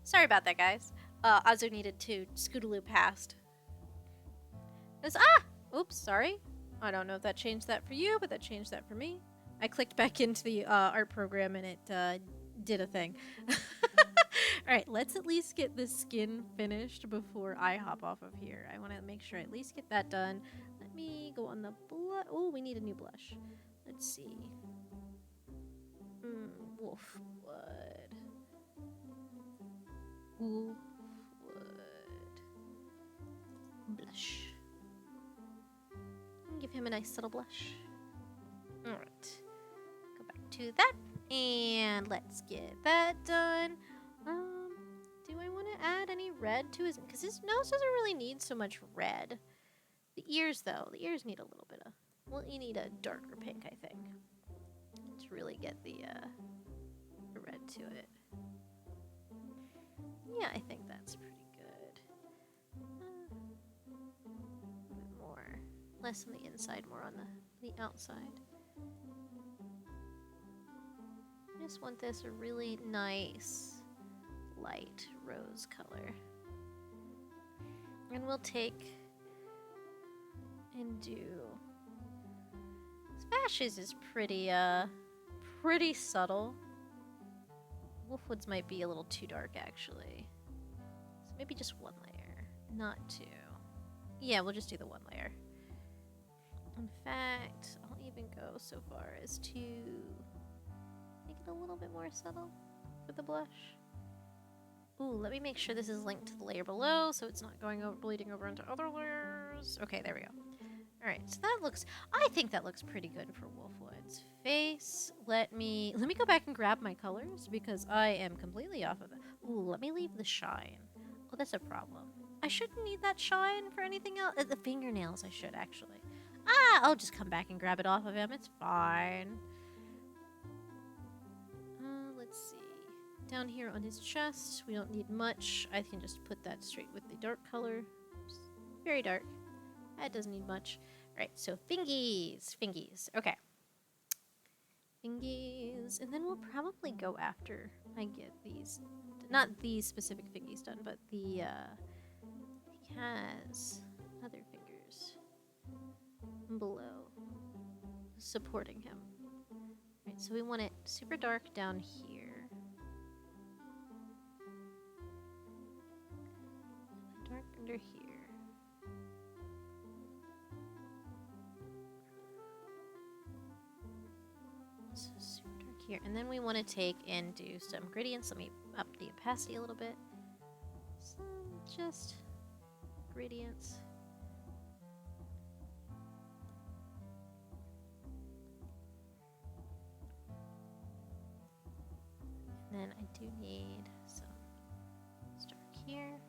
Sorry about that, guys. Azu needed to scootaloo past. Oops, sorry. I don't know if that changed that for you, but that changed that for me. I clicked back into the art program and it did a thing. Alright, let's at least get this skin finished before I hop off of here. I want to make sure I at least get that done. Let me go on the blush. Oh, we need a new blush. Let's see. Wolfwood. Wolfwood. Blush. Give him a nice little blush. Alright. Go back to that. And let's get that done. Do I want to add any red to his... Because his nose doesn't really need so much red. The ears, though. The ears need a little bit of... Well, you need a darker pink, I think. To really get the red to it. Yeah, I think that's pretty good. A bit more. Less on the inside, more on the outside. I just want this a really nice light rose color. And we'll take and do... Vash's is pretty subtle. Wolfwood's might be a little too dark, actually. So maybe just one layer, not two. Yeah, we'll just do the one layer. In fact, I'll even go so far as to make it a little bit more subtle for the blush. Ooh, let me make sure this is linked to the layer below so it's not going over, bleeding over into other layers. Okay, there we go. Alright, so that looks... I think that looks pretty good for Wolfwood's face. Let me go back and grab my colors because I am completely off of it. Ooh, let me leave the shine. Oh, that's a problem. I shouldn't need that shine for anything else. The fingernails I should, actually. I'll just come back and grab it off of him. It's fine. Let's see. Down here on his chest, we don't need much. I can just put that straight with the dark color. Just very dark. That doesn't need much. Alright, so fingies. Fingies. Okay. Fingies. And then we'll probably go after I get these. Not these specific fingies done, but the, he has other fingers below supporting him. Alright, so we want it super dark down here. Dark under here. So super dark here. And then we want to take and do some gradients. Let me up the opacity a little bit. Some just gradients. And then I do need some dark here.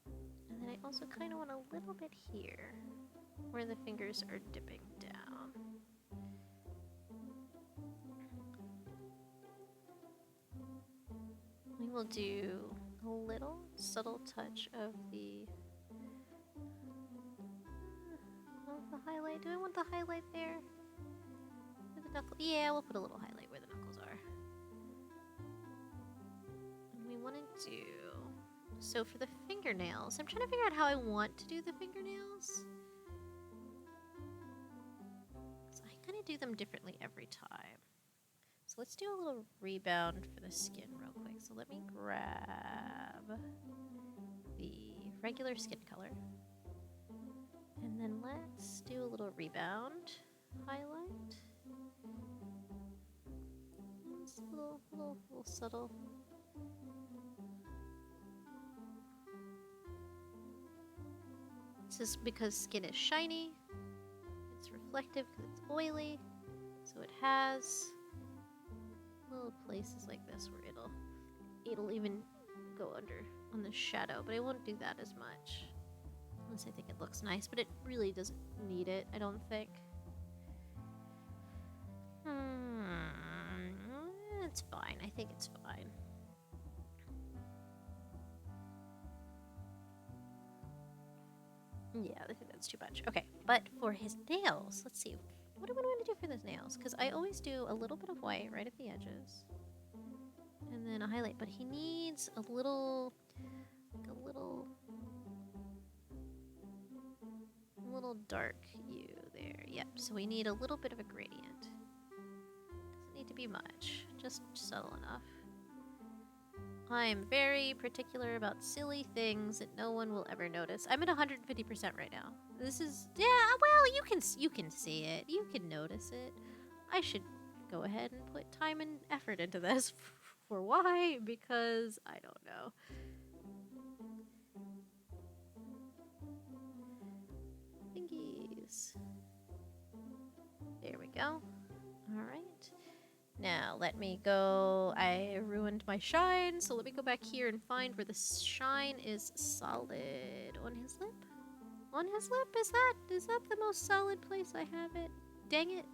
And then I also kind of want a little bit here where the fingers are dipping down. We will do a little subtle touch of the highlight. Do I want the highlight there? Where the knuckle? Yeah, we'll put a little highlight where the knuckles are. And we want to do... So for the fingernails, I'm trying to figure out how I want to do the fingernails. So I kind of do them differently every time. So let's do a little rebound for the skin real quick. So let me grab the regular skin color. And then let's do a little rebound highlight. It's a little subtle. This is because skin is shiny. It's reflective because it's oily. So it has little places like this where it'll even go under on the shadow, but I won't do that as much unless I think it looks nice, but it really doesn't need it, I don't think. It's fine. I think it's fine. Yeah, I think that's too much. Okay, but for his nails, let's see. What do I want to do for his nails? Because I always do a little bit of white right at the edges. And then a highlight, but he needs a little, like a little dark hue there. Yep, so we need a little bit of a gradient. Doesn't need to be much, just subtle enough. I'm very particular about silly things that no one will ever notice. I'm at 150% right now. This is, yeah, well, you can see it. You can notice it. I should go ahead and put time and effort into this. For why? Because I don't know. Thingies. There we go. All right. Now, let me go. I ruined my shine, so let me go back here and find where the shine is solid. On his lip? On his lip? Is that the most solid place I have it? Dang it.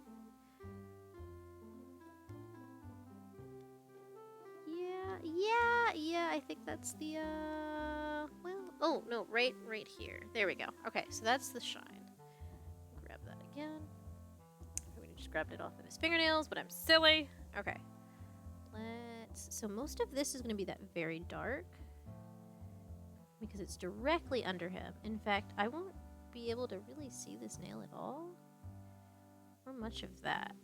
Yeah, I think that's the, well, oh, no, right here. There we go. Okay, so that's the shine. Grab that again. We just grabbed it off of his fingernails, but I'm silly. Okay. So most of this is going to be that very dark because it's directly under him. In fact, I won't be able to really see this nail at all or much of that.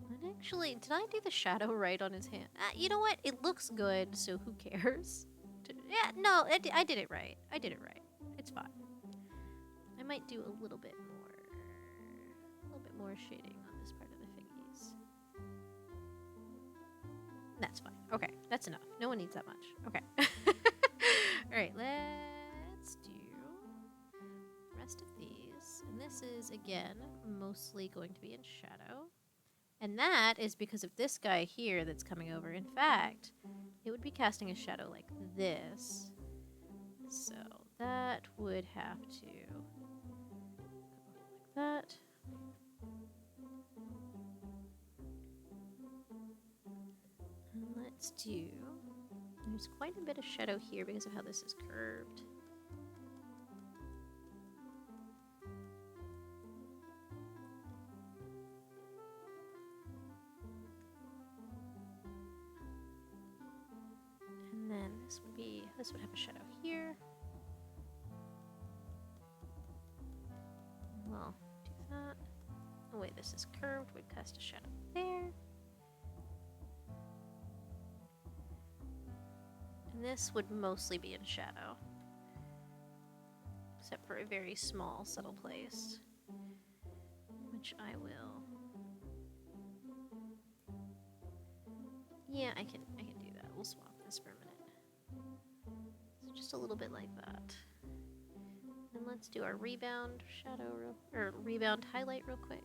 And actually, did I do the shadow right on his hand? You know what? It looks good, so who cares? Yeah, no, I did it right. I did it right. It's fine. I might do a little bit more shading on this part of the fingies. That's fine. Okay, that's enough. No one needs that much. Okay. Alright, let's do the rest of these. And this is, again, mostly going to be in shadow. And that is because of this guy here that's coming over. In fact, it would be casting a shadow like this. So that would have to go like that. And let's do, there's quite a bit of shadow here because of how this is curved. And then this would have a shadow here. Well, do that. Oh wait, this is curved, would cast a shadow there. And this would mostly be in shadow. Except for a very small, subtle place. Which I will. Yeah, I can do that. We'll swap this for a minute. So just a little bit like that. And let's do our rebound shadow, or rebound highlight real quick.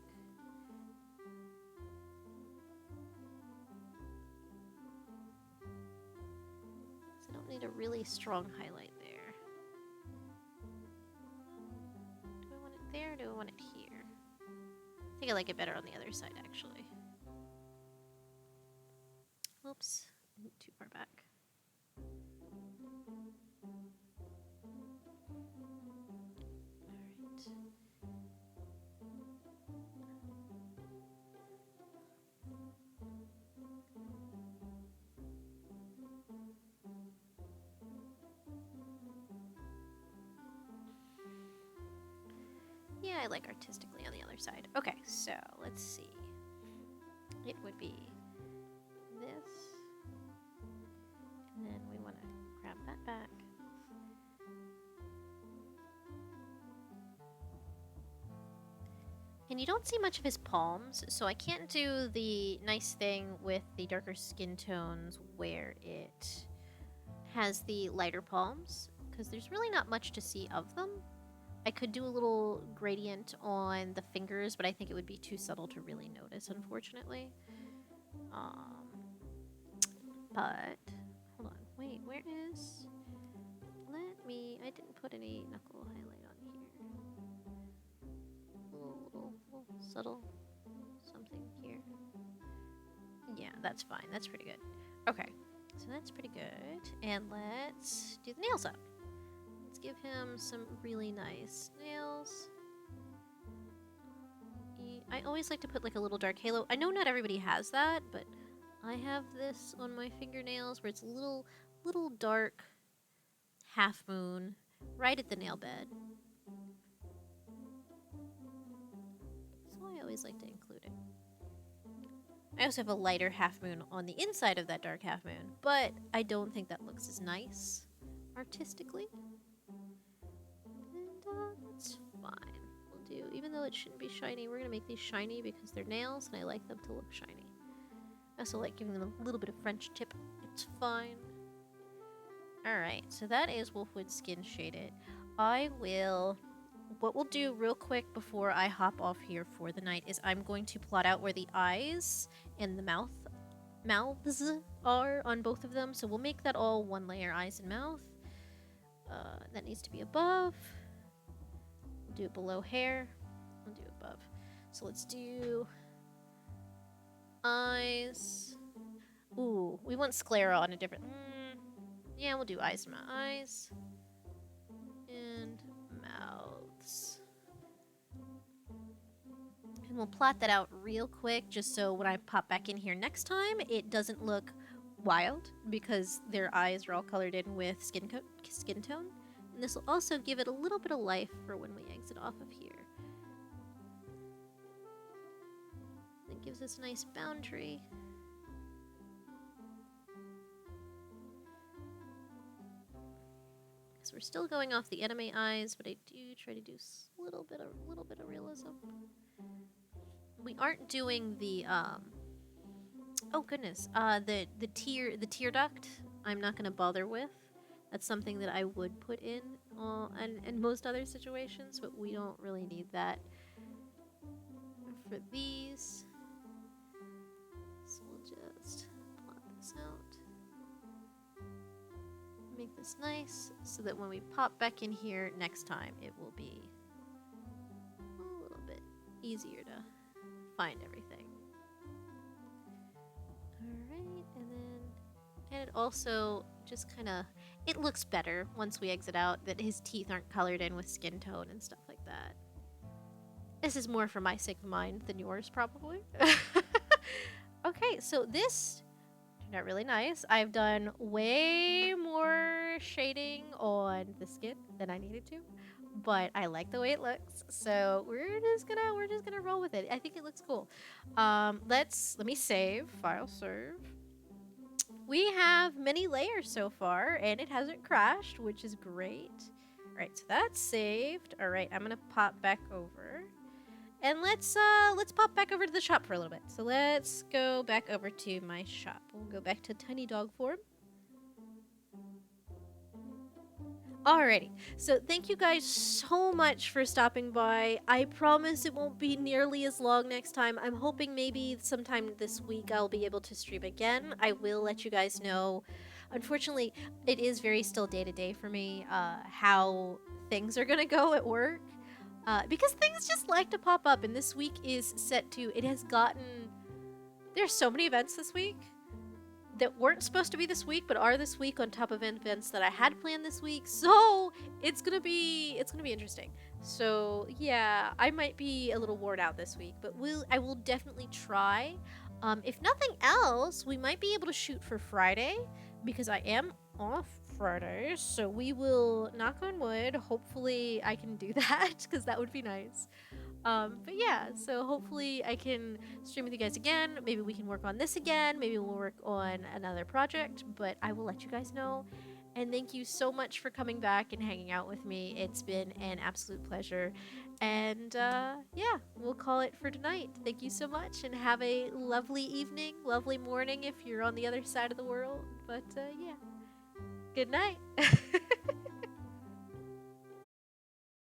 So I don't need a really strong highlight there. Do I want it there or do I want it here? I think I like it better on the other side, actually. Oops, too far back. Yeah, I like artistically on the other side. Okay, so let's see. It would be this. And then we want to grab that back. And you don't see much of his palms, so I can't do the nice thing with the darker skin tones where it has the lighter palms, because there's really not much to see of them. I could do a little gradient on the fingers, but I think it would be too subtle to really notice, unfortunately. But, hold on, wait, where is... I didn't put any knuckle highlight on here. Little subtle something here. Yeah, that's fine, that's pretty good. Okay, so that's pretty good. And let's do the nails up. Let's give him some really nice nails. I always like to put like a little dark halo. I know not everybody has that, but I have this on my fingernails where it's a little dark half moon right at the nail bed. So I always like to include it. I also have a lighter half moon on the inside of that dark half moon, but I don't think that looks as nice artistically. And that's fine. We'll do, even though it shouldn't be shiny, we're gonna make these shiny because they're nails and I like them to look shiny. I also like giving them a little bit of French tip. It's fine. Alright, so that is Wolfwood Skin shaded. What we'll do real quick before I hop off here for the night is I'm going to plot out where the eyes and the mouths are on both of them. So we'll make that all one layer, eyes and mouth. That needs to be above. We'll do it below hair. We'll do it above. So let's do eyes. Ooh, we want sclera on a different... yeah, we'll do eyes and eyes. And mouths. And we'll plot that out real quick just so when I pop back in here next time, it doesn't look wild because their eyes are all colored in with skin tone. And this will also give it a little bit of life for when we exit off of here. It gives us a nice boundary. We're still going off the anime eyes, but I do try to do a little bit of realism. We aren't doing the oh goodness, the tear duct. I'm not gonna bother with. That's something that I would put in most other situations, but we don't really need that for these. So we'll just plot this out. Make this nice so that when we pop back in here next time, it will be a little bit easier to find everything. Alright, and it also just kind of, it looks better once we exit out that his teeth aren't colored in with skin tone and stuff like that. This is more for my sake of mind than yours, probably. Okay, so this turned out really nice. I've done way more shading on the skin than I needed to, but I like the way it looks, so we're just gonna roll with it. I think it looks cool. Let me save, file serve. We have many layers so far, and it hasn't crashed, which is great. All right, so that's saved. All right, I'm gonna pop back over. And let's pop back over to the shop for a little bit. So let's go back over to my shop. We'll go back to tiny dog form. Alrighty, so thank you guys so much for stopping by. I promise it won't be nearly as long next time. I'm hoping maybe sometime this week I'll be able to stream again. I will let you guys know. Unfortunately, it is very still day-to-day for me, how things are gonna go at work. Because things just like to pop up, and this week is set to, there's so many events this week that weren't supposed to be this week, but are this week on top of events that I had planned this week, so it's gonna be interesting. So yeah, I might be a little worn out this week, but I will definitely try. If nothing else, we might be able to shoot for Friday, because I am off Friday, so we will, knock on wood, hopefully I can do that, because that would be nice. But yeah, so hopefully I can stream with you guys again. Maybe we can work on this again. Maybe we'll work on another project, but I will let you guys know. And thank you so much for coming back and hanging out with me. It's been an absolute pleasure. And yeah, we'll call it for tonight. Thank you so much, and have a lovely evening, lovely morning if you're on the other side of the world. But yeah, good night.